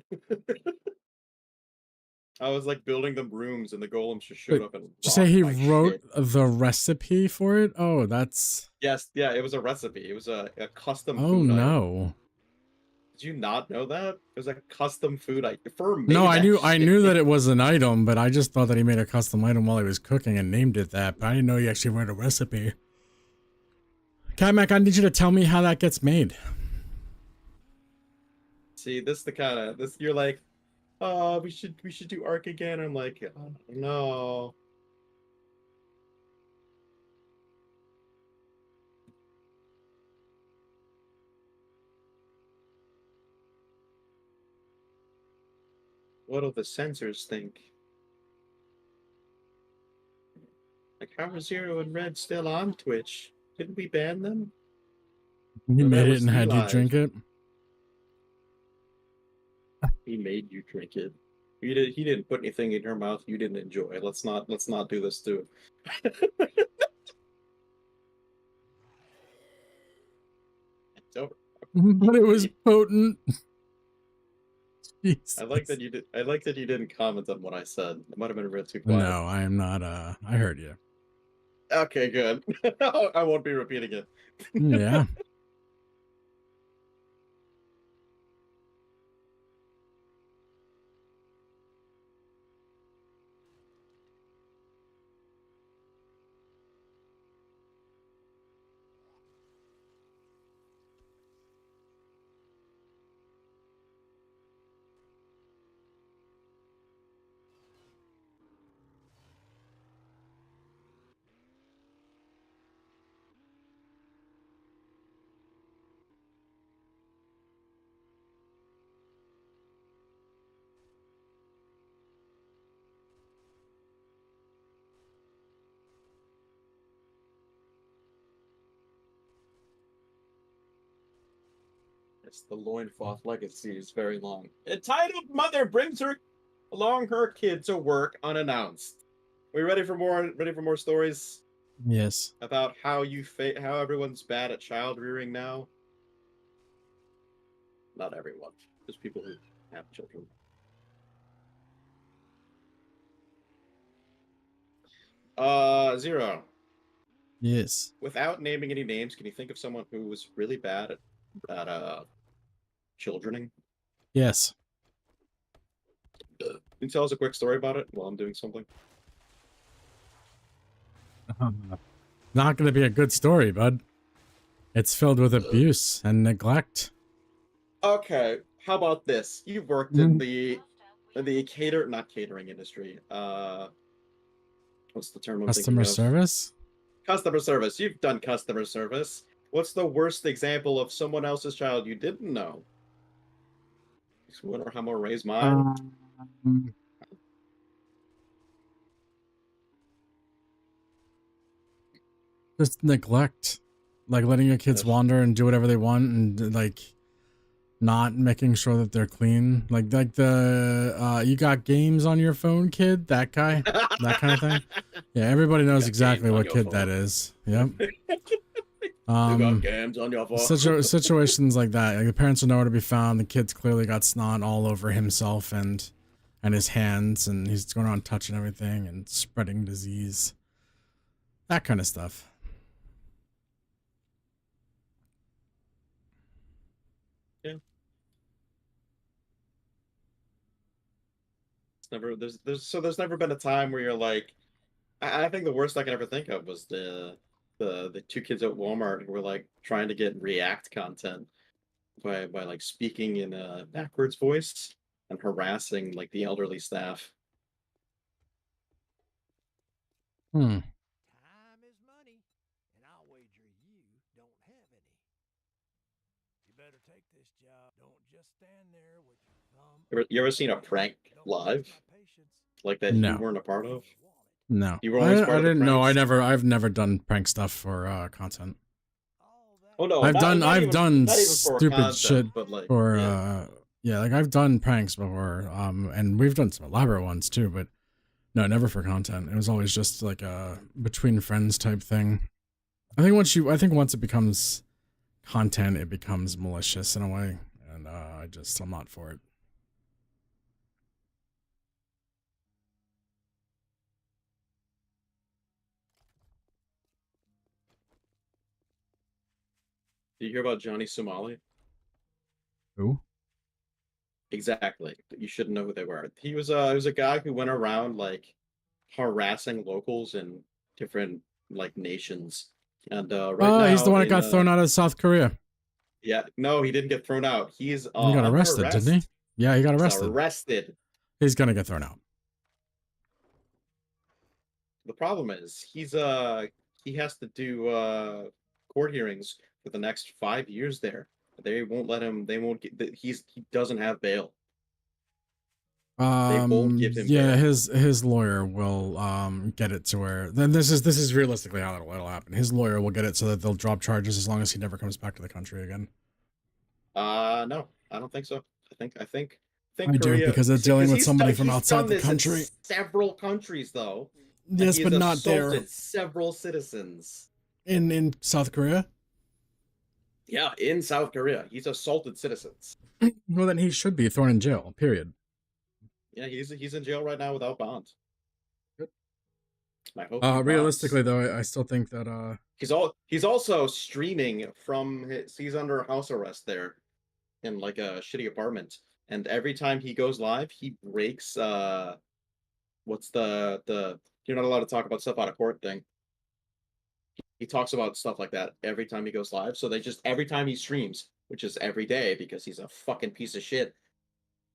I was like building them rooms and the golems just showed up and Did you say he rocked my wrote shit. the recipe for it? Oh, that's... Yes, yeah, it was a recipe. It was a custom Oh, food item. no. Did you not know that? It was a custom food item. For me, No, I knew that it was an item, but I just thought that he made a custom item while he was cooking and named it that. But I didn't know he actually wrote a recipe. Catmac, I need you to tell me how that gets made. See, this is the kind of this you're like, oh, we should do Ark again. I'm like, oh, no. What'll the censors think? Like, how are Zero and Red still on Twitch? Didn't we ban them? You No, that made it was and had you Eli's. drink it? He made you drink it. He didn't put anything in your mouth you didn't enjoy. Let's not do this too. It's over. But it was potent. I like that you didn't comment on what I said. It might have been a bit too quiet. No, I am not. I heard you. Okay, good. I won't be repeating it. Yeah. Yes, the loincloth legacy is very long. Entitled mother brings her along her kid to work unannounced. We ready for more? Ready for more stories Yes. about how how everyone's bad at child rearing now? Not everyone. Just people who have children. Zero. Yes. Without naming any names, can you think of someone who was really bad at childrening? Yes. Can you tell us a quick story about it while I'm doing something? Not going to be a good story, bud. It's filled with abuse and neglect. Okay, how about this? You've worked in the not catering industry. What's the term I'm Customer thinking of? service? Customer service. You've done customer service. What's the worst example of someone else's child you didn't know? I wonder how I'm gonna raise mine. Just neglect. Like letting your kids wander and do whatever they want and like not making sure that they're clean. Like the you got games on your phone, kid? That guy? That kind of thing? Yeah, everybody knows exactly what kid that is. Yep. You got games on your phone. Situations like that. Like the parents are nowhere to be found. The kid's clearly got snot all over himself and his hands, and he's going around touching everything and spreading disease. That kind of stuff. Yeah. There's never been a time where you're like, I think the worst I can ever think of was the two kids at Walmart who were like trying to get React content by like speaking in a backwards voice and harassing like the elderly staff. Hmm. Time is money, and I'll wager you don't have any. You better take this job. Don't just stand there with your thumb. You ever seen a prank live like that No. you weren't a part of? No. You were always part I of the didn't know. pranks? I've never done prank stuff for content. Oh no, I've not done even for stupid content, shit but like for yeah. like I've done pranks before, and we've done some elaborate ones too, but no, never for content. It was always just like a between friends type thing. I think once it becomes content, it becomes malicious in a way, and I'm not for it. Did you hear about Johnny Somali? Who? Exactly. You shouldn't know who they were. He was a guy who went around like harassing locals in different like nations. And right now He's the one that got thrown out of South Korea. Yeah, no, he didn't get thrown out. He's He got under arrested, arrest. didn't he? Yeah, he got He's arrested. arrested. He's gonna get thrown out. The problem is he has to do court hearings for the next 5 years there. They won't let him. They won't get. He doesn't have bail. They won't give him Yeah, bail. his lawyer will get it to where then this is realistically how it'll happen. His lawyer will get it so that they'll drop charges as long as he never comes back to the country again. No, I don't think so. I think I do, Korea, because they're dealing with he's somebody done- from he's outside done the this in country. several countries, though. and Yes, he's but not there. assaulted several citizens. In South Korea. Yeah, in South Korea, he's assaulted citizens. Well, then he should be thrown in jail. Period. Yeah, he's in jail right now without bond. Good. I hope. he bonds. Realistically, though, I still think that He's also streaming from he's under house arrest there in like a shitty apartment, and every time he goes live he breaks what's the you're not allowed to talk about stuff out of court thing. He talks about stuff like that every time he goes live, so they just every time he streams, which is every day because he's a fucking piece of shit,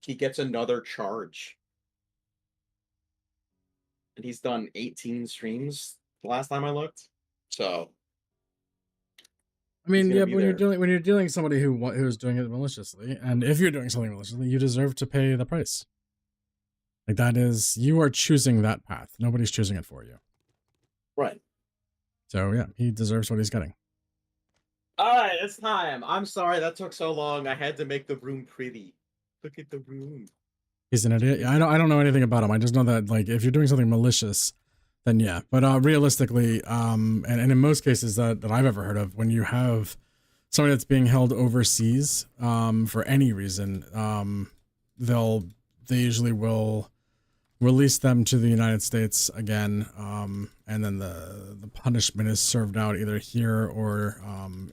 he gets another charge. And he's done 18 streams the last time I looked. So I mean, gonna yeah, be but there. when you're dealing with somebody who's doing it maliciously, and if you're doing something maliciously, you deserve to pay the price. Like that is, you are choosing that path. Nobody's choosing it for you. Right. So yeah, he deserves what he's getting. All right, it's time. I'm sorry that took so long. I had to make the room pretty. Look at the room. He's an idiot. I don't know anything about him. I just know that like if you're doing something malicious, then yeah. But realistically, and in most cases that I've ever heard of, when you have somebody that's being held overseas for any reason, they usually will release them to the United States again, and then the punishment is served out either here or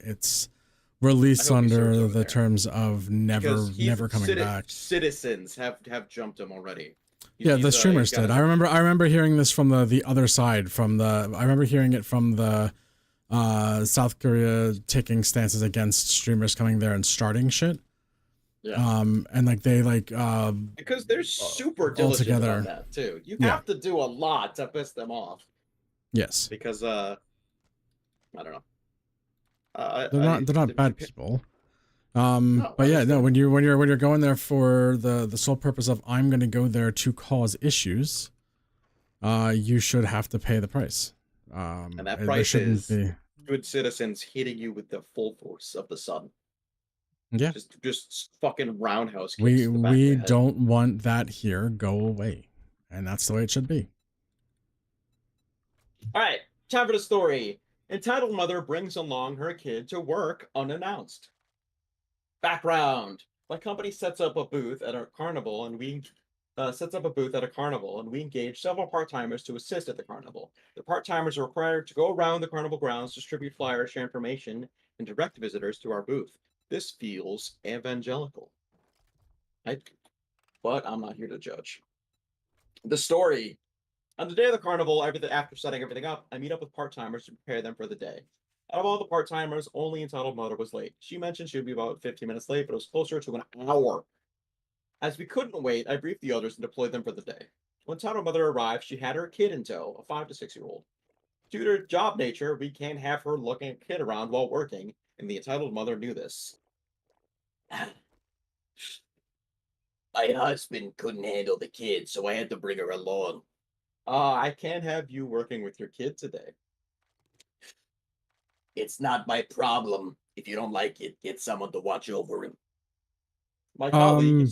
it's released I hope he serves under over the there. terms of never coming back. Citizens have jumped him already. Yeah, the streamers he's got did. a- I remember hearing this from the other side. I remember hearing it from the South Korea taking stances against streamers coming there and starting shit. Yeah. And like they Because they're super diligent altogether. on that too. You Yeah. have to do a lot to piss them off. Yes. Because I don't know. They're not bad people. No, But I yeah, no, when you're going there for the sole purpose of I'm going to go there to cause issues, you should have to pay the price. And that there price shouldn't is be. good citizens hitting you with the full force of the sun. Yeah. Just fucking roundhouse kicks. We to the back of the head. don't want that here. Go away, and that's the way it should be. All right, time for the story. Entitled mother brings along her kid to work unannounced. Background: my company sets up a booth at a carnival, and we engage several part-timers to assist at the carnival. The part-timers are required to go around the carnival grounds, distribute flyers, share information, and direct visitors to our booth. This feels evangelical. But I'm not here to judge. The story. On the day of the carnival, after setting everything up, I meet up with part-timers to prepare them for the day. Out of all the part-timers, only Entitled Mother was late. She mentioned she would be about 15 minutes late, but it was closer to an hour. As we couldn't wait, I briefed the others and deployed them for the day. When Entitled Mother arrived, she had her kid in tow, a 5 to 6-year-old. Due to her job nature, we can't have her looking a kid around while working, and the Entitled Mother knew this. My husband couldn't handle the kid, so I had to bring her along. I can't have you working with your kid today. It's not my problem. If you don't like it, get someone to watch over him. My colleague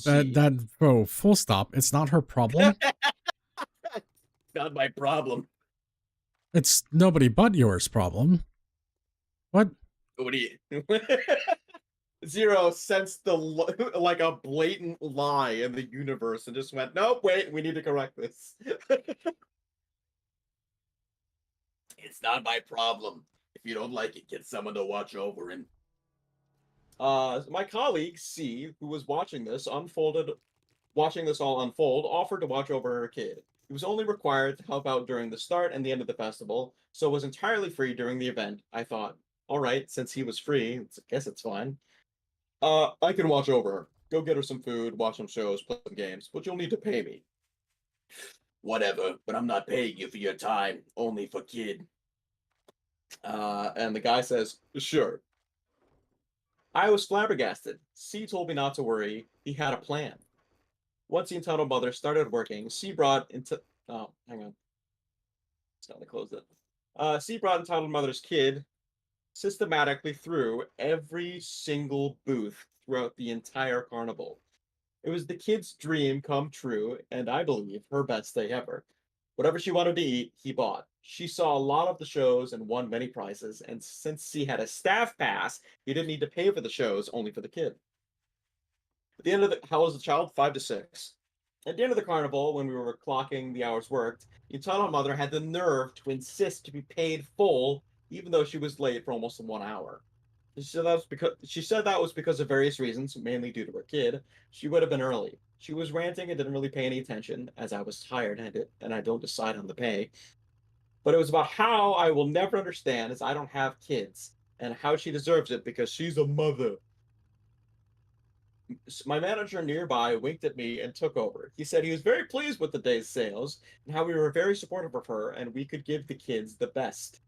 Bro, full stop. It's not her problem. Not my problem. It's nobody but yours problem. What? What do you? Zero sensed like a blatant lie in the universe and just went, nope, wait, we need to correct this. It's not my problem. If you don't like it, get someone to watch over him. My colleague C, who was watching this all unfold, offered to watch over her kid. He was only required to help out during the start and the end of the festival, so was entirely free during the event. I thought, all right, since he was free, I guess it's fine. I can watch over her. Go get her some food, watch some shows, play some games, but you'll need to pay me. Whatever, but I'm not paying you for your time, only for kid. And the guy says, sure. I was flabbergasted. C told me not to worry, he had a plan. Once the Entitled Mother started working, C brought into... Oh, hang on. It's time to close it. C brought Entitled Mother's kid systematically through every single booth throughout the entire carnival. It was the kid's dream come true, and I believe her best day ever. Whatever she wanted to eat, he bought. She saw a lot of the shows and won many prizes, and since he had a staff pass, he didn't need to pay for the shows, only for the kid. At the end of how old is the child? 5 to 6. At the end of the carnival, when we were clocking the hours worked, the Entitled Mother had the nerve to insist to be paid full, even though she was late for almost 1 hour. She said that was because of various reasons, mainly due to her kid. She would have been early. She was ranting and didn't really pay any attention, as I was tired and I don't decide on the pay. But it was about how I will never understand, as I don't have kids, and how she deserves it because she's a mother. My manager nearby winked at me and took over. He said he was very pleased with the day's sales and how we were very supportive of her and we could give the kids the best.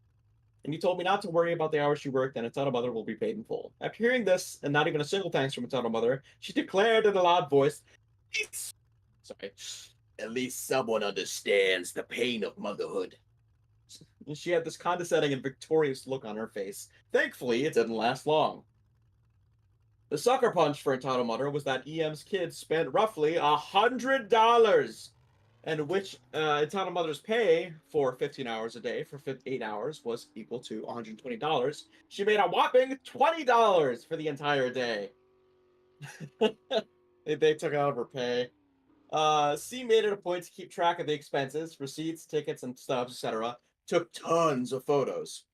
And he told me not to worry about the hours she worked and Entitled Mother will be paid in full. After hearing this, and not even a single thanks from Entitled Mother, she declared in a loud voice, at least someone understands the pain of motherhood. She had this condescending and victorious look on her face. Thankfully, it didn't last long. The sucker punch for Entitled Mother was that EM's kids spent roughly $100, and which Entitled Mother's pay for 15 hours a day for 8 hours was equal to $120. She made a whopping $20 for the entire day. They took out of her pay. C made it a point to keep track of the expenses, receipts, tickets, and stubs, etc. Took tons of photos.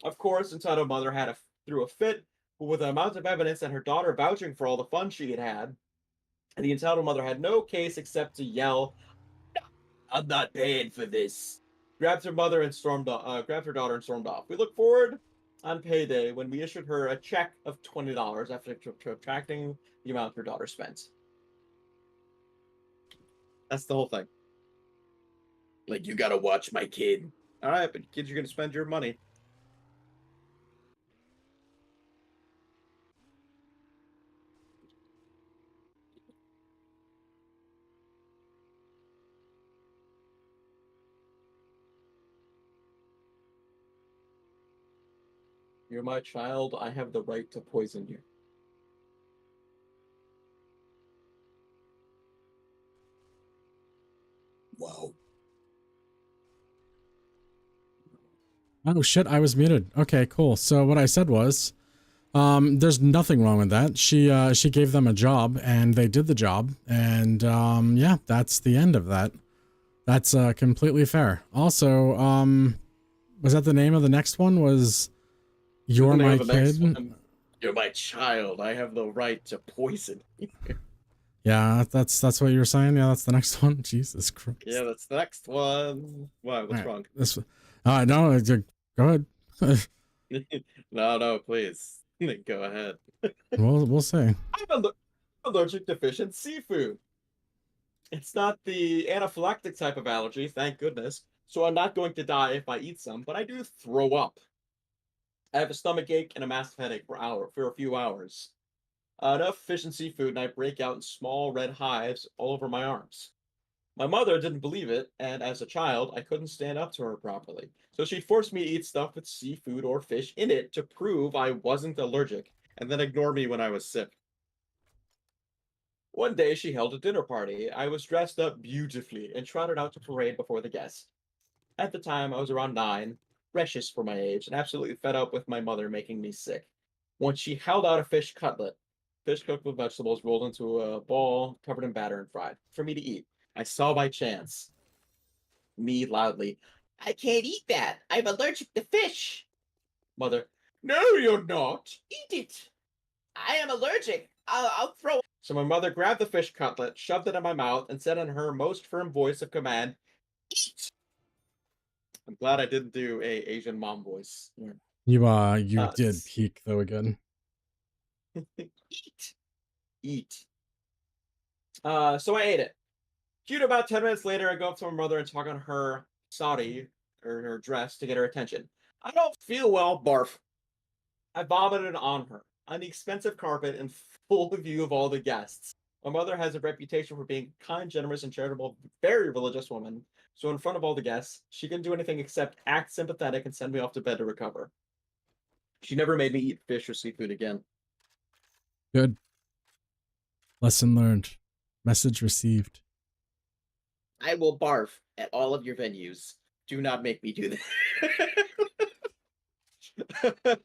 Of course, Entitled Mother threw a fit, but with the amount of evidence and her daughter vouching for all the fun she had had, the Entitled Mother had no case except to yell, "I'm not paying for this." Grabbed her daughter and stormed off. We look forward on payday when we issued her a check of $20 after subtracting the amount her daughter spent. That's the whole thing. Like, you gotta watch my kid. All right, but kids, you're gonna spend your money. You're my child. I have the right to poison you. Wow. Oh shit, I was muted. Okay, cool. So what I said was, there's nothing wrong with that. She gave them a job and they did the job, and yeah, that's the end of that. That's completely fair. Also, was that the name of the next one? Was You're My Kid? You're my child. I have the right to poison you. Yeah, that's what you were saying. Yeah, that's the next one. Jesus Christ. Yeah, that's the next one. Why? What's wrong? This. No. Go ahead. No, please. Go ahead. We'll see. I'm allergic to fish and seafood. It's not the anaphylactic type of allergy, thank goodness. So I'm not going to die if I eat some, but I do throw up. I have a stomach ache and a massive headache for a few hours. Enough fish and seafood, and I break out in small red hives all over my arms. My mother didn't believe it, and as a child, I couldn't stand up to her properly. So she forced me to eat stuff with seafood or fish in it to prove I wasn't allergic, and then ignore me when I was sick. One day, she held a dinner party. I was dressed up beautifully and trotted out to parade before the guests. At the time, I was around 9, precious for my age, and absolutely fed up with my mother making me sick. Once she held out a fish cutlet, fish cooked with vegetables rolled into a ball, covered in batter and fried, for me to eat. I saw by chance. Me loudly, "I can't eat that. I'm allergic to fish." Mother, "No, you're not. Eat it." "I am allergic. I'll throw." So my mother grabbed the fish cutlet, shoved it in my mouth, and said in her most firm voice of command, "Eat." I'm glad I didn't do a Asian mom voice. Yeah. You did peak though again. Eat. So I ate it. Cute, about 10 minutes later, I go up to my mother and talk on her sari, or her dress, to get her attention. "I don't feel well, barf." I vomited on her, on the expensive carpet, in full view of all the guests. My mother has a reputation for being kind, generous, and charitable, very religious woman, so in front of all the guests, she couldn't do anything except act sympathetic and send me off to bed to recover. She never made me eat fish or seafood again. Good. Lesson learned. Message received. I will barf at all of your venues. Do not make me do that.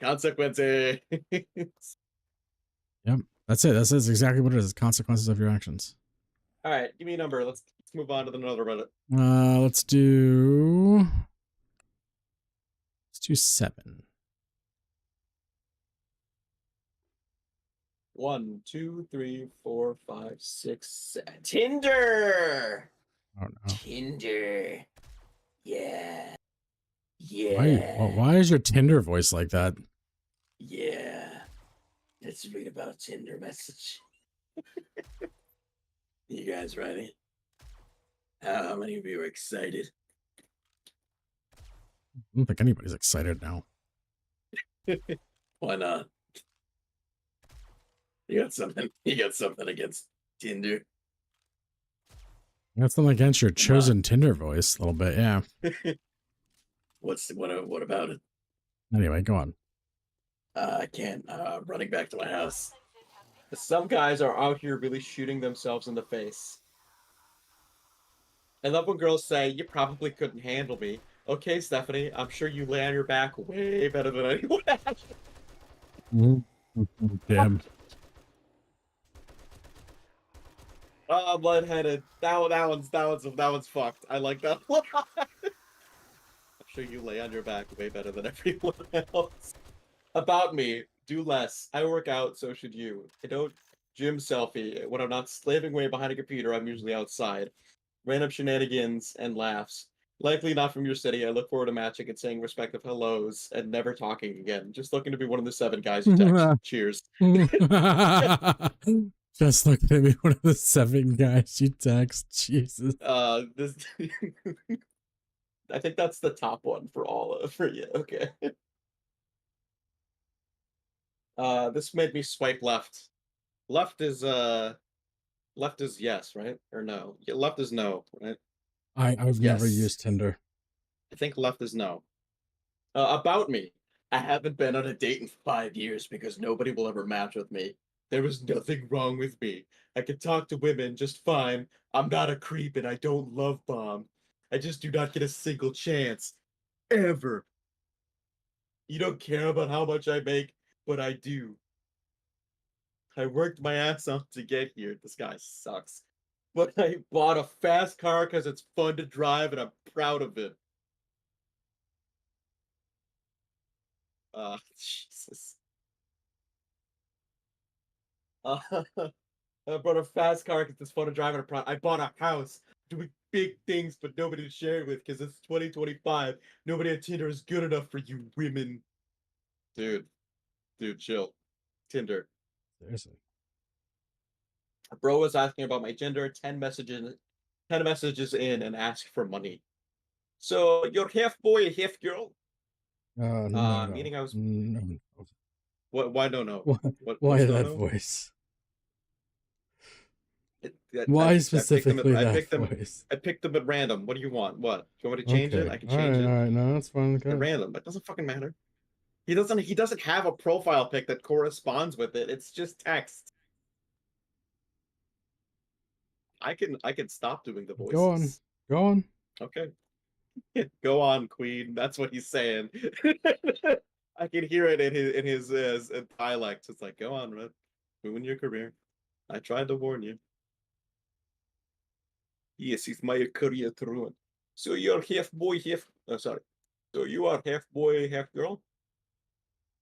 Consequences. Yep. That's it. That's exactly what it is. Consequences of your actions. All right, give me a number. Let's move on to another Reddit. Let's do 7. 1, 2, 3, 4, 5, 6, 7. Tinder. Oh no. Tinder. Yeah. Why is your Tinder voice like that? Yeah. Let's read about Tinder message. You guys ready? How many of you are excited? I don't think anybody's excited now. Why not? You got something against Tinder? That's not against your chosen Tinder voice a little bit, yeah. What about it? Anyway, go on. I can't. Running back to my house. Some guys are out here really shooting themselves in the face. I love when girls say, "You probably couldn't handle me." Okay, Stephanie, I'm sure you lay on your back way better than anyone else. Damn. Oh, I'm lightheaded. That one's fucked. I like that one. I'm sure you lay on your back way better than everyone else. About me, do less. I work out, so should you. I don't gym selfie. When I'm not slaving away behind a computer, I'm usually outside. Random shenanigans and laughs. Likely not from your city. I look forward to matching and saying respective hellos and never talking again. Just looking to be one of the 7 guys you text. Cheers. Just looking at me, one of the 7 guys you text. Jesus. This. I think that's the top one for you. Okay. This made me swipe left. Left is yes, right? Or no? Yeah, left is no, right? I've never Yes. used Tinder. I think left is no. About me. I haven't been on a date in 5 years because nobody will ever match with me. There is nothing wrong with me. I can talk to women just fine. I'm not a creep and I don't love bomb. I just do not get a single chance. Ever. You don't care about how much I make, but I do. I worked my ass off to get here. This guy sucks. But I bought a fast car because it's fun to drive and I'm proud of it. Jesus. I bought a fast car because it's fun to drive and I'm proud. I bought a house doing big things but nobody to share it with because it's 2025. Nobody on Tinder is good enough for you women. Dude, chill. Tinder. Seriously. A bro was asking about my gender, 10 messages in and asked for money. So you're half boy, half girl? No. Meaning I was No. what why no no? Why, What why what's no that no? voice? I Why picked them specifically I that picked them voice? I picked them at random. What do you want? What? Do you want me to change it? I can change it. Alright, no, that's fine. At Okay. random. It doesn't fucking matter. He doesn't have a profile pic that corresponds with it. It's just text. I can stop doing the voices. Go on. Okay. Go on, Queen. That's what he's saying. I can hear it in his dialect. It's like, go on, Red. Ruin your career. I tried to warn you. Yes, it's my career to ruin. So you're half boy, half. Oh, sorry. So you are half boy, half girl?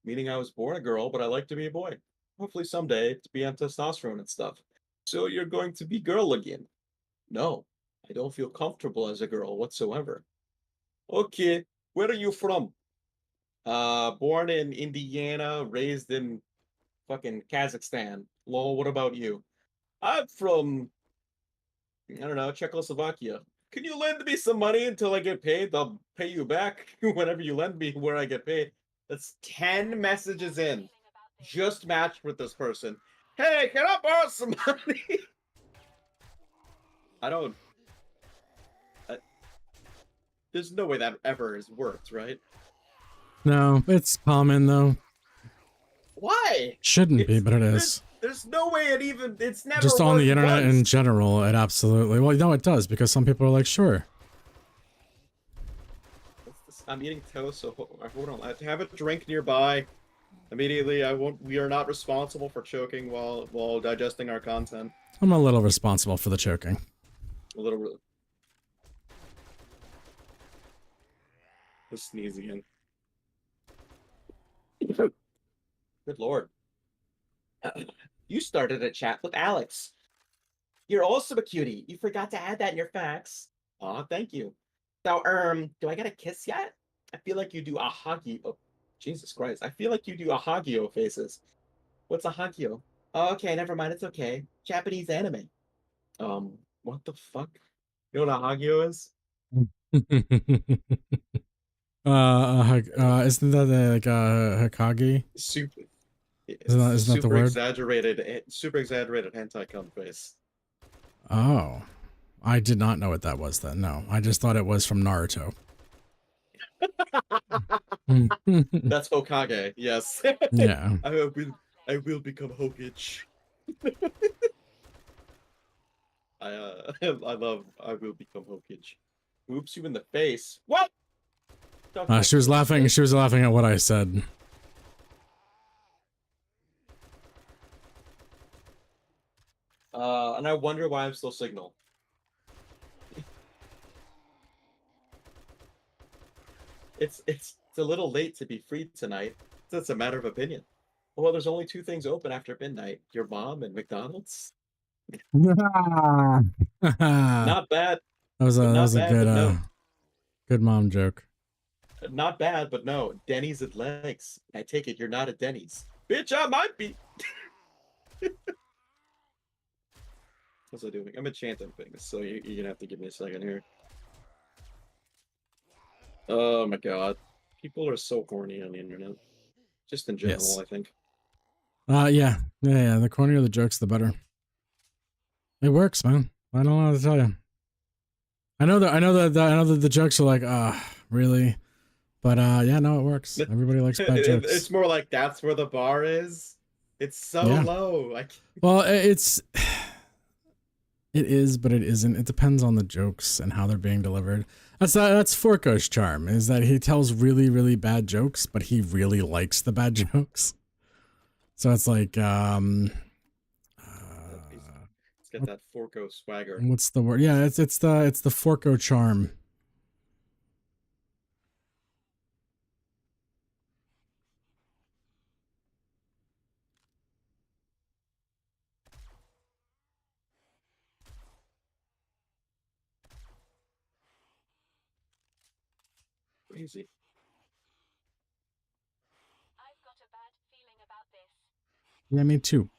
Meaning I was born a girl, but I like to be a boy. Hopefully someday to be on testosterone and stuff. So you're going to be girl again? No, I don't feel comfortable as a girl whatsoever. Okay, where are you from? Born in Indiana, raised in fucking Kazakhstan. Lol, what about you? I'm from, I don't know, Czechoslovakia. Can you lend me some money until I get paid? I'll pay you back whenever you lend me where I get paid. That's 10 messages in. Just matched with this person. Hey, can I borrow some money? There's no way that ever has worked, right? No, it's common though. Why? Shouldn't be, but it is. There's no way it's never Just on the worked internet in once. general, it absolutely. Well, no, it does because some people are like, sure. I'm eating toast, so hold on. I have a drink nearby. Immediately, we are not responsible for choking while digesting our content. I'm a little responsible for the choking. A little. Let's sneeze again. Good lord. You started a chat with Alex. You're also a cutie. You forgot to add that in your facts. Aw, thank you. So, do I get a kiss yet? I feel like you do a hagio. Oh, Jesus Christ. I feel like you do a hagio faces. What's a hagio? Oh, okay, never mind. It's okay. Japanese anime. What the fuck? You know what a hagio is? Isn't that like Hokage? Super. Isn't that the word? Super exaggerated hentai cum face. Oh. I did not know what that was then. No, I just thought it was from Naruto. That's Hokage. Yes. Yeah. I will become Hokage. I love I will become Hokage. Oops, you in the face. What? She was laughing. She was laughing at what I said. And I wonder why I'm still signal. It's a little late to be free tonight. It's a matter of opinion. Well, there's only 2 things open after midnight: your mom and McDonald's. Not Not bad. That was a bad, good but no. good mom joke. Not bad, but no. Denny's at legs. I take it you're not at Denny's. Bitch, I might be. What's I doing? I'm enchanting things, so you're gonna have to give me a second here. Oh my god. People are so horny on the internet. Just in general, Yes. I think. Yeah. The cornier the jokes, the better. It works, man. I don't know what to tell you. I know that the jokes are like, really? But yeah, no, it works. Everybody likes bad jokes. It's more like that's where the bar is. It's so Yeah. low. Well, it is, but it isn't. It depends on the jokes and how they're being delivered. That's Forko's charm, is that he tells really, really bad jokes, but he really likes the bad jokes. So it's like, It's got that Forko swagger. what's the word? Yeah, it's the Forko charm. Crazy. Yeah, me too.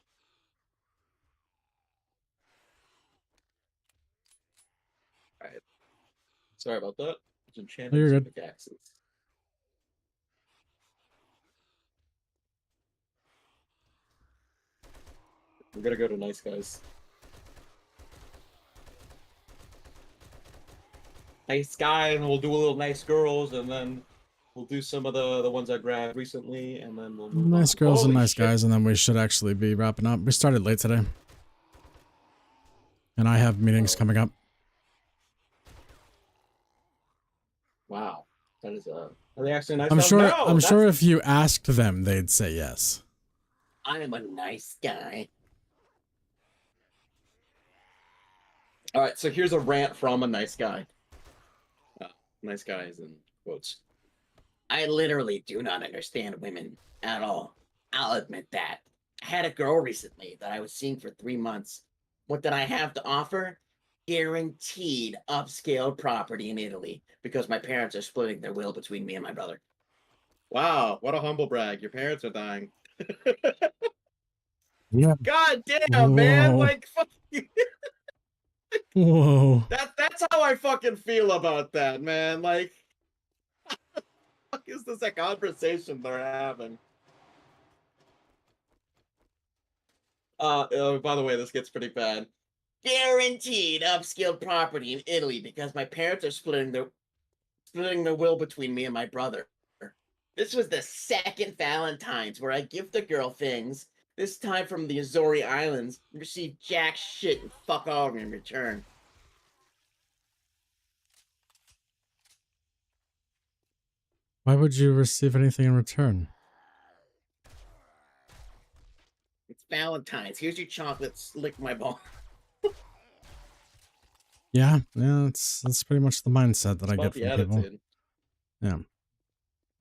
Alright. Sorry about that. It's enchanting You're some good. pickaxes. We're gonna go to Nice Guys. Nice Guy, and we'll do a little Nice Girls, and then we'll do some of the ones I grabbed recently, and then we'll move Nice on. girls and Holy nice shit. guys, and then we should actually be wrapping up. We started late today. And I have meetings coming up. Wow. That is are they actually nice? I'm guys? sure No, I'm sure that's- if you asked them, they'd say yes. I am a nice guy. Alright, so here's a rant from a nice guy. Nice guys in quotes. I literally do not understand women at all. I'll admit that. I had a girl recently that I was seeing for 3 months. What did I have to offer? Guaranteed upscale property in Italy because my parents are splitting their will between me and my brother. Wow, what a humble brag. Your parents are dying. Yeah. God damn, man. Whoa. Like, fuck you. Whoa. That's how I fucking feel about that, man. Like, what the fuck is this a conversation they're having? By the way, this gets pretty bad. Guaranteed upscale property in Italy because my parents are splitting their will between me and my brother. This was the second Valentine's where I give the girl things, this time from the Azori Islands, and receive jack shit and fuck all in return. Why would you receive anything in return? It's Valentine's. Here's your chocolates. Lick my ball. Yeah, that's pretty much the mindset that I About get the from people. attitude. Yeah.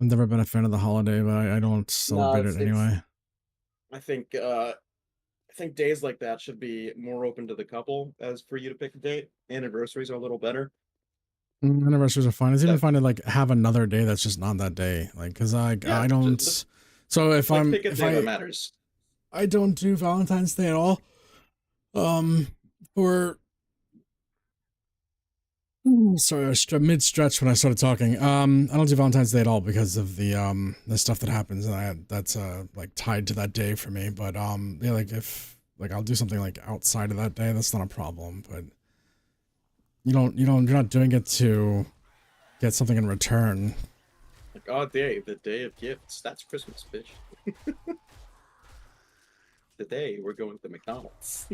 I've never been a fan of the holiday, but I don't celebrate it anyway. I think days like that should be more open to the couple as for you to pick a date. Anniversaries are a little better. Anniversaries are fine. It's even fine to like have another day that's just not that day. Like, cause I don't. just- So if Like, I'm pick a if day that I matters. I don't do Valentine's Day at all. Or sorry, I was mid stretch when I started talking. I don't do Valentine's Day at all because of the stuff that happens, and that's like tied to that day for me. But yeah, like if like I'll do something like outside of that day, that's not a problem. But you're not doing it to get something in return. Like, oh, Dave, the day of gifts. That's Christmas, bitch. Today we're going to McDonald's.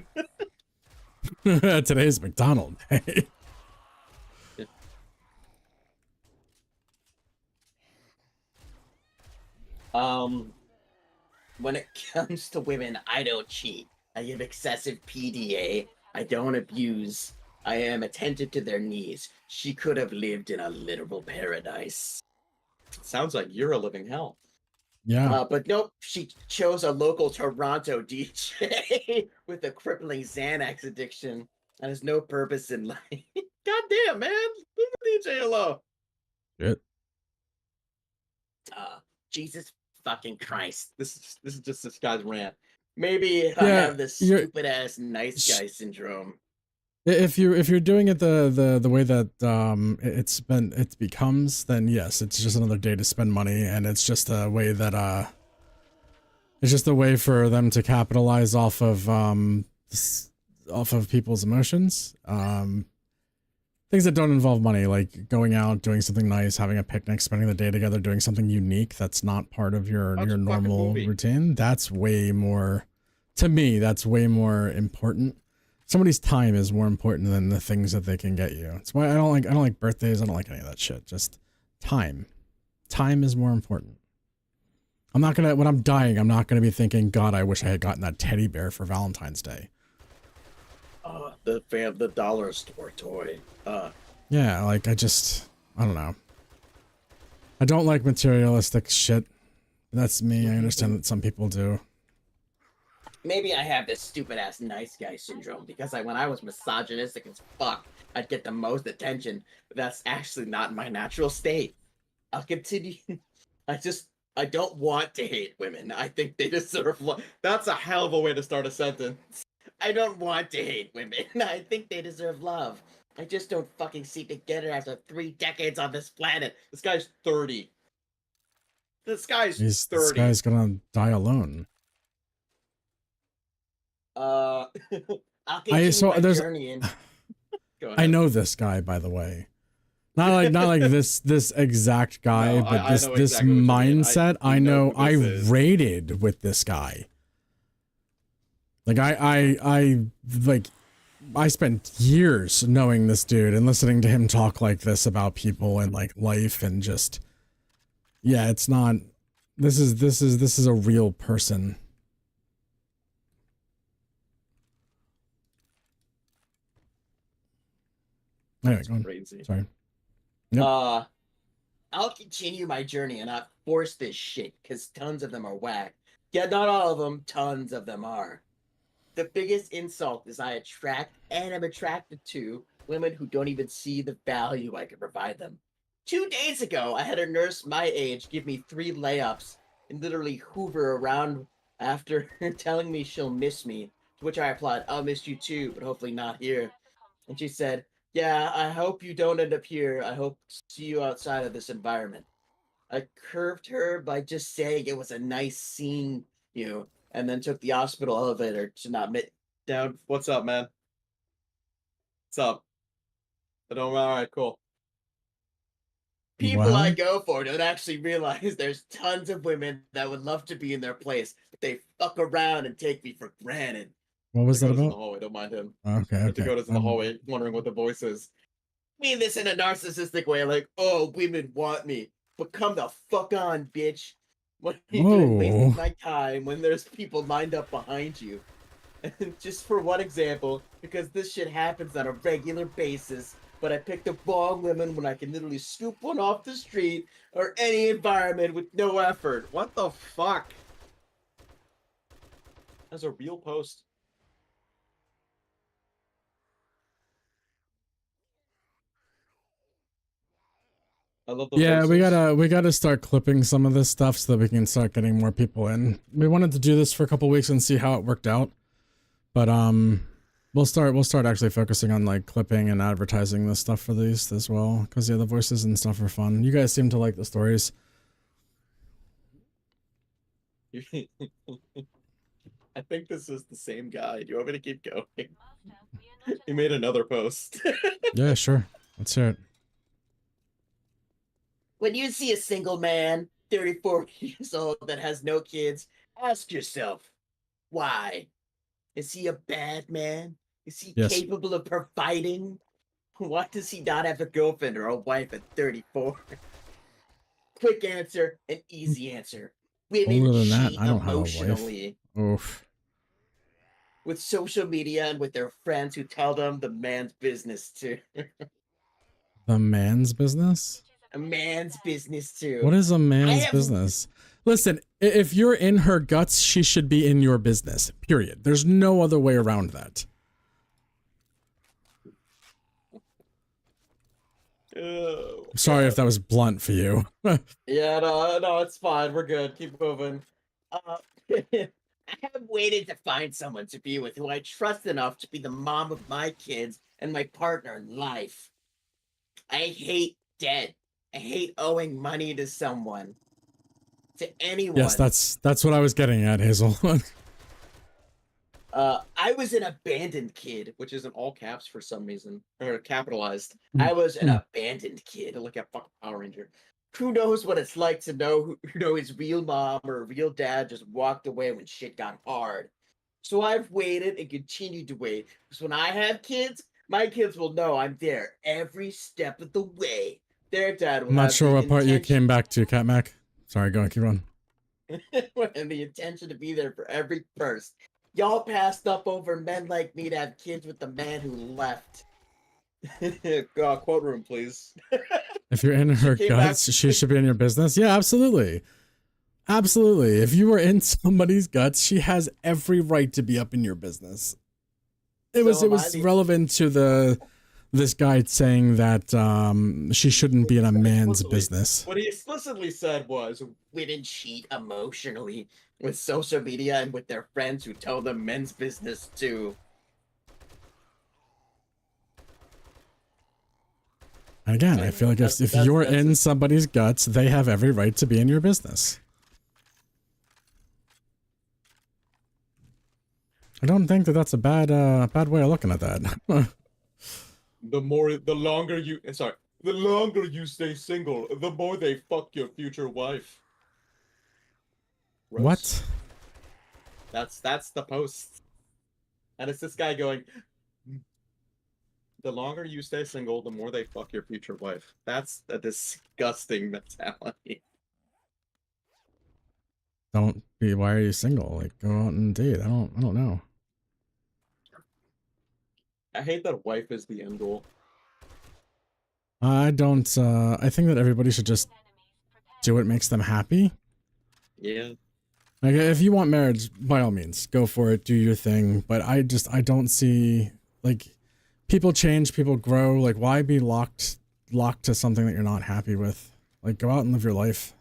Today's McDonald's day. When it comes to women, I don't cheat. I give excessive PDA. I don't abuse. I am attentive to their needs. She could have lived in a literal paradise. Sounds like you're a living hell. Yeah. But nope, she chose a local Toronto DJ with a crippling Xanax addiction and has no purpose in life. God damn, man. Leave the DJ alone. Shit. Jesus fucking Christ. This is just this guy's rant. Maybe I Yeah, have this you're- stupid ass nice guy syndrome. If you're doing it the way that it becomes, then yes, it's just another day to spend money, and it's just a way that it's just a way for them to capitalize off of people's emotions. Things that don't involve money, like going out, doing something nice, having a picnic, spending the day together, doing something unique that's not part of your Watch a fucking normal movie. routine. That's way more, to me, that's way more important. Somebody's time is more important than the things that they can get you. That's why I don't like birthdays. I don't like any of that shit. Just time. Time is more important. When I'm dying, I'm not gonna be thinking, God, I wish I had gotten that teddy bear for Valentine's Day. The dollar store toy. Yeah, like I don't know. I don't like materialistic shit. That's me. I understand that some people do. Maybe I have this stupid ass nice guy syndrome because when I was misogynistic as fuck, I'd get the most attention, but that's actually not my natural state. I'll continue. I don't want to hate women. I think they deserve love. That's a hell of a way to start a sentence. I don't want to hate women. I think they deserve love. I just don't fucking seem to get it after 3 decades on this planet. This guy's 30. This guy's This 30. guy's gonna die alone. I'll continue my journey in. Go I ahead. know this guy, by the way. Not like this exact guy, No, but I this know this exactly what you mean. mindset. I I know know. who I this is. raided with this guy. Like I spent years knowing this dude and listening to him talk like this about people and like life and just, yeah, it's not. This is a real person. Anyway, go on. Crazy. Sorry. Yep. I'll continue my journey and not force this shit, because tons of them are whack. Yeah, not all of them, tons of them are. The biggest insult is I attract and am attracted to women who don't even see the value I can provide them. 2 days ago, I had a nurse my age give me 3 layups and literally hoover around after telling me she'll miss me, to which I replied, I'll miss you too, but hopefully not here. And she said, yeah, I hope you don't end up here. I hope to see you outside of this environment. I curved her by just saying it was a nice seeing you, and then took the hospital elevator to not meet Down. What's up, man? What's up? Alright, cool. people Well, I go for don't actually realize there's tons of women that would love to be in their place, but they fuck around and take me for granted. what was that Dakota's in the about? hallway, don't mind him. Okay, okay. Dakota's in the hallway, wondering what the voice is. Mean this in a narcissistic way, like, oh, women want me, but come the fuck on, bitch. What are you doing wasting Whoa. my time when there's people lined up behind you? And just for one example, because this shit happens on a regular basis, but I pick the wrong women when I can literally scoop one off the street or any environment with no effort. What the fuck? That's a real post. I love the Yeah, voices. we gotta start clipping some of this stuff so that we can start getting more people in. We wanted to do this for a couple weeks and see how it worked out, but we'll start actually focusing on like clipping and advertising this stuff for these as well, because yeah, the voices and stuff are fun. You guys seem to like the stories. I think this is the same guy. Do you want me to keep going? He made another post. Yeah, sure. Let's hear it. When you see a single man, 34 years old, that has no kids, ask yourself, why? Is he a bad man? Is he Yes. capable of providing? Why does he not have a girlfriend or a wife at 34? Quick answer, an easy answer. Women Older than that, cheat I don't have a wife. emotionally Oof. with social media and with their friends who tell them the man's business too. The man's business? A man's business too. What is a man's have- business? Listen, if you're in her guts, she should be in your business. Period. There's no other way around that. Oh, Sorry if that was blunt for you. yeah, no, it's fine. We're good. Keep moving. I have waited to find someone to be with who I trust enough to be the mom of my kids and my partner in life. I hate debt. I hate owing money to someone. To anyone. Yes, that's what I was getting at, Hazel. I was an abandoned kid. Which is in all caps for some reason, or capitalized. I was an abandoned kid. Look at fucking Power Ranger. Who knows what it's like to know his real mom or real dad just walked away when shit got hard. So I've waited and continued to wait. Because when I have kids, my kids will know I'm there every step of the way. Their dad will I'm not have sure the what part you intention- came back to, Cat Mac. Sorry, go on, keep on. and the intention to be there for every first. Y'all passed up over men like me to have kids with the man who left. Quote room, please. If you're in her came back- guts, she should be in your business. Yeah, absolutely. Absolutely. If you were in somebody's guts, she has every right to be up in your business. It So was am I. relevant to this guy saying that she shouldn't be in a man's Explicitly. business. What he explicitly said was, Women cheat emotionally with social media and with their friends who tell them men's business too. And again, I feel like if you're in somebody's guts, they have every right to be in your business. I don't think that that's a bad way of looking at that. the longer you stay single, the more they fuck your future wife. Gross. What? That's the post. And it's this guy going, the longer you stay single, the more they fuck your future wife. That's a disgusting mentality. Don't be. Why are you single? Like, go out and date. I don't know. I hate that wife is the end goal. I don't. I think that everybody should just do what makes them happy. Yeah. Like, if you want marriage, by all means, go for it. Do your thing. But I don't see, like, people change, people grow. Like, why be locked to something that you're not happy with? Like, go out and live your life.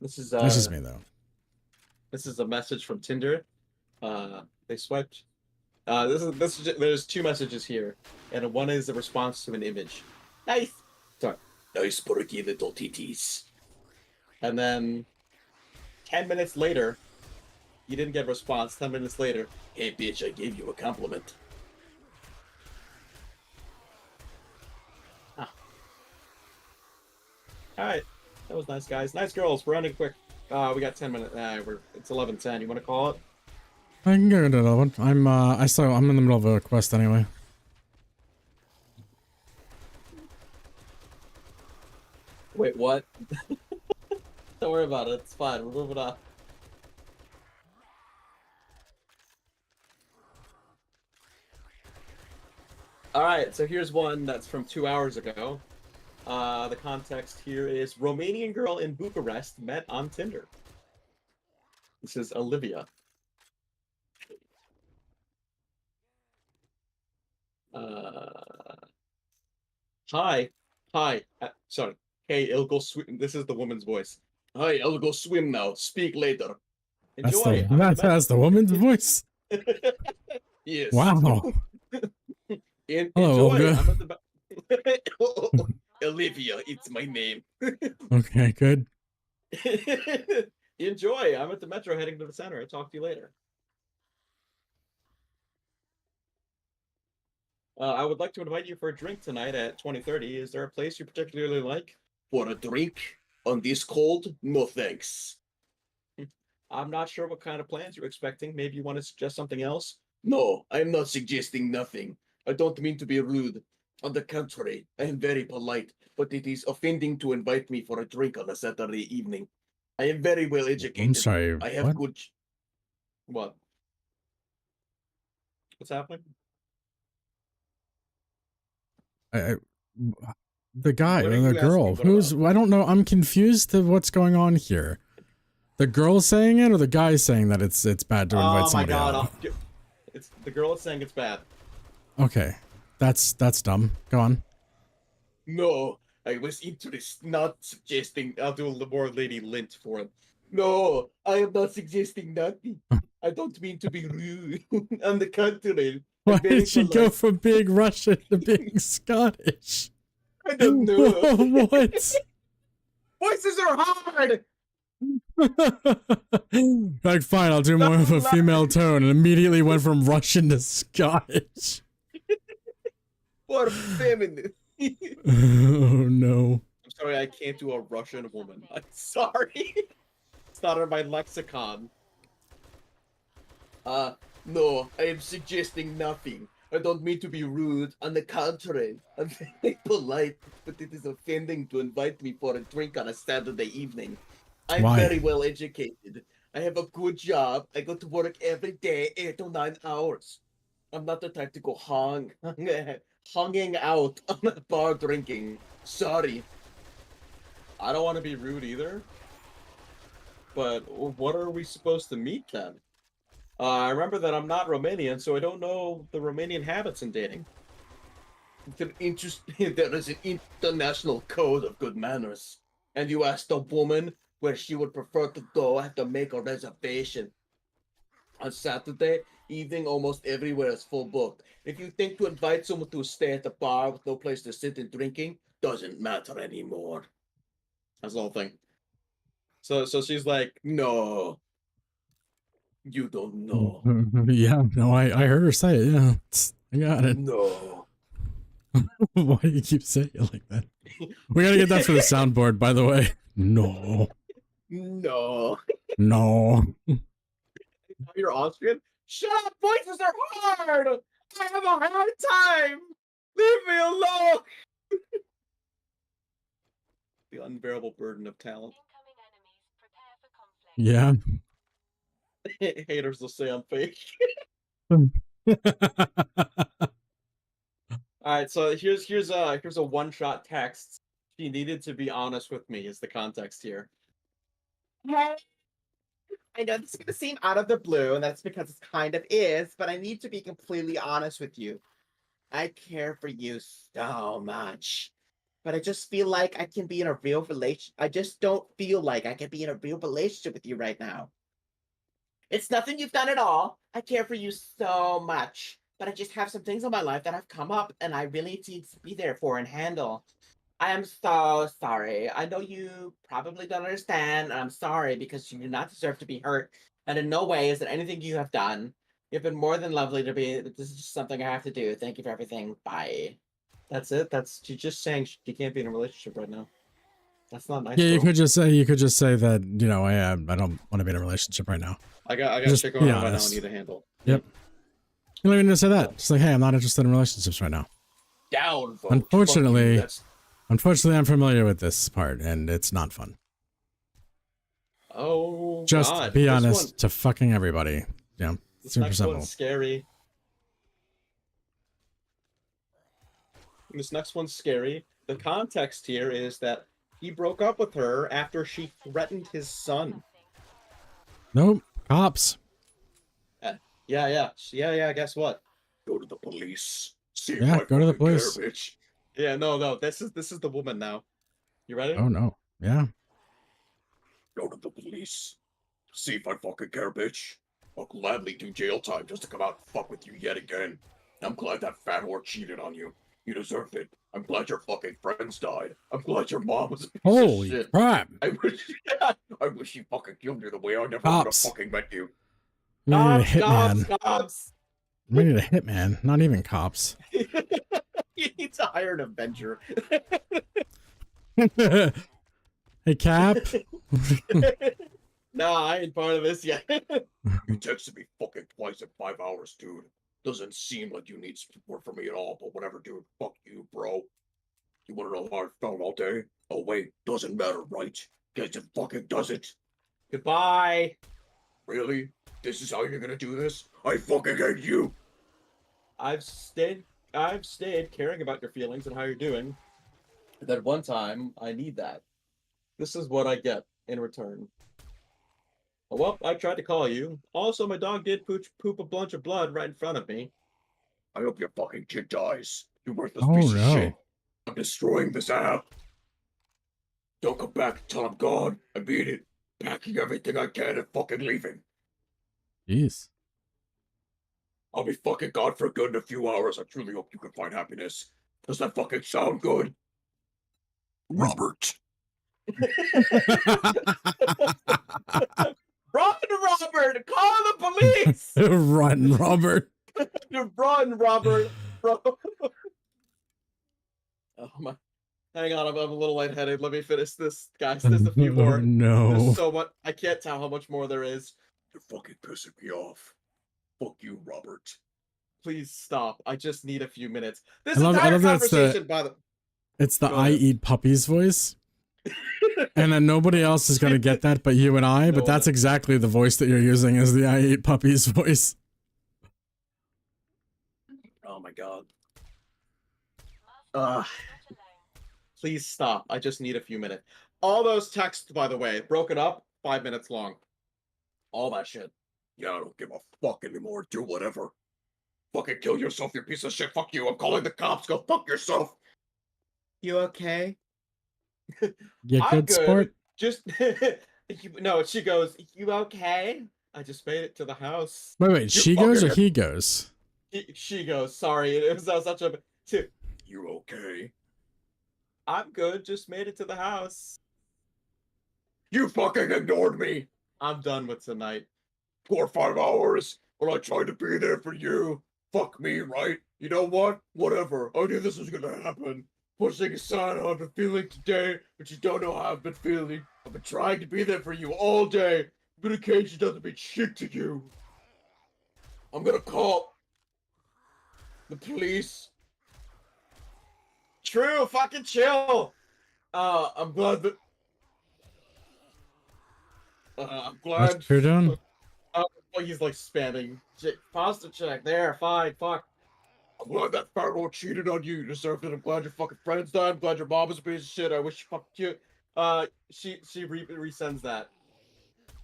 This is That's just me, though. This is a message from Tinder. They swiped. There's two messages here, and one is a response to an image. Nice. Sorry. Nice perky little titties. And then 10 minutes later, you didn't get a response. 10 minutes later, Hey bitch, I gave you a compliment. alright. That was nice, guys. Nice girls. We're ending quick. We got 10 minutes. It's 11:10. You want to call it? I can go to another one. I'm in the middle of a quest anyway. Wait, what? Don't worry about it. It's fine. We're moving on. Alright, so here's one that's from 2 hours ago. The context here is Romanian girl in Bucharest met on Tinder. This is Olivia. Hi. Sorry. Hey, I'll go swim. This is the woman's voice. Hi, I'll go swim now. Speak later. Enjoy. That's the woman's voice. Yes. Wow. Enjoy. Hello, Olga. Olivia, it's my name. Okay, good. Enjoy. I'm at the metro heading to the center. I'll talk to you later. I would like to invite you for a drink tonight at 20:30. Is there a place you particularly like? For a drink? On this cold? No thanks. I'm not sure what kind of plans you're expecting. Maybe you want to suggest something else? No, I'm not suggesting nothing. I don't mean to be rude. On the contrary, I am very polite, but it is offending to invite me for a drink on a Saturday evening. I am very well educated. I'm sorry. I have what? good. What? What's happening? The guy What or are the you girl? asking? What Who's? I don't know. I'm confused to what's going on here. The girl saying it or the guy saying that it's bad to invite Oh my somebody god! out? It's the girl is saying it's bad. Okay, that's dumb. Go on. No, I was interested, not suggesting. I'll do a little more Lady Lint for him. No, I am not suggesting nothing. I don't mean to be rude. On the contrary, Why I'm very did she go polite. from being Russian to being Scottish? I don't know. What? Voices are hard. Like, fine, I'll do more of a female tone, and immediately went from Russian to Scottish. What a feminine. Oh no. I'm sorry, I can't do a Russian woman. I'm sorry. It's not in my lexicon. No, I am suggesting nothing. I don't mean to be rude. On the contrary, I'm very polite, but it is offending to invite me for a drink on a Saturday evening. I'm Why? very well educated. I have a good job. I go to work every day, 8 to 9 hours. I'm not the type to go hanging out on a bar drinking. Sorry. I don't want to be rude either. But what are we supposed to meet then? I remember that I'm not Romanian, so I don't know the Romanian habits in dating. There is an international code of good manners. And you asked a woman where she would prefer to go, have to make a reservation. On Saturday evening, almost everywhere is full booked. If you think to invite someone to stay at the bar with no place to sit and drinking, doesn't matter anymore. That's the whole thing. So she's like, no, you don't know. Yeah, no, I heard her say it. Yeah, I got it. No. Why do you keep saying it like that? We gotta get that for the soundboard, by the way. No. No. No. You're Austrian? Shut up! Voices are hard! I have a hard time! Leave me alone! The unbearable burden of talent. Yeah. Haters will say I'm fake. Alright, so here's a one-shot text. She needed to be honest with me is the context here. Hey, I know this is gonna seem out of the blue, and that's because it kind of is, but I need to be completely honest with you. I care for you so much. But I just feel like I can be in a real relation. I just don't feel like I can be in a real relationship with you right now. It's nothing you've done at all. I care for you so much. But I just have some things in my life that have come up and I really need to be there for and handle. I am so sorry. I know you probably don't understand, and I'm sorry because you do not deserve to be hurt. And in no way is it anything you have done. You've been more than lovely to be. This is just something I have to do. Thank you for everything. Bye. That's it. She's just saying she can't be in a relationship right now. That's not nice. Yeah, you bro. could just say that, you know, I don't want to be in a relationship right now. I got just shit be going on right now. I honest. need to handle. Yep. You don't even need to say that. Just like, hey, I'm not interested in relationships right now. Down. Vote. Unfortunately, Fuck you, unfortunately, I'm familiar with this part, and it's not fun. Oh, Just God. be This honest one- to fucking everybody. Yeah, This super next simple. one's scary. This next one's scary. The context here is that he broke up with her after she threatened his son. Nope, cops. Yeah. Guess what? Go to the police. See Yeah, if I go to the fucking care, police. bitch. Yeah, no. This is the woman now. You ready? Oh no, yeah. Go to the police. See if I fucking care, bitch. I'll gladly do jail time just to come out and fuck with you yet again. I'm glad that fat whore cheated on you. You deserved it. I'm glad your fucking friends died. I'm glad your mom was a piece of Holy shit. crap! I I wish you fucking killed me the way I never would have Cops. fucking met you. We need a Cops, hitman. cops. We need a hitman, not even cops. You need to hire an Avenger. Hey, Cap. Nah, I ain't part of this yet. You texted me fucking twice in 5 hours, dude. Doesn't seem like you need support from me at all, but whatever, dude. Fuck you, bro. You wanna know how I felt all day? Oh, wait, doesn't matter, right? Guess it fucking doesn't. Goodbye. Really? This is how you're gonna do this? I fucking hate you. I've stayed caring about your feelings and how you're doing. That one time, I need that. This is what I get in return. Oh, well, I tried to call you. Also, my dog did poop a bunch of blood right in front of me. I hope your fucking kid dies. You worthless Oh, piece no. of shit. I'm destroying this app. Don't come back until I'm gone. I mean it. Packing everything I can and fucking leaving. Jeez. I'll be fucking gone for good in a few hours. I truly hope you can find happiness. Does that fucking sound good? Robert. Run, Robert! Call the police! Run, Robert. Run, Robert! Run. Oh my. Hang on, I'm a little lightheaded. Let me finish this, guys. There's a few more. No. There's so much. I can't tell how much more there is. You're fucking pissing me off. Fuck you, Robert. Please stop. I just need a few minutes. This I entire love that's conversation, by the It's the Go I ahead. eat puppies voice. And then nobody else is going to get that but you and I, No but that's one. exactly the voice that you're using is the I eat puppies voice. Oh my god. Please stop. I just need a few minutes. All those texts, by the way, broken up, 5 minutes long. All that shit. Yeah, I don't give a fuck anymore. Do whatever. Fucking kill yourself, you piece of shit. Fuck you. I'm calling the cops. Go fuck yourself. You okay? You I'm good sport? Just no, she goes, you okay? I just made it to the house. Wait, You she goes or fucking- he goes? She goes, sorry, it was such a... You okay? I'm good, just made it to the house. You fucking ignored me! I'm done with tonight. 4 or 5 hours, when I tried to be there for you. Fuck me, right? You know what? Whatever. I knew this was gonna happen. Pushing aside how I've been feeling today, but you don't know how I've been feeling. I've been trying to be there for you all day. Communication doesn't mean shit to you. I'm gonna call the police. True, fucking chill. I'm glad that. I'm glad. What's True doing? Oh, he's like spamming. Pasta check. There, fine, fuck. I'm glad that Pharaoh cheated on you. You deserved it. I'm glad your fucking friends died. I'm glad your mom was a piece of shit. I wish you fucked you. She resends that.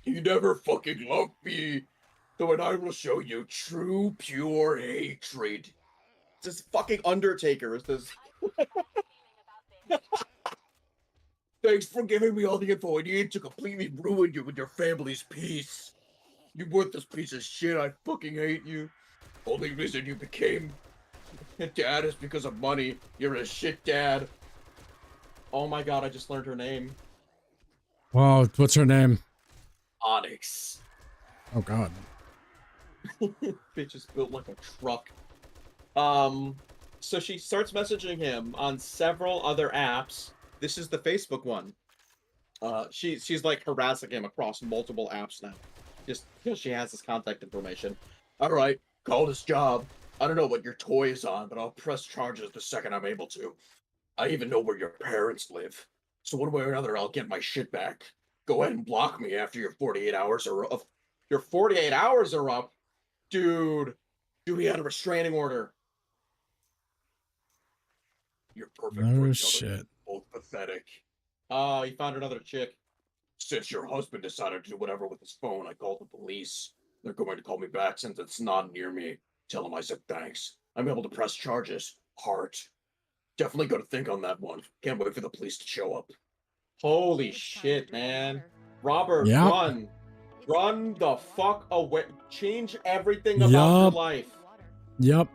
You never fucking loved me. So and I will show you true, pure hatred. This fucking Undertaker is this. Thanks for giving me all the info I need to completely ruin you and your family's peace. You worthless piece of shit, I fucking hate you. Only reason you became a dad is because of money. You're a shit dad. Oh my god, I just learned her name. Wow, what's her name? Onyx. Oh god. Bitch is built like a truck. So she starts messaging him on several other apps. This is the Facebook one. She's like harassing him across multiple apps now. Just because she has his contact information. Alright, call this job. I don't know what your toy is on, but I'll press charges the second I'm able to. I even know where your parents live. So one way or another, I'll get my shit back. Go ahead and block me after your 48 hours are up. Your 48 hours are up? Dude, we had a restraining order. You're perfect for No each other. shit. Both pathetic. Oh, he found another chick. Since your husband decided to do whatever with his phone, I called the police. They're going to call me back since it's not near me. Tell them I said thanks. I'm able to press charges. Heart. Definitely got to think on that one. Can't wait for the police to show up. Holy shit, man. Robert, Yep. run. Run the fuck away. Change everything about your Yup. life. Yep.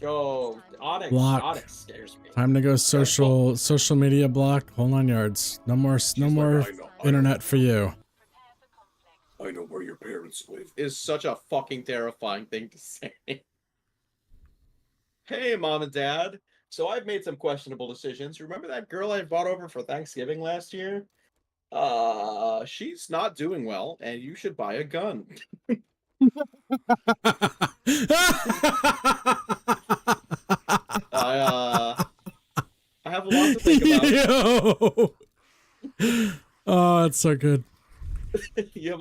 Yo, Onyx. Block. Onyx scares me. Time to go social media block. Whole 9 yards. No more internet for you. I know where your parents live. Is such a fucking terrifying thing to say. Hey, Mom and Dad. So I've made some questionable decisions. Remember that girl I brought over for Thanksgiving last year? She's not doing well, and you should buy a gun. I have a lot to think about. Yo! Oh, that's so good.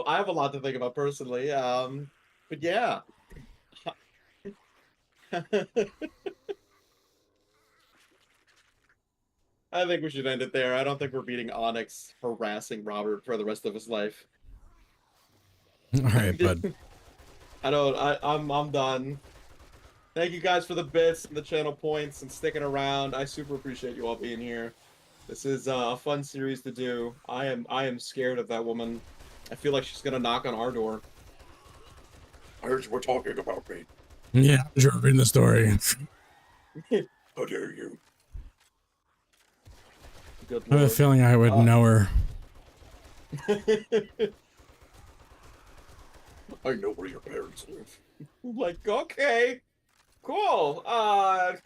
I have a lot to think about personally. But yeah. I think we should end it there. I don't think we're beating Onyx harassing Robert for the rest of his life. All right, bud. I'm done. Thank you guys for the bits and the channel points and sticking around. I super appreciate you all being here. This is a fun series to do. I am scared of that woman. I feel like she's gonna knock on our door. I heard you were talking about me. Yeah, you're reading the story. How dare you? Good I have a lord. feeling I would know her. I know where your parents live. Like, okay, cool.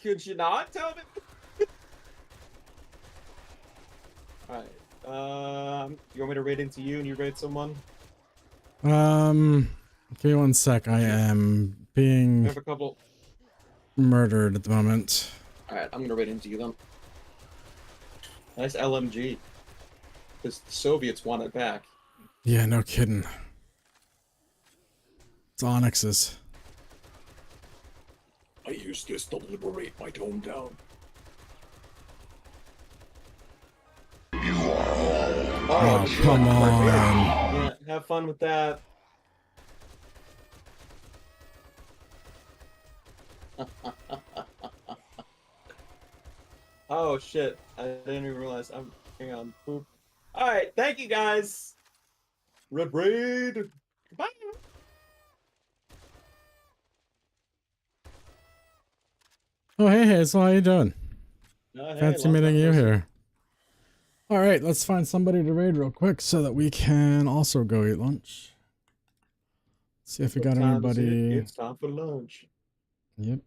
Could you not tell me? All right. You want me to raid into you and you raid someone? Give me 1 sec. I am I being have a couple. murdered at the moment. All right, I'm gonna raid into you then. Nice LMG. Because the Soviets want it back. Yeah, no kidding. It's Onyx's. I used this to liberate my hometown. Oh, come on. Yeah, have fun with that. Oh shit! I didn't even realize. Hang on. Boop. All right. Thank you guys. Red raid. Bye. Oh, hey, Hazel, how you doing? Hey, Fancy long meeting time you no see. here. All right, let's find somebody to raid real quick so that we can also go eat lunch. See if we got What time is it? anybody. It's time for lunch. Yep.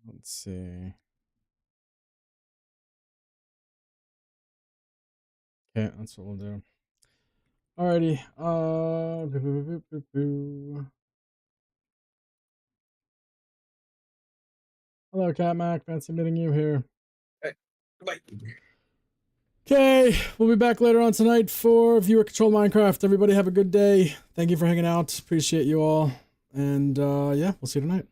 Let's see. Okay, that's what we'll do. Alrighty. Hello, Cat Mac. Fancy meeting you here. Hey, bye. Okay, we'll be back later on tonight for Viewer Control Minecraft. Everybody have a good day. Thank you for hanging out. Appreciate you all. And yeah, we'll see you tonight.